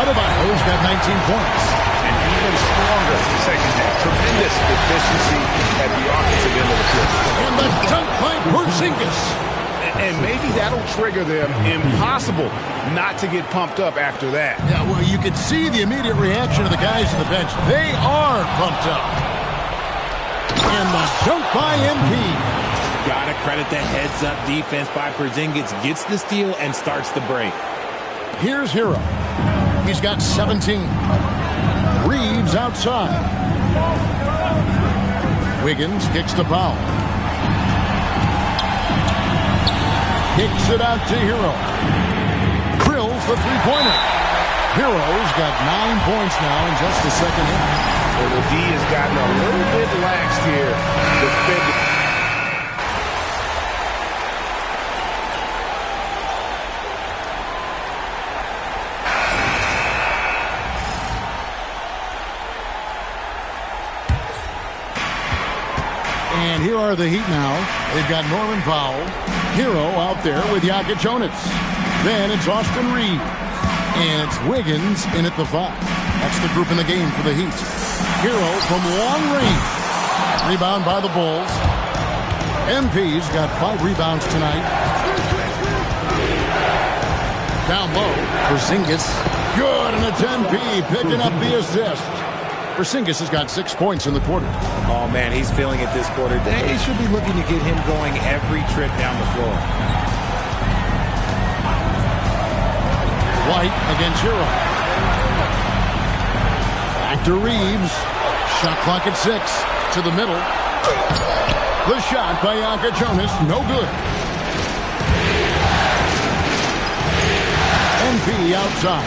Adebayo's got 19 points. And even stronger second half. Tremendous efficiency at the offensive end of the floor. And the dunk by Porzingis. And maybe that'll trigger them. Impossible not to get pumped up after that. Yeah, well, you can see the immediate reaction of the guys on the bench. They are pumped up. And the dunk by MP. Gotta credit the heads-up defense by Porzingis. Gets the steal and starts the break. Here's Hero. He's got 17. Reeves outside. Wiggins kicks to Powell. Kicks it out to Hero. Drills the three-pointer. Hero's got 9 points now in just the second half. Well, the D has gotten a little bit laxed here. Defending. And here are the Heat now. They've got Norman Powell. Hero out there with Jokic Jonas. Then it's Austin Reeves. And it's Wiggins in at the 5. That's the group in the game for the Heat. Hero from long range. Rebound by the Bulls. MP's got 5 rebounds tonight. Down low, Porzingis. Good, and it's MP picking up the assist. Porzingis has got 6 points in the quarter. Oh, man, he's feeling it this quarter. They should be looking to get him going every trip down the floor. White against Hero. Back to Reeves. Shot clock at 6. To the middle. The shot by Jokic Jonas. No good. MP outside.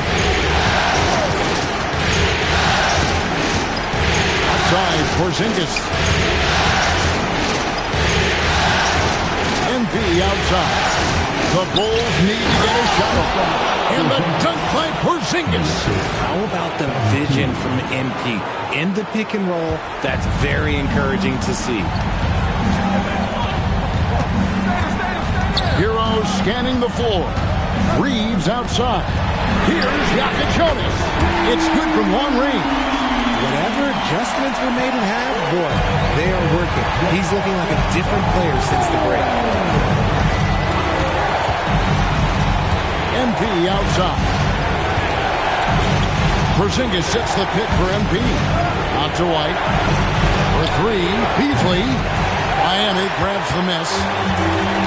Outside, Porzingis. MP outside. The Bulls need to get a shot off. And the dunk by Porzingis. How about the vision from MP? In the pick and roll, that's very encouraging to see. Hero scanning the floor. Reeves outside. Here's Jokic Jonas. It's good from long range. Whatever adjustments were made in half, boy, they are working. He's looking like a different player since the break. MP outside. Porzingis sets the pick for MP. Out to White. For 3, Beasley. Miami grabs the miss.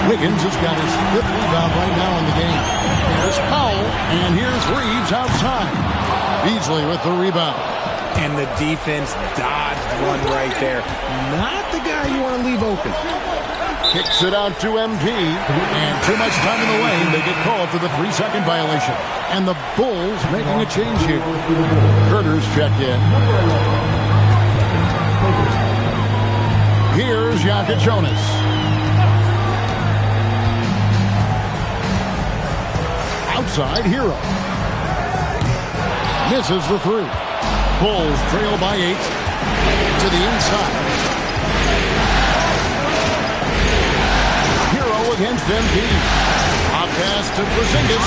Wiggins has got his 5th rebound right now in the game. Here's Powell, and here's Reeves outside. Beasley with the rebound. And the defense dodged one right there. Not the guy you want to leave open. Kicks it out to MP. And too much time in the lane. They get called for the 3-second violation. And the Bulls making a change here. Herter's checked in. Here's Jonas. Outside, Hero. Misses the 3. Bulls trail by 8. To the inside. Hero against MP. Hot pass to Porzingis.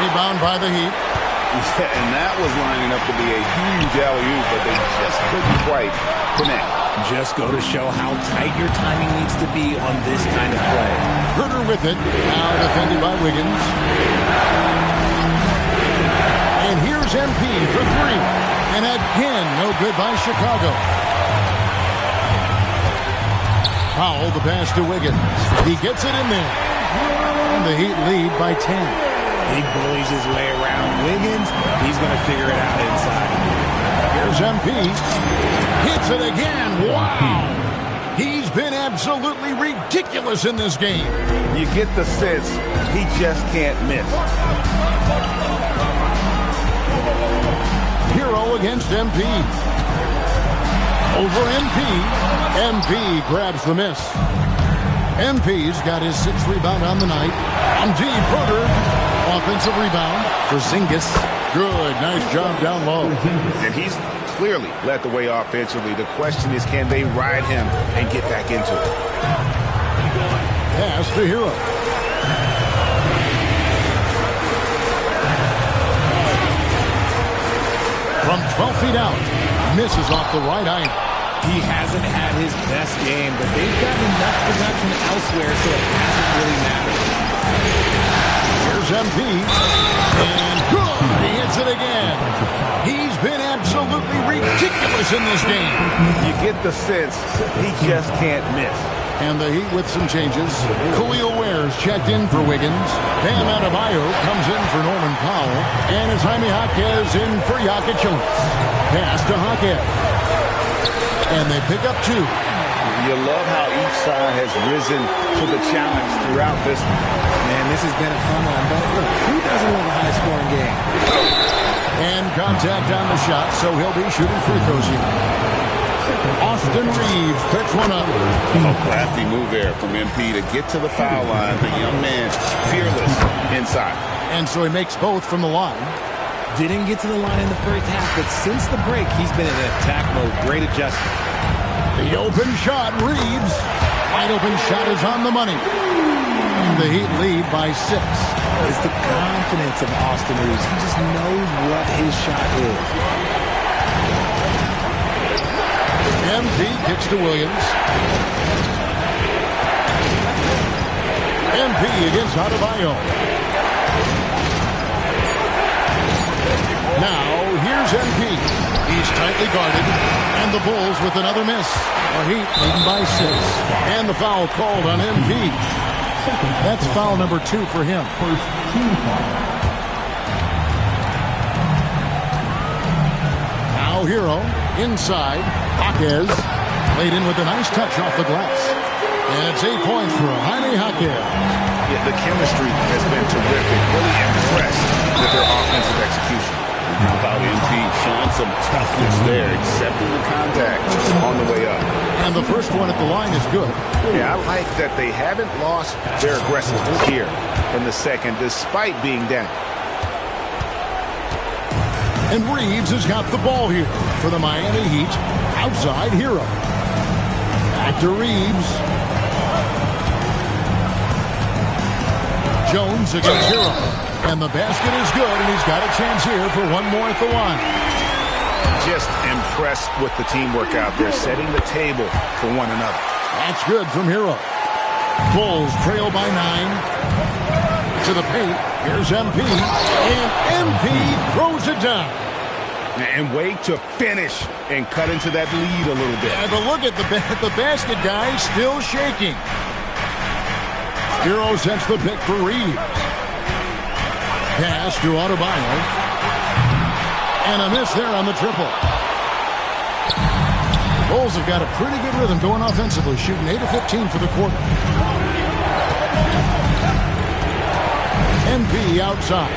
Rebound by the Heat. Yeah, and that was lining up to be a huge alley-oop, but they just couldn't quite connect. Just go to show how tight your timing needs to be on this kind of play. Herter with it. Now defended by Wiggins. And here's MP for 3. And again, no good by Chicago. Powell, the pass to Wiggins. He gets it in there. And the Heat lead by 10. He bullies his way around Wiggins. He's going to figure it out inside. Here's MP. Hits it again. Wow. He's been absolutely ridiculous in this game. You get the sense he just can't miss. Hero against MP. Over MP. MP grabs the miss. MP's got his 6th rebound on the night. On deep, Herter. Offensive rebound. Porzingis. Good. Nice job down low. And he's clearly led the way offensively. The question is, can they ride him and get back into it? Pass to Hero. From 12 feet out. Misses off the right eye. He hasn't had his best game, but they've got enough production elsewhere, so it hasn't really mattered. Here's MP. And good. He hits it again. He's been absolutely ridiculous in this game. You get the sense he just can't miss. And the Heat with some changes. Khalil Ware's checked in for Wiggins. Bam Adebayo comes in for Norman Powell. And it's Jaime Jaquez in for Jonas. Pass to Jaquez. And they pick up 2. You love how each side has risen to the challenge throughout this one. Man, this has been a fun one, but look, who doesn't love a high-scoring game? And contact on the shot, so he'll be shooting free throws here. Austin Reeves picks one up. A crafty move there from MP to get to the foul line. The young man, fearless inside. And so he makes both from the line. Didn't get to the line in the first half, but since the break, he's been in attack mode. Great adjustment. The open shot, Reeves. Wide open shot is on the money. And the Heat lead by 6. It's the confidence of Austin Reeves. He just knows what his shot is. MP kicks to Williams. MP against Adebayo. Now, here's MP. He's tightly guarded. And the Bulls with another miss. The Heat leading by 6. And the foul called on MP. That's foul number 2 for him. First team foul. Now Hero inside. Jaquez laid in with a nice touch off the glass. And it's 8 points for Jaime Jaquez. Yeah, the chemistry has been terrific. Really impressed with their offensive execution. How about MP showing some toughness there, accepting the contact on the way up. And the first one at the line is good. Yeah, I like that they haven't lost their aggressiveness here in the second, despite being down. And Reeves has got the ball here for the Miami Heat. Outside Hero. Back to Reeves. Jones against Hero. And the basket is good, and he's got a chance here for one more at the line. Just impressed with the teamwork out there, setting the table for one another. That's good from Hero. Bulls trail by 9. To the paint. Here's MP. And MP throws it down. And wait to finish and cut into that lead a little bit. Yeah, but look at the basket guy still shaking. Hero sets the pick for Reeves. Pass to Adebayo. And a miss there on the triple. Bulls have got a pretty good rhythm going offensively, shooting 8 of 15 for the quarter. MP outside.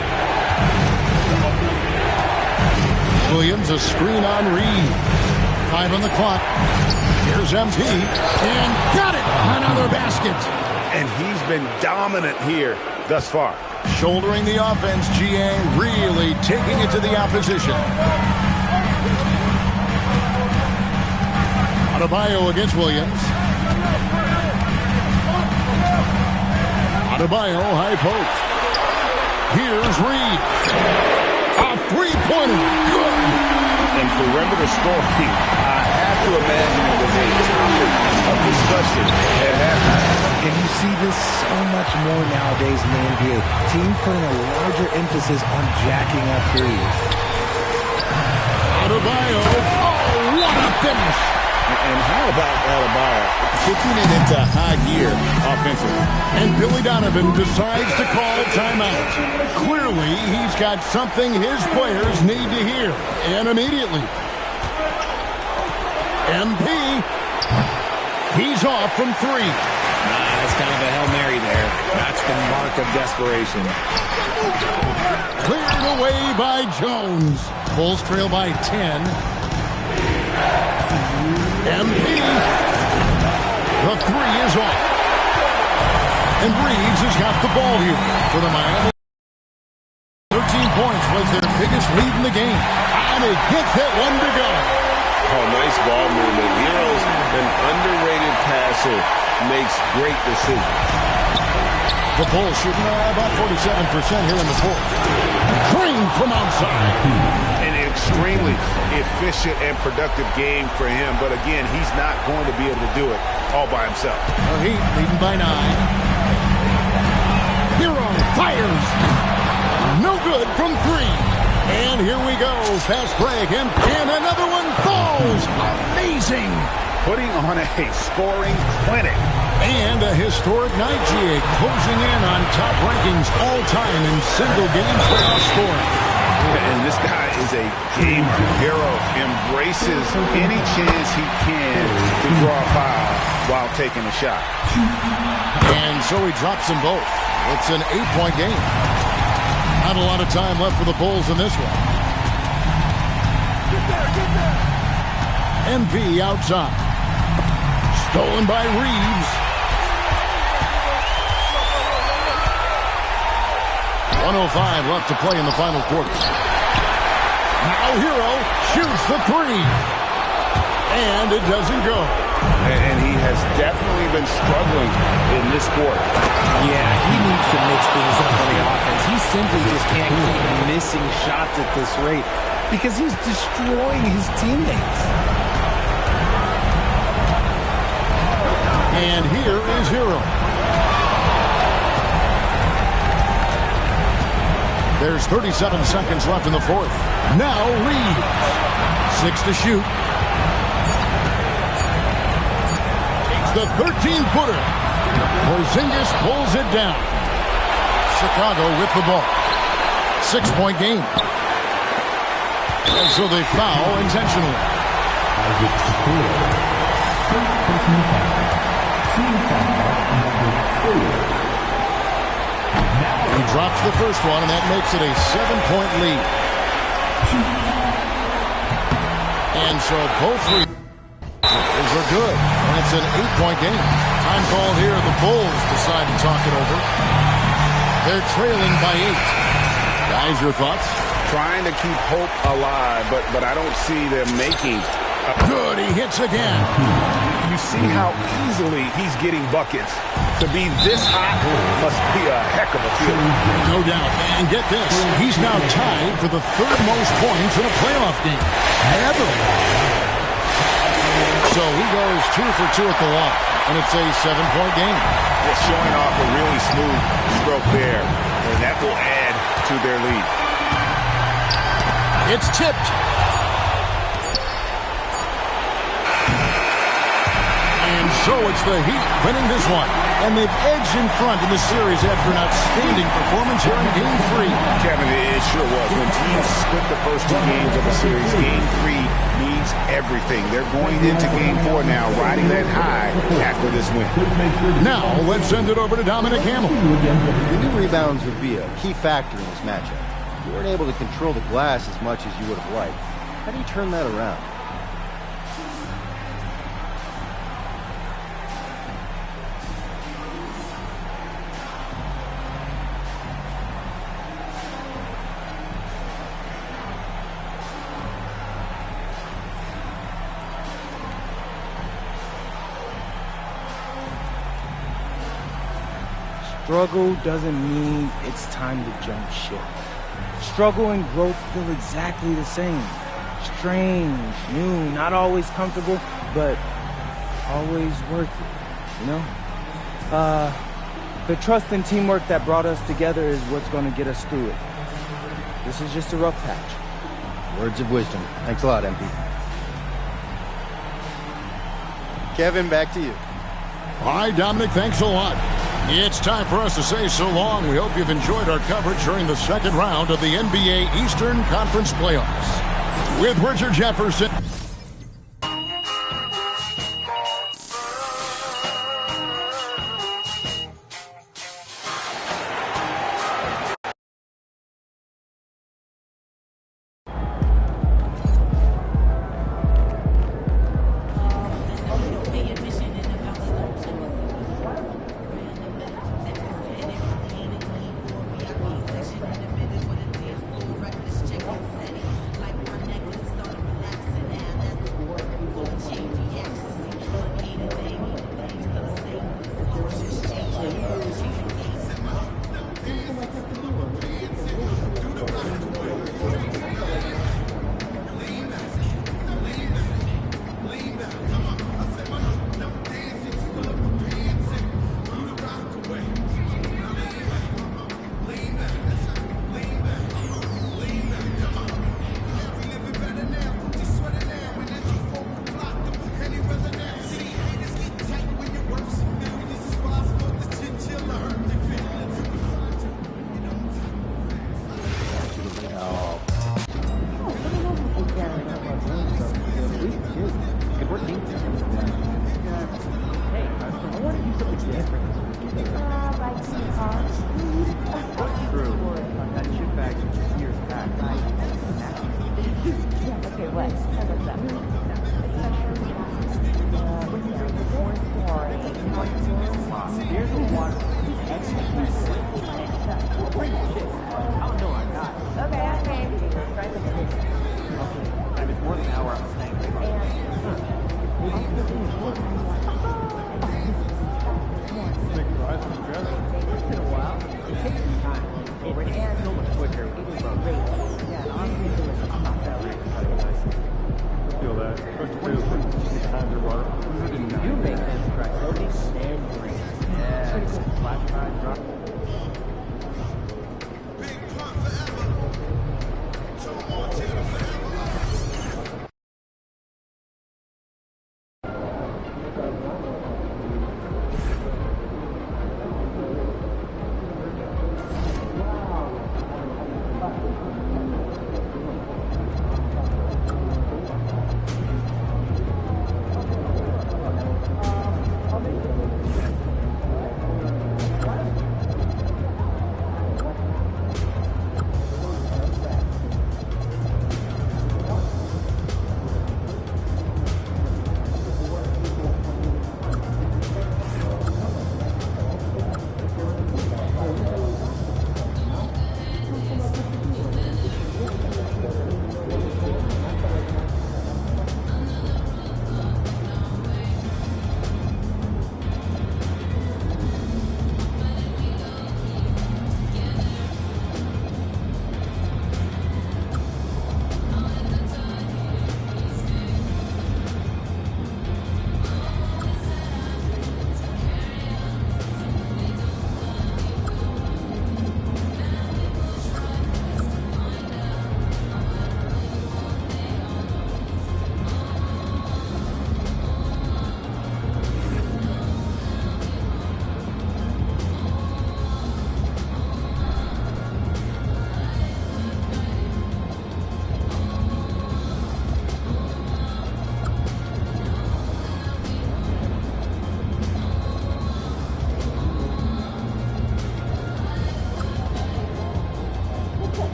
Williams, a screen on Reed. 5 on the clock. Here's MP, and got it! Another basket. And he's been dominant here thus far. Shouldering the offense, GA really taking it to the opposition. Adebayo against Williams. Adebayo, high post. Here's Reed. A three-pointer. Good. And perimeter scoring, I have to imagine it was a topic of discussion at halftime. And you see this so much more nowadays in the NBA. Teams putting a larger emphasis on jacking up threes. Adebayo. Oh, what a finish. And how about Adebayo kicking it into high gear offensively? And Billy Donovan decides to call timeout. Clearly, he's got something his players need to hear. And immediately. MP. He's off from 3. That's kind of a Hail Mary there. That's the mark of desperation. Cleared away by Jones. Bulls trail by 10. MP. The 3 is off. And Reeves has got the ball here for the Miami. 13 points was their biggest lead in the game. And it gets that one to go. Oh, nice ball movement. Hero's an underrated passer. Makes great decisions. The Bulls shooting about 47% here in the fourth. Green from outside. An extremely efficient and productive game for him. But again, he's not going to be able to do it all by himself. The Heat leading by 9. Hero fires. No good from 3. And here we go. Fast break. And another one falls. Amazing. Putting on a scoring clinic. And a historic night, GA, closing in on top rankings all-time in single-game playoff scoring. And this guy is a game hero. Embraces any chance he can to draw a foul while taking a shot. And so he drops them both. It's an 8-point game. Not a lot of time left for the Bulls in this one. MP outside. Stolen by Reeves. 1:05 left to play in the final quarter. Now Hero shoots the 3. And it doesn't go. And he has definitely been struggling in this quarter. Yeah, he needs to mix things up on the offense. He simply just can't keep missing shots at this rate because he's destroying his teammates. And here is Hero. There's 37 seconds left in the fourth. Now Reeves. 6 to shoot. Takes the 13-footer. Porzingis pulls it down. Chicago with the ball. 6-point game. And so they foul intentionally. He drops the first one, and that makes it a 7-point lead. And so both free throws are good, and it's an 8-point game. Time called here. The Bulls decide to talk it over. They're trailing by 8. Guys, your thoughts? Trying to keep hope alive, but I don't see them making. Good, he hits again. You see how easily he's getting buckets. To be this hot must be a heck of a feeling. No doubt. And get this, he's now tied for the 3rd most points in a playoff game ever. So he goes 2 for 2 at the line, and it's a 7-point game. Just showing off a really smooth stroke there, and that will add to their lead. It's tipped. And so it's the Heat winning this one. and they've edged in front in the series after an outstanding performance here in Game 3. Kevin, it sure was. When teams split the first 2 games of a series, Game 3 needs everything. They're going into Game 4 now, riding that high after this win. Now, let's send it over to Dominic Hamill. The new rebounds would be a key factor in this matchup. You weren't able to control the glass as much as you would have liked. How do you turn that around? Struggle doesn't mean it's time to jump ship. Struggle and growth feel exactly the same. Strange, new, not always comfortable, but always worth it, you know? The trust and teamwork that brought us together is what's going to get us through it. This is just a rough patch. Words of wisdom. Thanks a lot, MP. Kevin, back to you. All right, Dominic, thanks a lot. It's time for us to say so long. We hope you've enjoyed our coverage during the second round of the NBA Eastern Conference Playoffs. With Richard Jefferson. You make them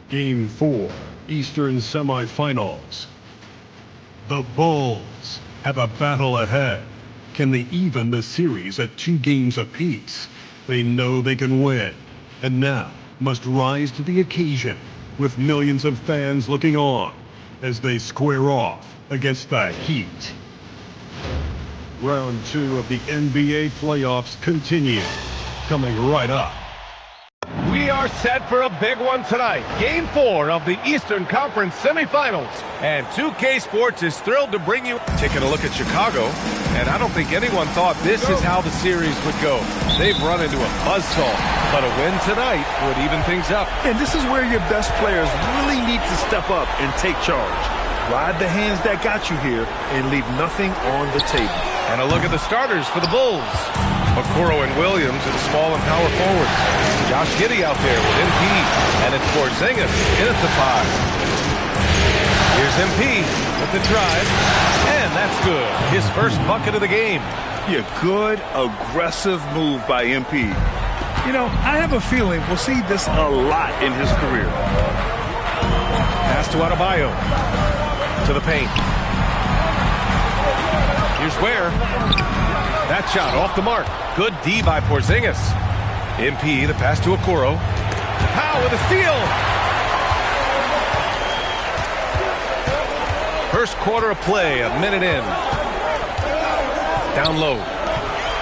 Game 4, Eastern Semifinals. The Bulls have a battle ahead. Can they even the series at 2 games apiece? They know they can win, and now must rise to the occasion with millions of fans looking on as they square off against the Heat. Round 2 of the NBA playoffs continue, coming right up. We are set for a big one tonight. Game 4 of the Eastern Conference semifinals. And 2K Sports is thrilled to bring you... Taking a look at Chicago, and I don't think anyone thought this is how the series would go. They've run into a buzzsaw, but a win tonight would even things up. And this is where your best players really need to step up and take charge. Ride the hands that got you here and leave nothing on the table. And a look at the starters for the Bulls. Okoro and Williams at small and power forwards. Josh Giddey out there with MP. And it's Porzingis in at the 5. Here's MP with the drive. And that's good. His first bucket of the game. Yeah, good, aggressive move by MP. You know, I have a feeling we'll see this a lot in his career. Pass to Adebayo. To the paint. Here's Ware. That shot off the mark. Good D by Porzingis. MP, the pass to Okoro. Powell with a steal. First quarter of play, a minute in. Down low.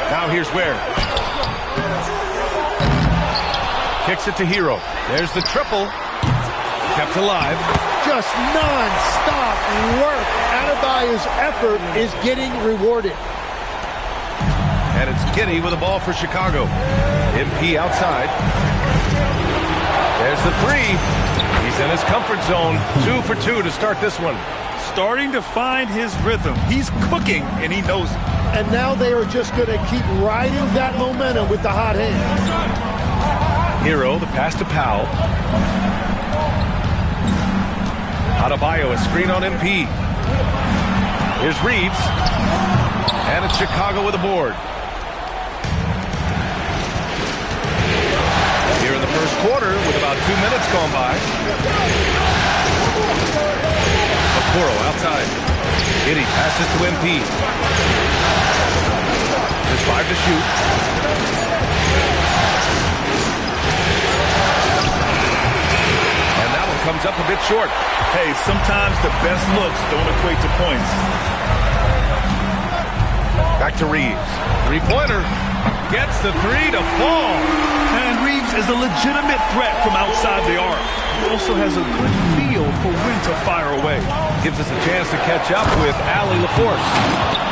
Now here's Ware. Kicks it to Hero. There's the triple. Kept alive. Just non-stop work. Adebayo's effort is getting rewarded. And it's Giddey with the ball for Chicago. MP outside. There's the three. He's in his comfort zone. 2 for 2 to start this one. Starting to find his rhythm. He's cooking, and he knows it. And now they are just going to keep riding that momentum with the hot hand. Hero, the pass to Powell. Adebayo, a screen on MP. Here's Reeves. And it's Chicago with a board. Here in the first quarter with about 2 minutes gone by. Okoro outside. Giddey passes to MP. There's 5 to shoot. And that one comes up a bit short. Hey, sometimes the best looks don't equate to points. Back to Reeves. Three-pointer. Gets the three to fall. And Reeves is a legitimate threat from outside the arc. He also has a good feel for when to fire away. Gives us a chance to catch up with Allie LaForce.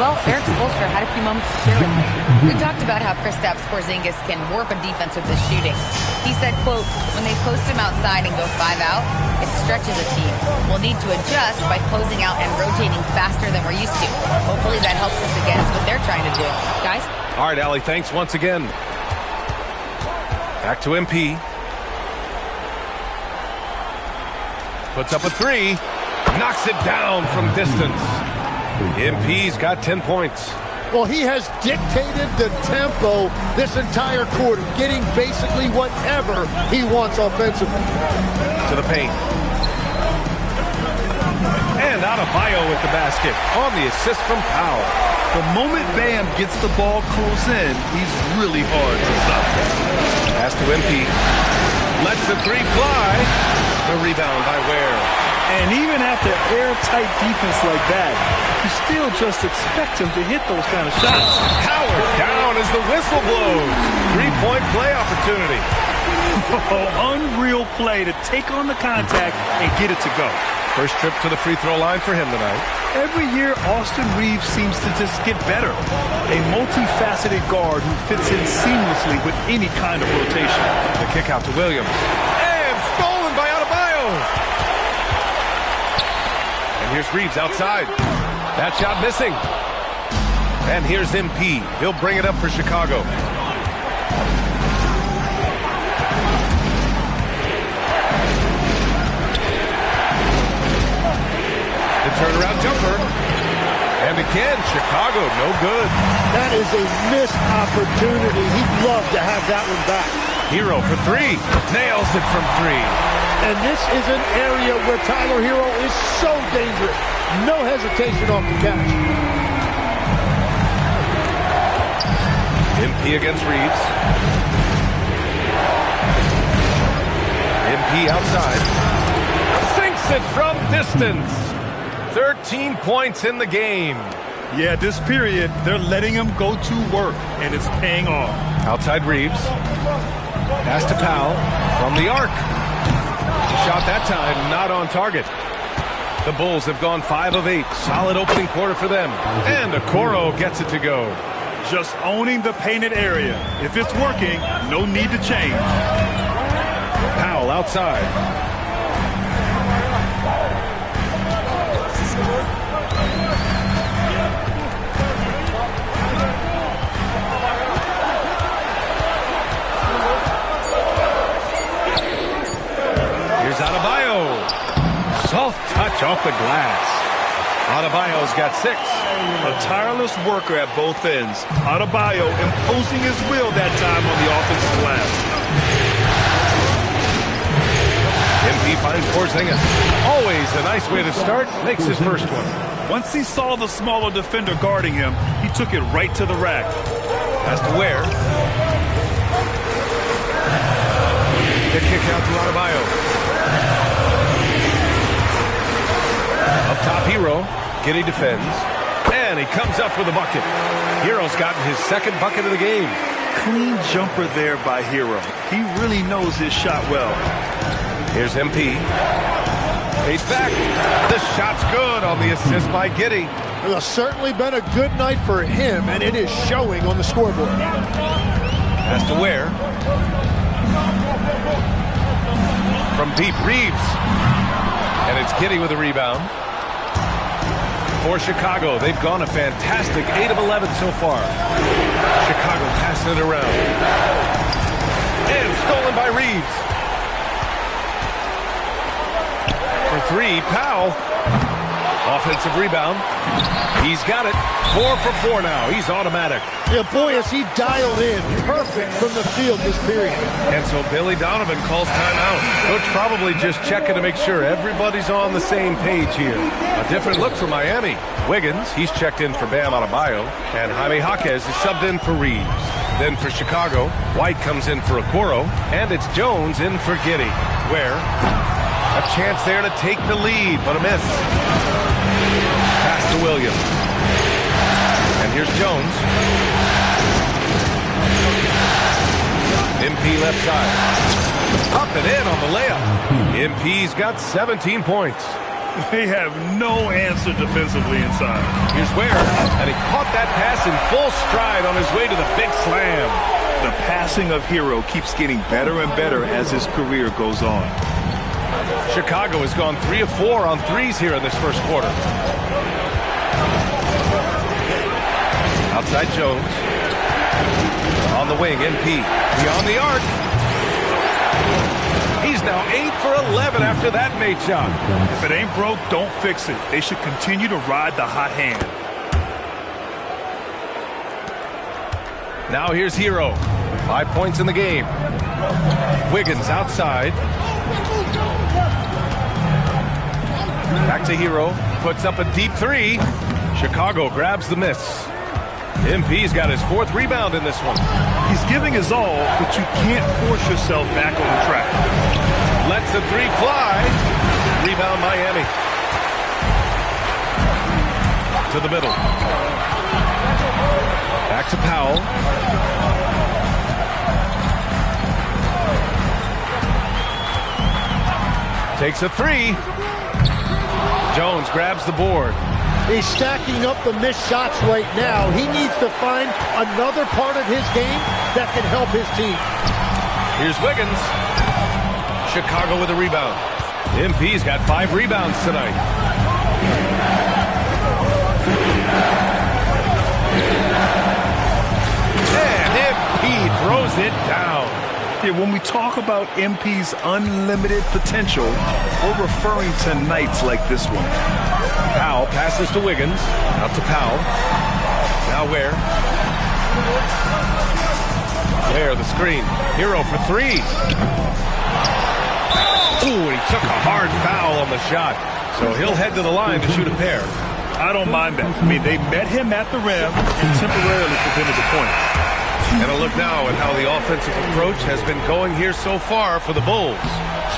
Well, Eric Spoelstra had a few moments to share with me. We talked about how Kristaps Porzingis can warp a defense with his shooting. He said, quote, when they post him outside and go 5 out, it stretches a team. We'll need to adjust by closing out and rotating faster than we're used to. Hopefully that helps us against what they're trying to do. Guys? All right, Allie, thanks once again. Back to MP. Puts up a three. Knocks it down from distance. MP's got 10 points. Well, he has dictated the tempo this entire quarter, getting basically whatever he wants offensively. To the paint. And Adebayo with the basket on the assist from Powell. The moment Bam gets the ball close in, he's really hard to stop. Pass to MP. Lets the three fly. The rebound by Ware. And even after airtight defense like that, you still just expect him to hit those kind of shots. Howard down as the whistle blows. 3-point play opportunity. Unreal play to take on the contact and get it to go. First trip to the free throw line for him tonight. Every year, Austin Reeves seems to just get better. A multifaceted guard who fits in seamlessly with any kind of rotation. The kick out to Williams. And stolen by Adebayo. And here's Reeves outside. That shot missing. And here's MP. He'll bring it up for Chicago. The turnaround jumper. And again, Chicago, no good. That is a missed opportunity. He'd love to have that one back. Hero for three. Nails it from three. And this is an area where Tyler Hero is so dangerous. No hesitation off the catch. MP against Reeves. MP outside. Sinks it from distance. 13 points in the game. Yeah, this period, they're letting him go to work, and it's paying off. Outside Reeves. Pass to Powell from the arc. The shot that time not on target. The Bulls have gone 5 of 8. Solid opening quarter for them. And Okoro gets it to go. Just owning the painted area. If it's working, no need to change. Powell outside. Here's Adebayo. Soft touch off the glass. Adebayo's got 6. A tireless worker at both ends. Adebayo imposing his will that time on the offensive glass. MP finds Porzingis. Always a nice way to start. Makes his first one. Once he saw the smaller defender guarding him, he took it right to the rack. Pass to Ware. The kick out to Adebayo. Up top, Hero. Giddey defends. And And he comes up with a bucket. Hero's gotten his second bucket of the game. Clean jumper there by Hero. He really knows his shot well. Here's MP. He's back. The shot's good on the assist by Giddey. Well, it's certainly been a good night for him, and it is showing on the scoreboard. Pass to Ware. From deep, Reeves. And it's Giddey with a rebound. For Chicago, they've gone a fantastic 8 of 11 so far. Chicago passing it around. And stolen by Reeves. For three, Powell. Offensive rebound. He's got it. 4 for 4 now. He's automatic. Yeah, boy, is he dialed in. Perfect from the field this period. And so Billy Donovan calls timeout. Coach probably just checking to make sure everybody's on the same page here. A different look for Miami. Wiggins, he's checked in for Bam Adebayo. And Jaime Jaquez is subbed in for Reeves. Then for Chicago, White comes in for Okoro. And it's Jones in for Giddey. Where a chance there to take the lead, but a miss. Pass to Williams. And here's Jones. MP left side. Up and in on the layup. MP's got 17 points. They have no answer defensively inside. Here's Ware, and he caught that pass in full stride on his way to the big slam. The passing of Hero keeps getting better and better as his career goes on. Chicago has gone 3 of 4 on threes here in this first quarter. Outside Jones. On the wing, MP. Beyond the arc. He's now 8 for 11 after that made shot. If it ain't broke, don't fix it. They should continue to ride the hot hand. Now here's Hero. 5 points in the game. Wiggins outside. Back to Hero. Puts up a deep three. Chicago grabs the miss. MP's got his 4th rebound in this one. He's giving his all, but you can't force yourself back on the track. Lets the three fly. Rebound Miami. To the middle. Back to Powell. Takes a three. Jones grabs the board. He's stacking up the missed shots right now. He needs to find another part of his game that can help his team. Here's Wiggins. Chicago with a rebound. MP's got 5 rebounds tonight. And MP throws it down. Yeah, when we talk about MP's unlimited potential, we're referring to nights like this one. Powell passes to Wiggins. Out to Powell. Now Ware. Ware, the screen. Hero for 3. Ooh, he took a hard foul on the shot. So he'll head to the line to shoot a pair. I don't mind that. I mean, they met him at the rim and temporarily prevented the point. And a look now at how the offensive approach has been going here so far for the Bulls.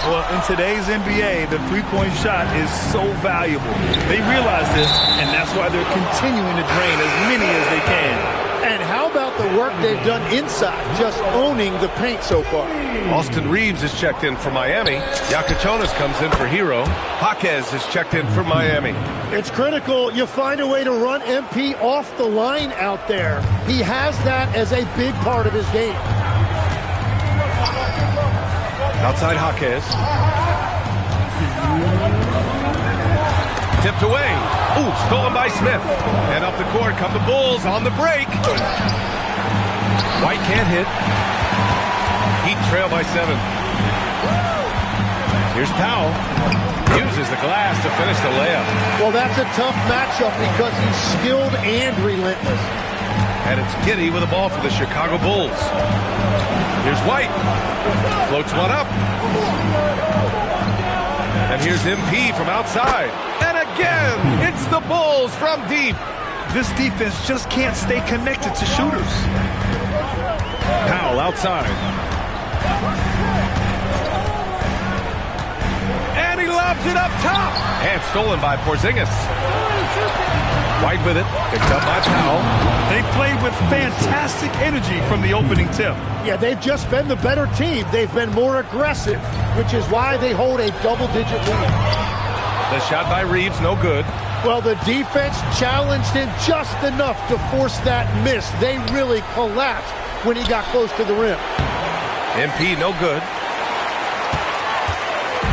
Well, in today's NBA, the three-point shot is so valuable. They realize this, and that's why they're continuing to drain as many as they can. And how about the work they've done inside, just owning the paint so far? Austin Reeves is checked in for Miami. Yakachonis comes in for Hero. Jaquez is checked in for Miami. It's critical you find a way to run MP off the line out there. He has that as a big part of his game. Outside Jaquez. Tipped away. Ooh, stolen by Smith. And up the court come the Bulls on the break. White can't hit. Heat trail by 7. Here's Powell. Uses the glass to finish the layup. Well, that's a tough matchup because he's skilled and relentless. And it's Giddey with the ball for the Chicago Bulls. Here's White. Floats one up. And here's MP from outside. And again, it's the Bulls from deep. This defense just can't stay connected to shooters. Powell outside. And he lobs it up top. And stolen by Porzingis. White with it. Picked up by Powell. They played with fantastic energy from the opening tip. Yeah, they've just been the better team. They've been more aggressive, which is why they hold a double-digit lead. The shot by Reeves, no good. Well, the defense challenged him just enough to force that miss. They really collapsed when he got close to the rim. MP, no good.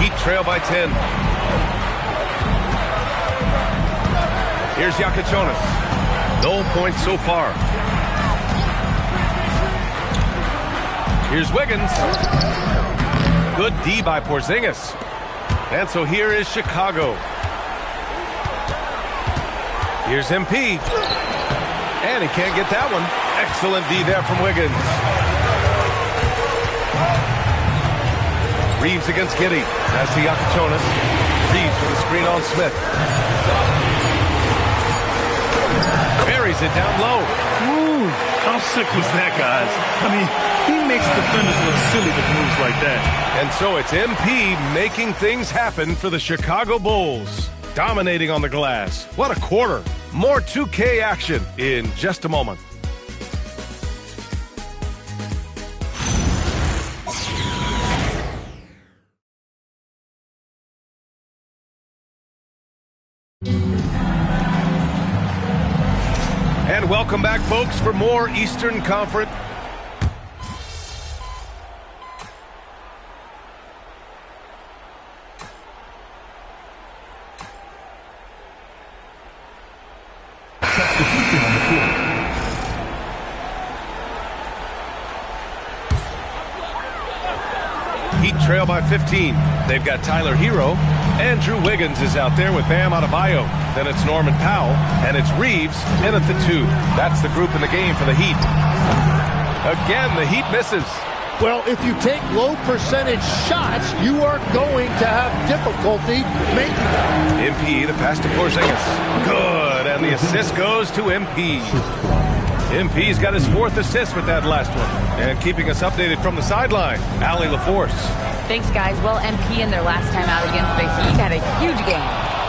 Heat trail by 10. Here's Yakachonis. No points so far. Here's Wiggins. Good D by Porzingis. And so here is Chicago. Here's MP. And he can't get that one. Excellent D there from Wiggins. Reeves against Giddey. That's to Yakachonis. Reeves with a screen on Smith. Buries it down low. Ooh, how sick was that, guys? I mean, he makes defenders look silly with moves like that. And so it's MP making things happen for the Chicago Bulls. Dominating on the glass. What a quarter. More 2K action in just a moment. And welcome back, folks, for more Eastern Conference. Heat trail by 15. They've got Tyler Hero. Andrew Wiggins is out there with Bam Adebayo. Then it's Norman Powell, and it's Reeves in at the 2. That's the group in the game for the Heat. Again, the Heat misses. Well, if you take low percentage shots, you are going to have difficulty making them. MP, the pass to Porzingis. Good, and the assist goes to MP. MP's got his 4th assist with that last one. And keeping us updated from the sideline, Allie LaForce. Thanks, guys. Well, MP in their last time out against the Heat had a huge game.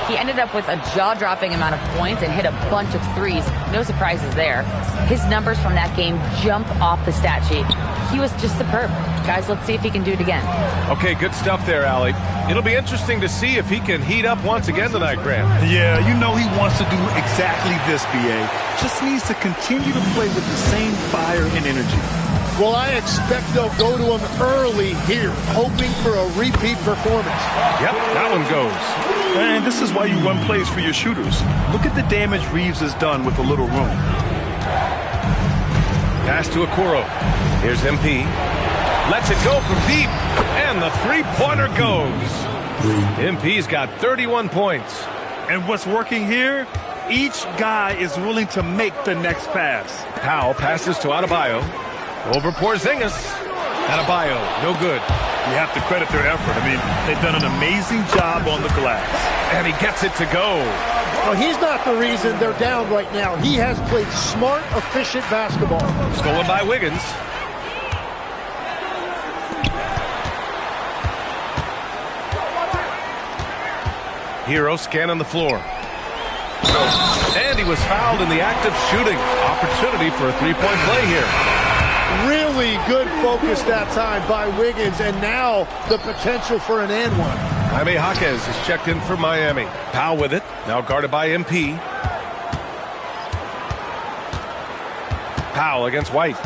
He ended up with a jaw-dropping amount of points and hit a bunch of threes. No surprises there. His numbers from that game jump off the stat sheet. He was just superb. Guys, let's see if he can do it again. Okay, good stuff there, Allie. It'll be interesting to see if he can heat up once again tonight, Grant. Yeah, you know he wants to do exactly this, BA. Just needs to continue to play with the same fire and energy. Well, I expect they'll go to him early here, hoping for a repeat performance. Yep, that one goes. And this is why you run plays for your shooters. Look at the damage Reeves has done with a little room. Pass to Okoro. Here's MP. Lets it go from deep, and the three-pointer goes. MP's got 31 points. And what's working here? Each guy is willing to make the next pass. Powell passes to Adebayo. Over Porzingis. Adebayo, no good. You have to credit their effort. I mean, they've done an amazing job on the glass. And he gets it to go. Well, he's not the reason they're down right now. He has played smart, efficient basketball. Stolen by Wiggins. Hero scanning the floor. And he was fouled in the act of shooting. Opportunity for a three-point play here. Really good focus that time by Wiggins, and now the potential for an and one. Jaime Jaquez is checked in for Miami. Powell with it, now guarded by MP. Powell against White.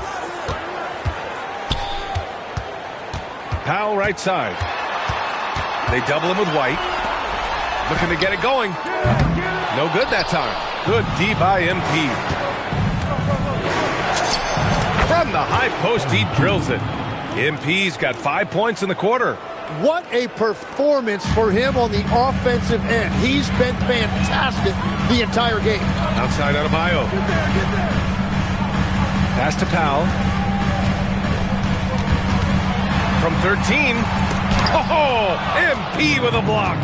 Powell right side. They double him with White. Looking to get it going. No good that time. Good D by MP. From the high post, he drills it. MP's got 5 points in the quarter. What a performance for him on the offensive end. He's been fantastic the entire game. Outside Adebayo. Pass to Powell. From 13. Oh, MP with a block.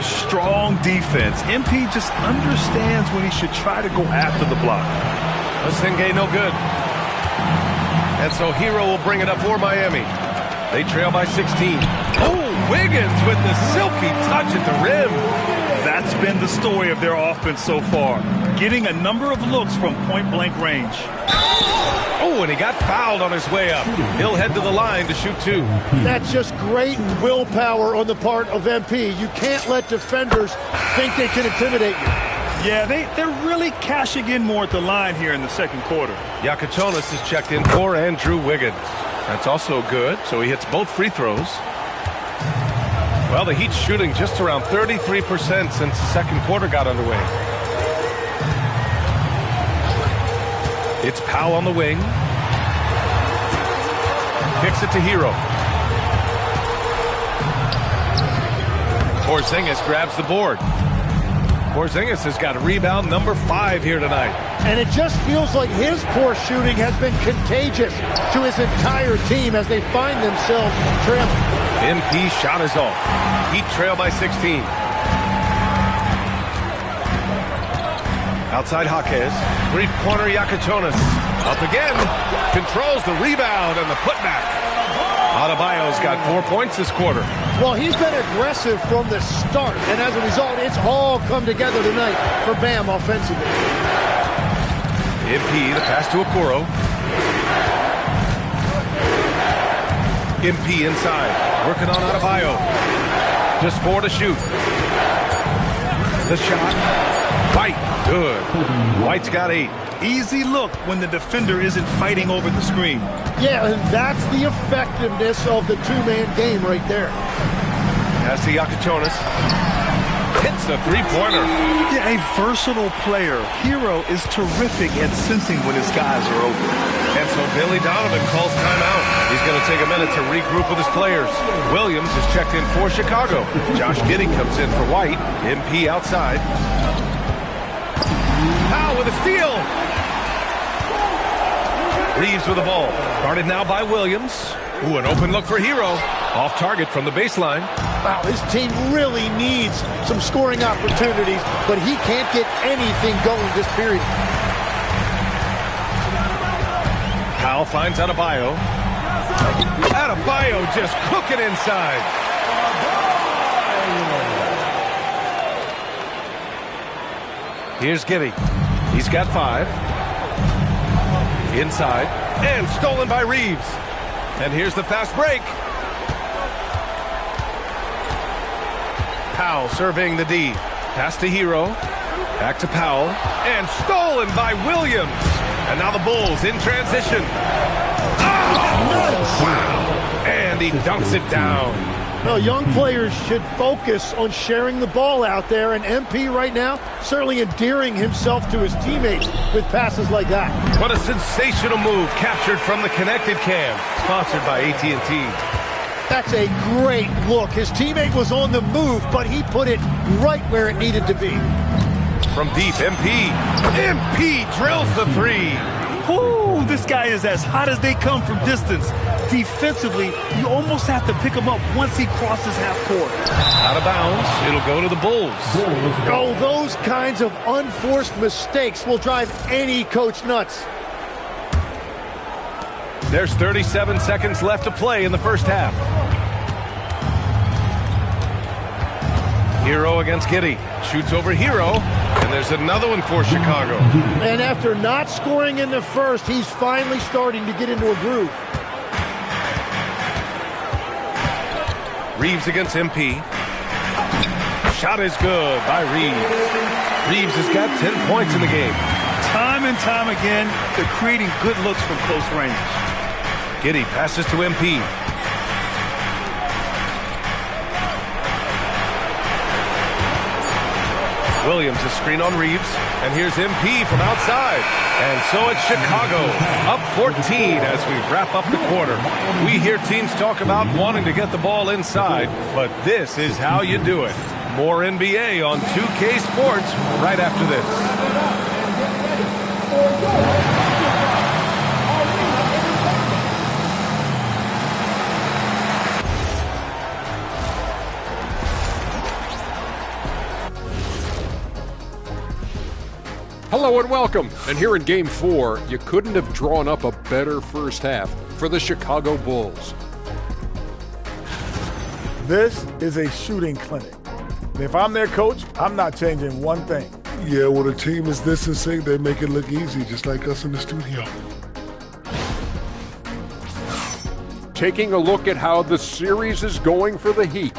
Strong defense. MP just understands when he should try to go after the block. Senge no good. And so Hero will bring it up for Miami. They trail by 16. Oh, Wiggins with the silky touch at the rim. That's been the story of their offense so far, getting a number of looks from point-blank range. Oh, and he got fouled on his way up. He'll head to the line to shoot 2. That's just great willpower on the part of MP. You can't let defenders think they can intimidate you. Yeah, they're really cashing in more at the line here in the second quarter. Yakuchonis is checked in for Andrew Wiggins. That's also good, so he hits both free throws. Well, the Heat's shooting just around 33% since the second quarter got underway. It's Powell on the wing. Kicks it to Hero. Porzingis grabs the board. Porzingis has got rebound number 5 here tonight. And it just feels like his poor shooting has been contagious to his entire team as they find themselves trailing. MP shot is off. Heat trail by 16. Outside Jaquez. Three-pointer Yakuchonis. Up again. Controls the rebound and the putback. Adebayo's got 4 points this quarter. Well, he's been aggressive from the start, and as a result, it's all come together tonight for Bam offensively. MP, the pass to Okoro. MP inside, working on Adebayo. Just 4 to shoot. The shot. White, good. White's got 8. Easy look when the defender isn't fighting over the screen. Yeah, and that's the effectiveness of the two-man game right there. Pass to Yakuchonis. Hits the three-pointer. Yeah, a versatile player. Hero is terrific at sensing when his guys are open. And so Billy Donovan calls timeout. He's going to take a minute to regroup with his players. Williams is checked in for Chicago. Josh Giddey comes in for White. MP outside. Powell with a steal. Reeves with the ball. Guarded now by Williams. Ooh, an open look for Hero. Off target from the baseline. Wow, his team really needs some scoring opportunities, but he can't get anything going this period. Powell finds Adebayo. Adebayo just cooking inside. Here's Giddey. He's got 5. Inside. And stolen by Reeves. And here's the fast break. Powell surveying the D. Pass to Hero. Back to Powell. And stolen by Williams. And now the Bulls in transition. Oh! Wow. And he dunks it down. No, young players should focus on sharing the ball out there, and MP right now certainly endearing himself to his teammates with passes like that. What a sensational move captured from the connected cam, sponsored by AT&T. That's a great look. His teammate was on the move, but he put it right where it needed to be. From deep, MP. MP drills the 3. Ooh, this guy is as hot as they come from distance. Defensively, you almost have to pick him up once he crosses half court. Out of bounds, it'll go to the Bulls. Oh, those kinds of unforced mistakes will drive any coach nuts. There's 37 seconds left to play in the first half. Hero against Giddey. Shoots over Hero. And there's another one for Chicago. And after not scoring in the first, he's finally starting to get into a groove. Reeves against MP. Shot is good by Reeves. Reeves has got 10 points in the game. Time and time again, they're creating good looks from close range. Giddey passes to MP. Williams is screen on Reeves, and here's MP from outside. And so it's Chicago, up 14 as we wrap up the quarter. We hear teams talk about wanting to get the ball inside, but this is how you do it. More NBA on 2K Sports right after this. Hello and welcome. And here in Game 4, you couldn't have drawn up a better first half for the Chicago Bulls. This is a shooting clinic. If I'm their coach, I'm not changing one thing. Yeah, when a team is this in sync, they make it look easy, just like us in the studio. Taking a look at how the series is going for the Heat.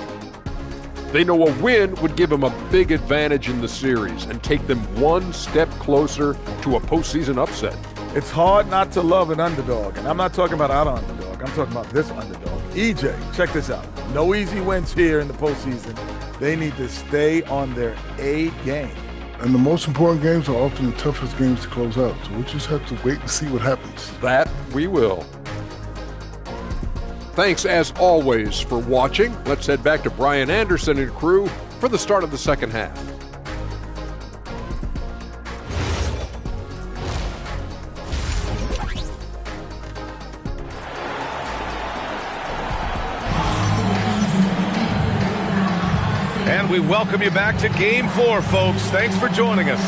They know a win would give them a big advantage in the series and take them one step closer to a postseason upset. It's hard not to love an underdog, and I'm not talking about our underdog. I'm talking about this underdog. EJ, check this out. No easy wins here in the postseason. They need to stay on their A game. And the most important games are often the toughest games to close out, so we just have to wait and see what happens. That we will. Thanks, as always, for watching. Let's head back to Brian Anderson and crew for the start of the second half. And we welcome you back to Game 4, folks. Thanks for joining us.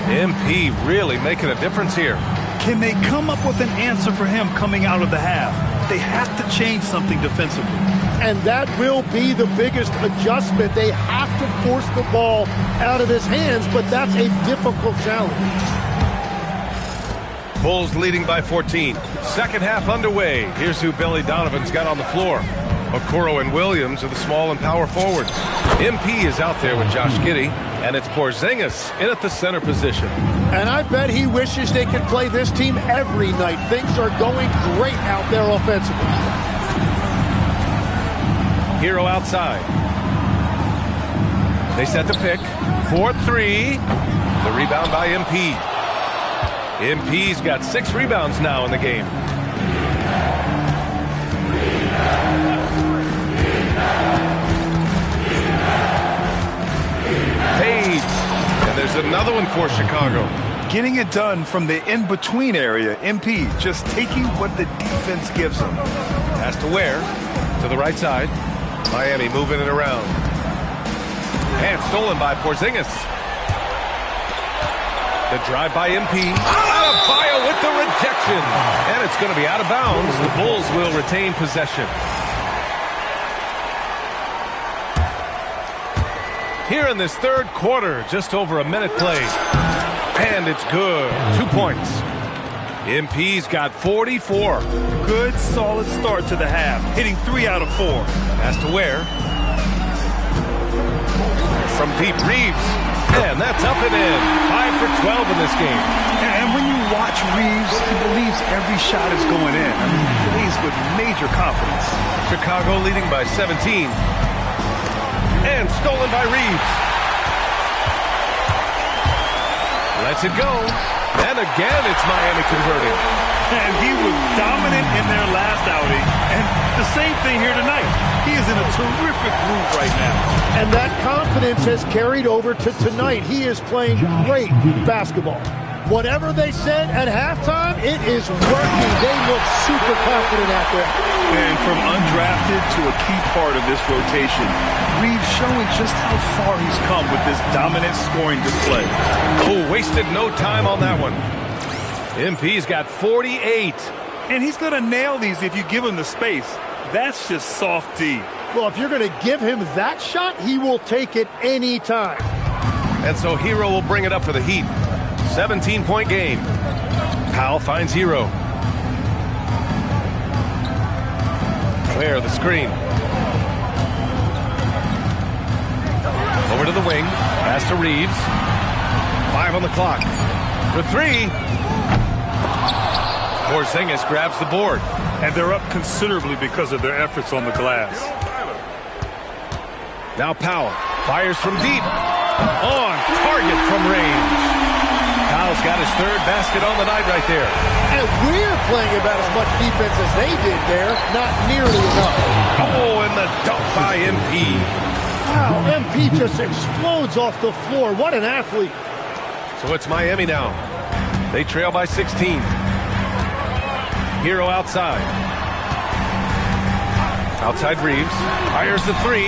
MP really making a difference here. Can they come up with an answer for him coming out of the half? They have to change something defensively. And that will be the biggest adjustment. They have to force the ball out of his hands, but that's a difficult challenge. Bulls leading by 14. Second half underway. Here's who Billy Donovan's got on the floor. Okoro and Williams are the small and power forwards. MP is out there with Josh Giddey, and it's Porzingis in at the center position. And I bet he wishes they could play this team every night. Things are going great out there offensively. Hero outside. They set the pick. 4-3. The rebound by MP. MP's got 6 rebounds now in the game. Fades. And there's another one for Chicago. Getting it done from the in-between area. MP just taking what the defense gives them. Pass to Ware. To the right side. Miami moving it around. And stolen by Porzingis. The drive by MP. Adebayo with the rejection. And it's going to be out of bounds. The Bulls will retain possession. Here in this third quarter, just over a minute played. And it's good. 2 points. MP's got 44. Good, solid start to the half. Hitting 3 out of 4. Pass to Ware. From deep, Reeves. And that's up and in. 5 for 12 in this game. And when you watch Reeves, he believes every shot is going in. I mean, he plays with major confidence. Chicago leading by 17. And stolen by Reeves. Lets it go. And again, it's Miami converting. And he was dominant in their last outing. And the same thing here tonight. He is in a terrific groove right now. And that confidence has carried over to tonight. He is playing great basketball. Whatever they said at halftime, it is working. They look super confident out there. And from undrafted to a key part of this rotation, Reeves showing just how far he's come with this dominant scoring display. Oh, wasted no time on that one. MP's got 48. And he's going to nail these if you give him the space. That's just soft D. Well, if you're going to give him that shot, he will take it any time. And so Hero will bring it up for the Heat. 17-point game. Powell finds Hero. Ware, the screen. Over to the wing. Pass to Reeves. 5 on the clock. For 3. Porzingis grabs the board. And they're up considerably because of their efforts on the glass. Now Powell fires from deep. On target from range. Powell's got his 3rd basket on the night right there. And we're playing about as much defense as they did there. Not nearly enough. Oh, and the dunk by MP. Wow, MP just explodes off the floor. What an athlete. So it's Miami now. They trail by 16. Hero outside. Outside Reeves. Fires the 3.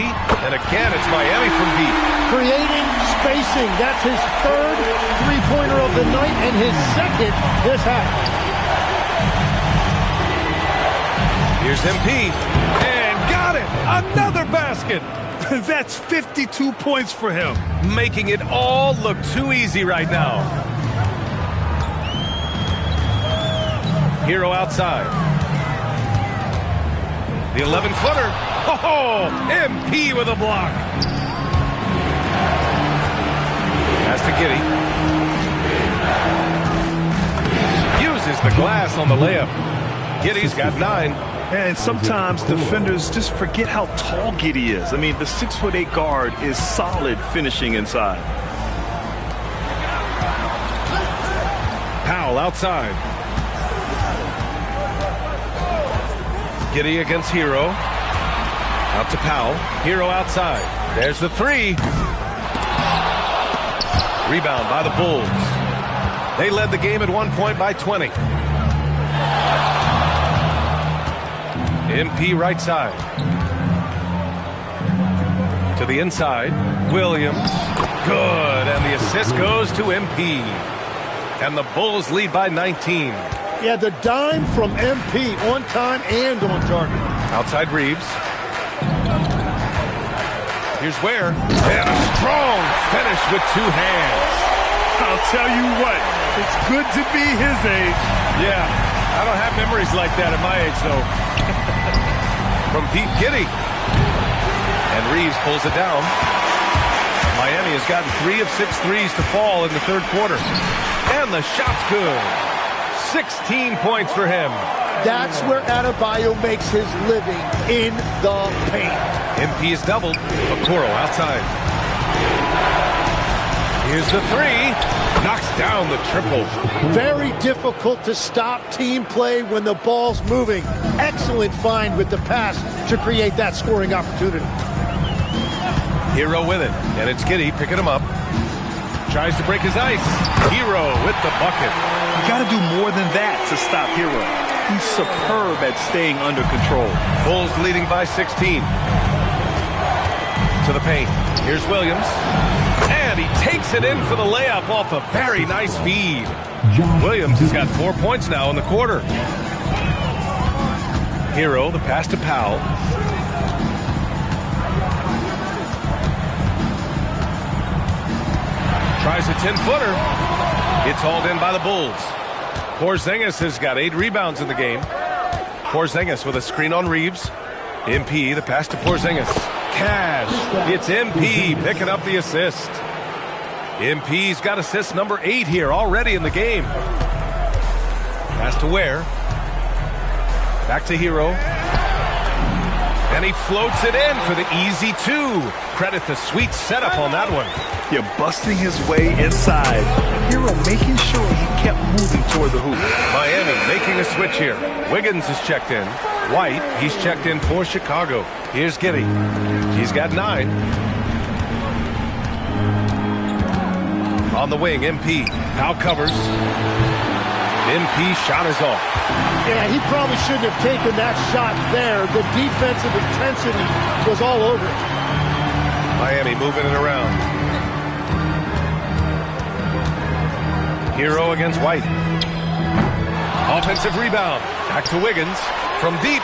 And again, it's Miami from deep. Creating spacing. That's his 3rd three-pointer of the night and his 2nd this half. Here's MP. And got it. Another basket. That's 52 points for him. Making it all look too easy right now. Hero outside. The 11-footer. Oh, MP with a block. Pass to Giddey. Uses the glass on the layup. Giddey's got 9. And sometimes defenders just forget how tall Giddey is. I mean, the 6'8" guard is solid finishing inside. Powell outside. Giddey against Hero. Out to Powell. Hero outside. There's the 3. Rebound by the Bulls. They led the game at one point by 20. MP right side. To the inside. Williams. Good. And the assist goes to MP. And the Bulls lead by 19. Yeah, the dime from MP on time and on target. Outside Reeves. Here's Ware. And a strong finish with 2 hands. I'll tell you what, it's good to be his age. Yeah, I don't have memories like that at my age, though. From Pete Giddey. And Reeves pulls it down. Miami has gotten 3 of 6 threes to fall in the third quarter. And the shot's good. 16 points for him. That's where Adebayo makes his living, in the paint. MP is doubled. Okoro outside. Here's the 3. Knocks down the triple. Very difficult to stop team play when the ball's moving. Excellent find with the pass to create that scoring opportunity. Hero with it. And it's Giddey picking him up. Tries to break his ice. Hero with the bucket. You got to do more than that to stop Hero. He's superb at staying under control. Bulls leading by 16. To the paint. Here's Williams. And he takes it in for the layup off a very nice feed. Williams has got 4 points now in the quarter. Hero, the pass to Powell. Tries a 10-footer. It's hauled in by the Bulls. Porzingis has got 8 rebounds in the game. Porzingis with a screen on Reeves. MP, the pass to Porzingis. Cash. It's MP picking up the assist. MP's got assist number 8 here already in the game. Pass to Ware. Back to Hero. And he floats it in for the easy 2. Credit the sweet setup on that one. You're busting his way inside. Hero making sure he kept moving toward the hoop. Miami making a switch here. Wiggins is checked in. White, he's checked in for Chicago. Here's Giddey. He's got 9. On the wing, MP. Now covers. MP shot is off. Yeah, he probably shouldn't have taken that shot there. The defensive intensity was all over it. Miami moving it around. Hero against White. Offensive rebound. Back to Wiggins. From deep.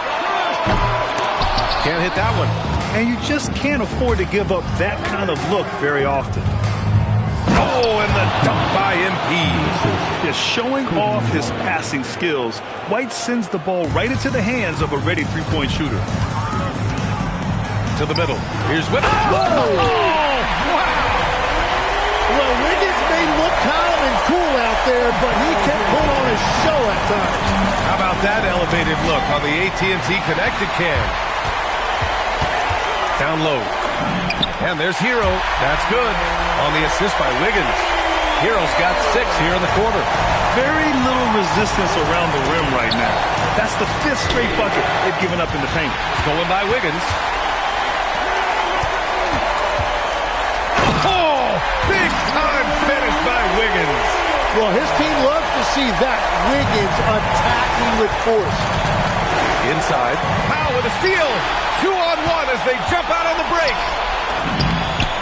Can't hit that one. And you just can't afford to give up that kind of look very often. Oh, and the dunk by MP. Just showing off his passing skills, White sends the ball right into the hands of a ready three-point shooter. To the middle. Here's Wiggins. Oh, wow. Well, Wiggins may look calm and cool out there, but he can put on a show at times. How about that elevated look on the AT&T connected cam? Down low. And there's Hero. That's good. On the assist by Wiggins. Hero's got 6 here in the quarter. Very little resistance around the rim right now. That's the 5th straight bucket they've given up in the paint. Stolen by Wiggins. Oh! Big time finish by Wiggins. Well, his team loves to see that. Wiggins attacking with force. Inside. Powell with a steal. 2-on-1 as they jump out on the break.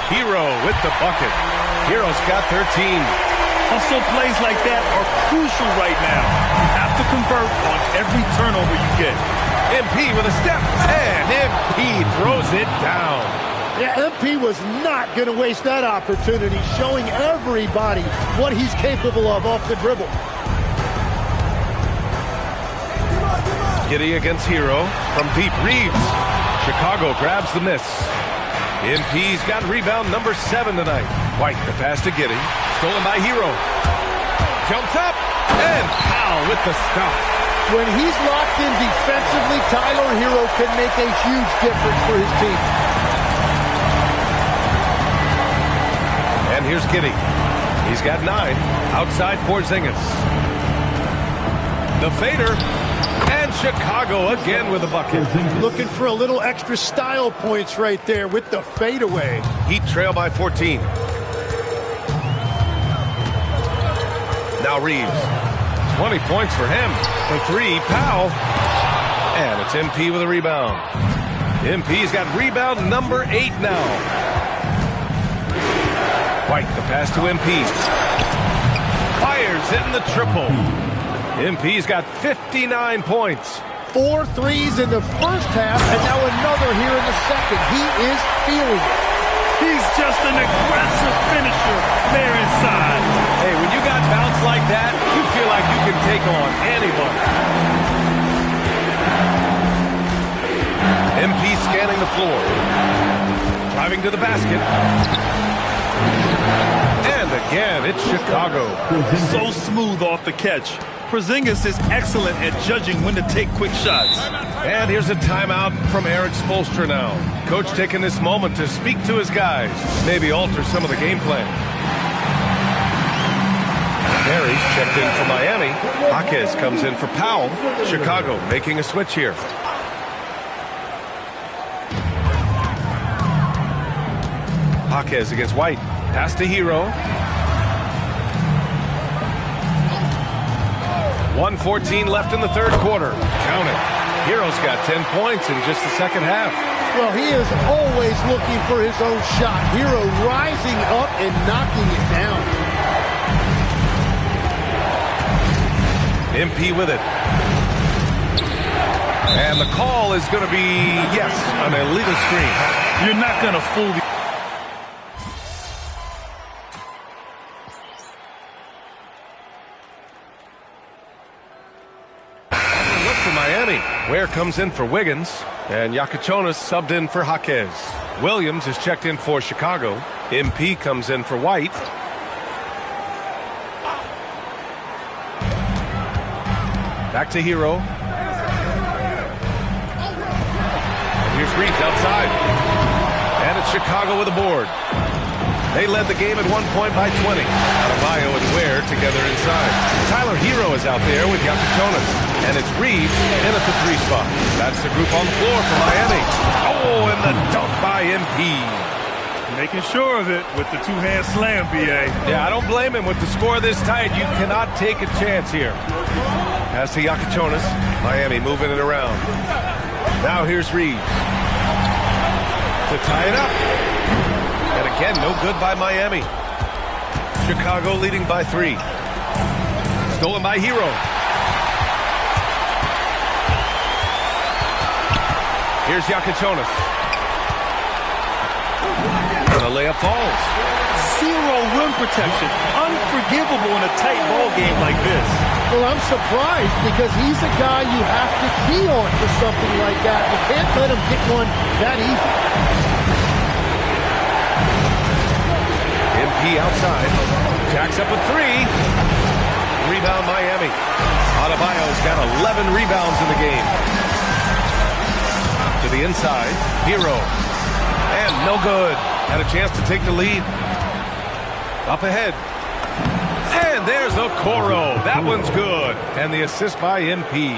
Hero with the bucket. Hero's got 13. Hustle plays like that are crucial right now. You have to convert on every turnover you get. MP with a step. And MP throws it down. Yeah, MP was not going to waste that opportunity, showing everybody what he's capable of off the dribble. Giddey against Hero from deep. Reeves. Chicago grabs the miss. MP's got rebound number 7 tonight. White, the pass to Giddey. Stolen by Hero. Jumps up, and Powell with the stuff. When he's locked in defensively, Tyler Hero can make a huge difference for his team. And here's Giddey. He's got 9. Outside Porzingis. The fader. And Chicago again with a bucket. Looking for a little extra style points right there with the fadeaway. Heat trail by 14. Now Reeves. 20 points for him. For 3, Powell. And it's MP with a rebound. MP's got rebound number 8 now. White, the pass to MP. Fires in the triple. MP's got 59 points. 4 threes in the first half, and now another here in the second. He is feeling it. He's just an aggressive finisher there inside. Hey, when you got bounce like that, you feel like you can take on anybody. MP scanning the floor. Driving to the basket. And again, it's Chicago. So smooth off the catch. Porzingis is excellent at judging when to take quick shots. And here's a timeout from Eric Spoelstra now. Coach taking this moment to speak to his guys. Maybe alter some of the game plan. Harry's checked in for Miami. Jaquez comes in for Powell. Chicago making a switch here. Jaquez against White. Pass to Hero. 1:14 left in the third quarter. Count it. Hero's got 10 points in just the second half. Well, he is always looking for his own shot. Hero rising up and knocking it down. MP with it. And the call is going to be, yes, an illegal screen. You're not going to fool the... Ware comes in for Wiggins, and Yakachonis subbed in for Jaquez. Williams is checked in for Chicago. MP comes in for White. Back to Hero. And here's Reeves outside. And it's Chicago with a board. They led the game at one point by 20. Adebayo and Ware together inside. Tyler Hero is out there with Yakachonis. And it's Reeves in at the 3 spot. That's the group on the floor for Miami. Oh, and the dunk by MP. Making sure of it with the 2-hand slam, B.A. Yeah, I don't blame him. With the score this tight, you cannot take a chance here. Pass to Yakachonis. Miami moving it around. Now here's Reeves. To tie it up. And again, no good by Miami. Chicago leading by 3. Stolen by Hero. Here's Yakachonis. And the layup falls. Zero rim protection. Unforgivable in a tight ball game like this. Well, I'm surprised because he's a guy you have to key on for something like that. You can't let him get one that easy. MP outside. Jacks up with 3. Rebound Miami. Adebayo's got 11 rebounds in the game. To the inside. Hero. And no good. Had a chance to take the lead. Up ahead. And there's Okoro. That one's good. And the assist by MP.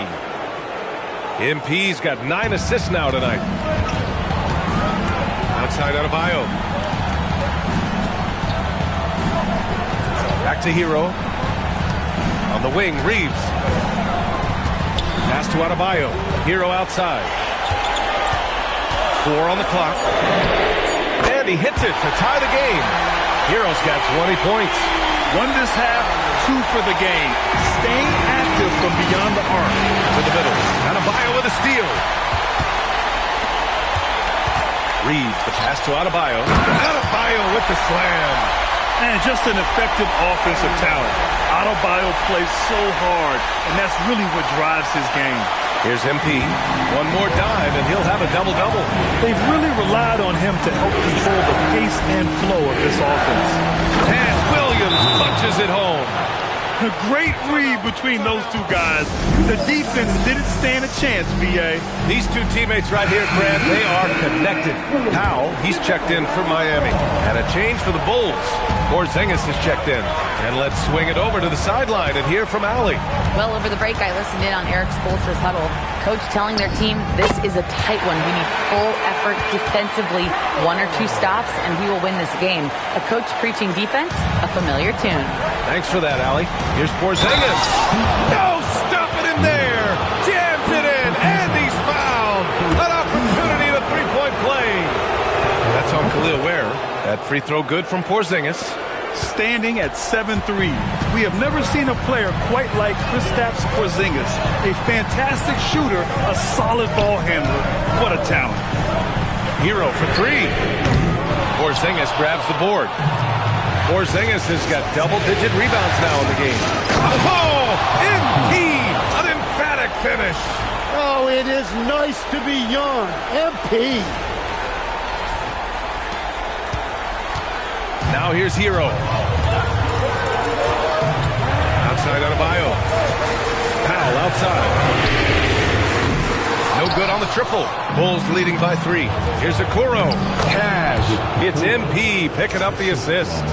MP's got 9 assists now tonight. Outside Adebayo. Back to Hero. On the wing, Reeves. Pass to Adebayo. Hero outside. 4 on the clock. And he hits it to tie the game. Hero's got 20 points. 1 this half, 2 for the game. Staying active from beyond the arc. To the middle. Adebayo with a steal. Reeves, the pass to Adebayo. Adebayo with the slam. And just an effective offensive talent. Adebayo plays so hard, and that's really what drives his game. Here's MP. One more dive, and he'll have a double-double. They've really relied on him to help control the pace and flow of this offense. And Williams punches it home. A great read between those two guys. The defense didn't stand a chance, B.A. These two teammates right here, Grant, they are connected. Powell, he's checked in for Miami. And a change for the Bulls. Porzingis is checked in. And let's swing it over to the sideline and hear from Allie. Well, over the break, I listened in on Eric Spoelstra's huddle. Coach telling their team, this is a tight one. We need full effort defensively, 1 or 2 stops, and we will win this game. A coach preaching defense, a familiar tune. Thanks for that, Allie. Here's Porzingis. No, stopping him there. Jams it in, and he's fouled. An opportunity to three-point play. That's on Khalil Ware. That free throw good from Porzingis. Standing at 7'3", we have never seen a player quite like Kristaps Porzingis. A fantastic shooter, a solid ball handler. What a talent. Hero for 3. Porzingis grabs the board. Porzingis has got double-digit rebounds now in the game. Oh, MP, an emphatic finish. Oh, it is nice to be young. MP. Now here's Hero. Outside Adebayo. Powell outside. No good on the triple. Bulls leading by 3. Here's Okoro. Cash. It's MP picking up the assist.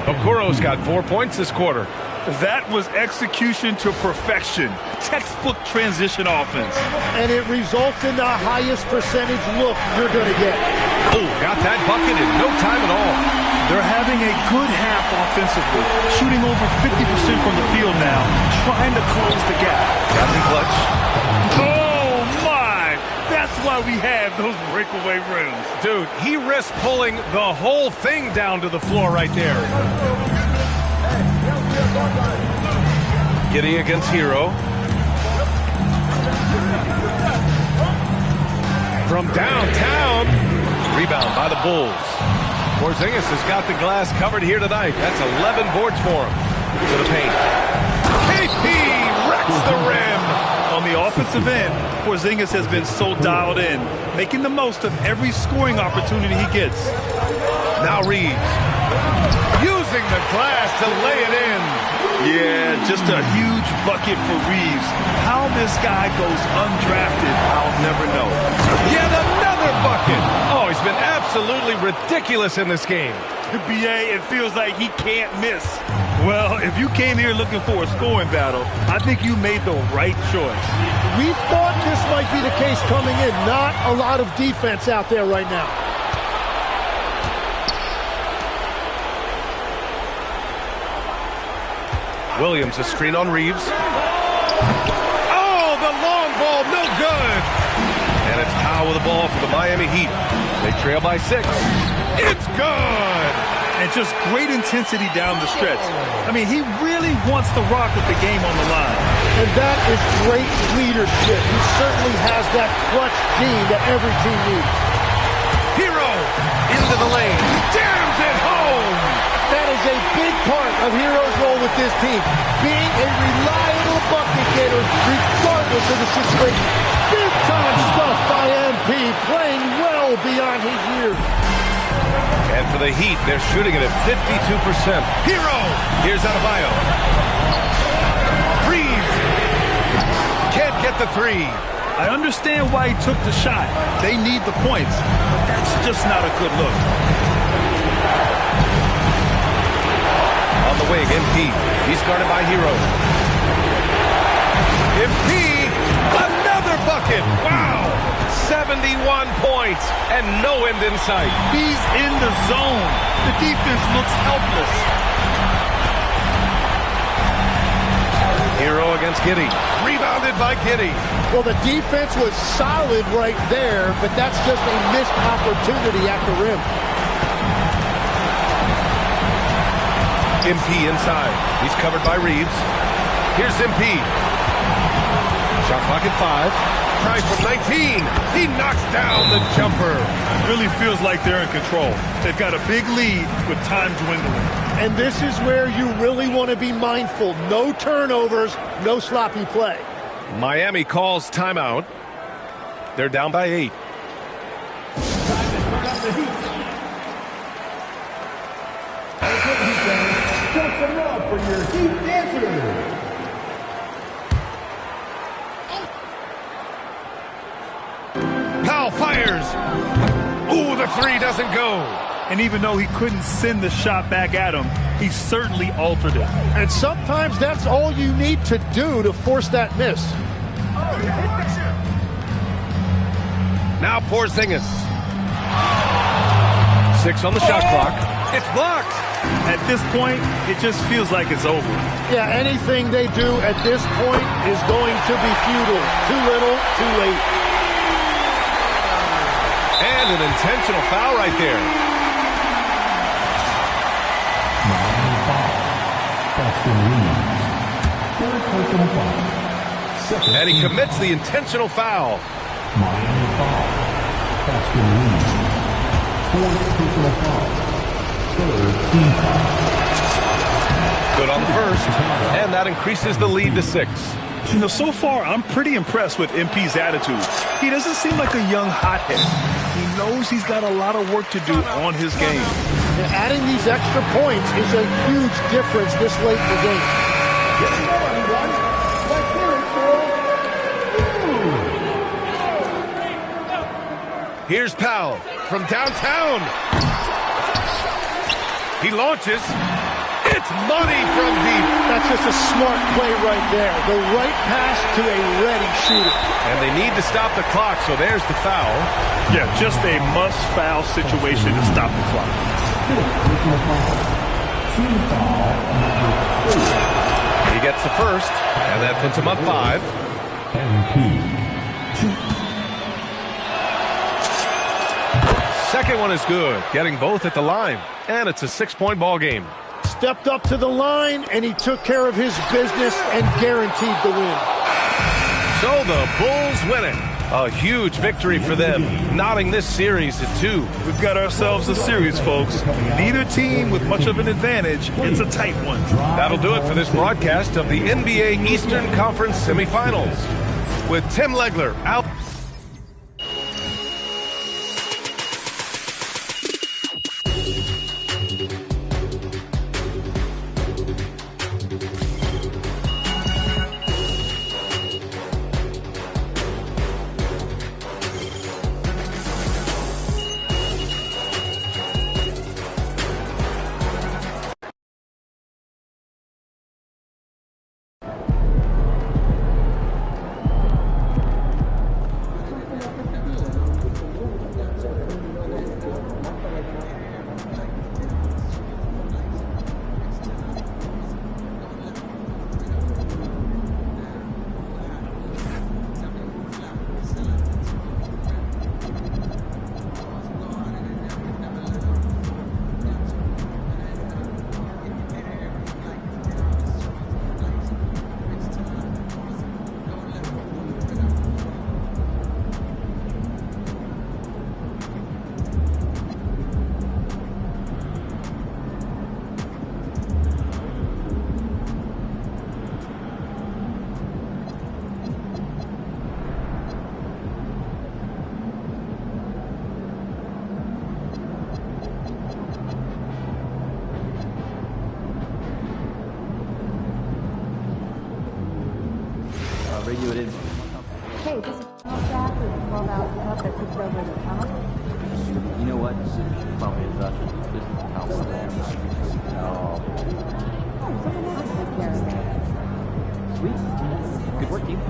Okoro's got 4 points this quarter. That was execution to perfection. Textbook transition offense. And it results in the highest percentage look you're going to get. Oh, got that bucket in no time at all. They're having a good half offensively, shooting over 50% from the field now, trying to close the gap. Captain Clutch. Oh, my! That's why we have those breakaway rims. Dude, he risked pulling the whole thing down to the floor right there. Giddey against Hero. From downtown. Rebound by the Bulls. Porzingis has got the glass covered here tonight. That's 11 boards for him. To the paint. KP wrecks the rim. On the offensive end, Porzingis has been so dialed in, making the most of every scoring opportunity he gets. Now Reeves. Using the glass to lay it in. Yeah, just a huge bucket for Reeves. How this guy goes undrafted, I'll never know. Yet another bucket. Oh, he's been absolutely ridiculous in this game. BA, it feels like he can't miss. Well, if you came here looking for a scoring battle, I think you made the right choice. We thought this might be the case coming in. Not a lot of defense out there right now. Williams, a screen on Reeves. Oh, the long ball, no good. And it's Powell with the ball for the Miami Heat. They trail by 6. It's good. And just great intensity down the stretch. I mean, he really wants to rock with the game on the line. And that is great leadership. He certainly has that clutch gene that every team needs. Hero into the lane. Jams it home. That is a big part of Hero's role with this team. Being a reliable bucket getter regardless of the situation. Big time stuff by MP. Playing well beyond his years. And for the Heat, they're shooting it at 52%. Hero! Here's Adebayo. Reeves! Can't get the 3. I understand why he took the shot. They need the points. But that's just not a good look. On the wing, MP. He's guarded by Hero. MP! Another bucket! Wow! 71 points and no end in sight. He's in the zone. The defense looks helpless. Hero against Giddey. Rebounded by Giddey. Well, the defense was solid right there, but that's just a missed opportunity at the rim. MP inside. He's covered by Reeves. Here's MP. Shot clock at 5. try from 19. He knocks down the jumper. It really feels like they're in control. They've got a big lead with time dwindling. And this is where you really want to be mindful. No turnovers, no sloppy play. Miami calls timeout. They're down by 8. Just some love for your Heat dancers. Powell fires. Ooh, the three doesn't go. And even though he couldn't send the shot back at him, he certainly altered it. And sometimes that's all you need to do to force that miss. Now Porzingis. 6 on the shot clock. It's blocked. At this point, it just feels like it's over. Yeah, anything they do at this point is going to be futile. Too little, too late. And an intentional foul right there. Third personal foul. And he commits the intentional foul. Miami foul. Boston Reeves. Fourth personal foul. Third team foul. Good on the first, and that increases the lead to 6. You know, so far, I'm pretty impressed with MP's attitude. He doesn't seem like a young hothead. He knows he's got a lot of work to do on his game. And adding these extra points is a huge difference this late in the game. Here's Powell from downtown. He launches. It's money from deep. That's just a smart play right there. The right pass to a ready shooter. And they need to stop the clock, so there's the foul. Yeah, just a must-foul situation to stop the clock. He gets the first, and that puts him up 5. Second one is good, getting both at the line. And it's a 6-point ball game. Stepped up to the line, and he took care of his business and guaranteed the win. So the Bulls win it. A huge victory for them, knotting this series at 2. We've got ourselves a series, folks. Neither team with much of an advantage. It's a tight one. That'll do it for this broadcast of the NBA Eastern Conference semifinals. With Tim Legler out. Radio it in. Hey, this is staff with the 12-hour club that takes over the tunnel. You know what? Probably is us. This is how we're Someone else will take care of it. Sweet. Good work, team.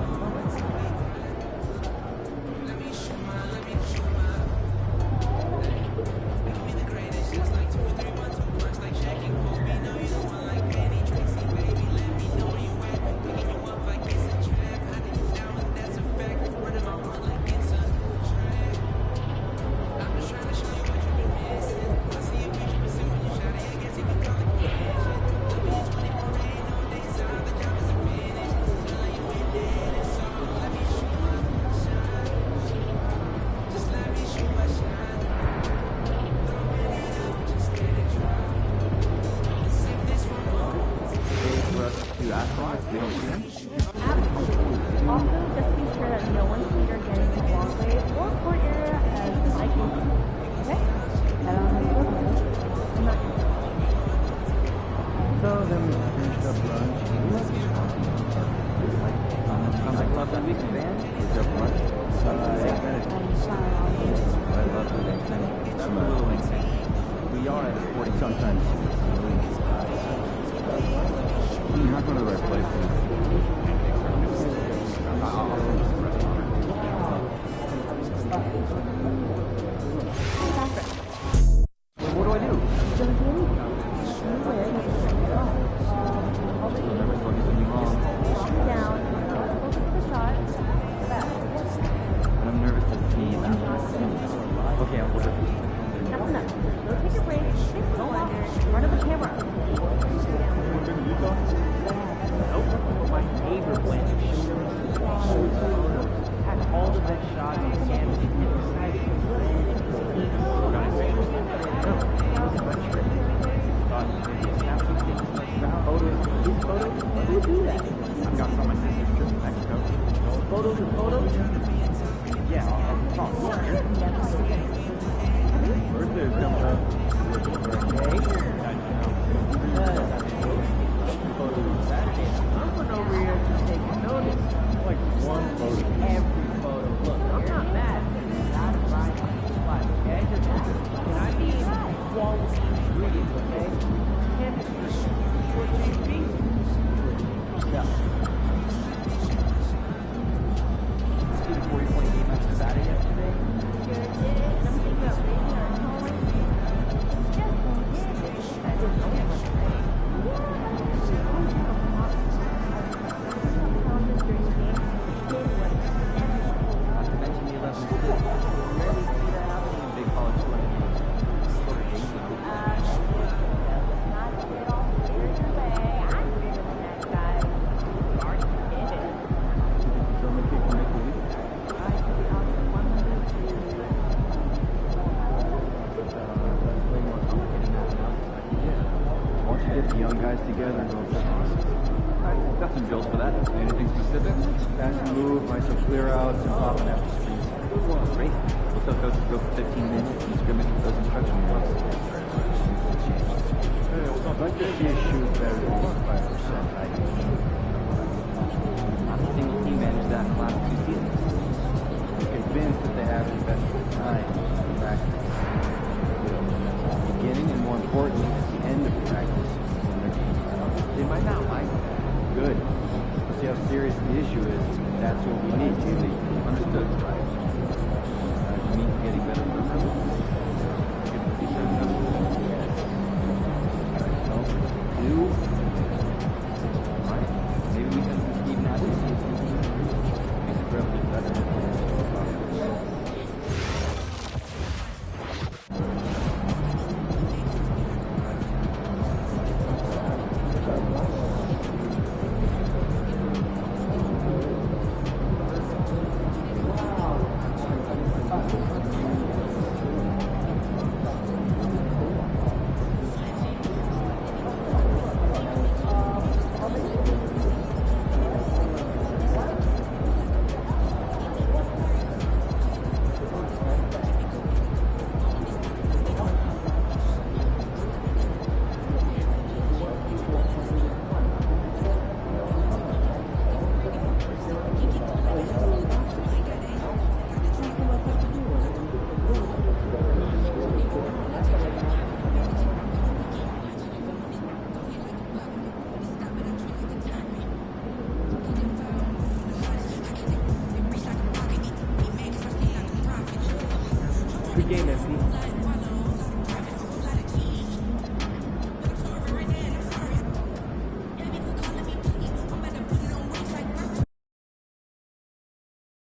the young guys together and go for I've got some drills for that. Anything specific? Pass and move, might some clear outs, and popping after screens. Great. We'll tell coaches to go for 15 minutes and scrimmage with those instruction points. I'd like to see us shoot better than 85%. Not a single team managed that in the last 2 seasons. I'm convinced that they haven't invested time in practice. Beginning and more importantly, at the end of the practice, when their games are up. They might not like that. Good. Let's see how serious the issue is. That's what we need. Understood. We need getting better for Alright. Maybe we can even have this season. Makes it relatively better. Good game, MP.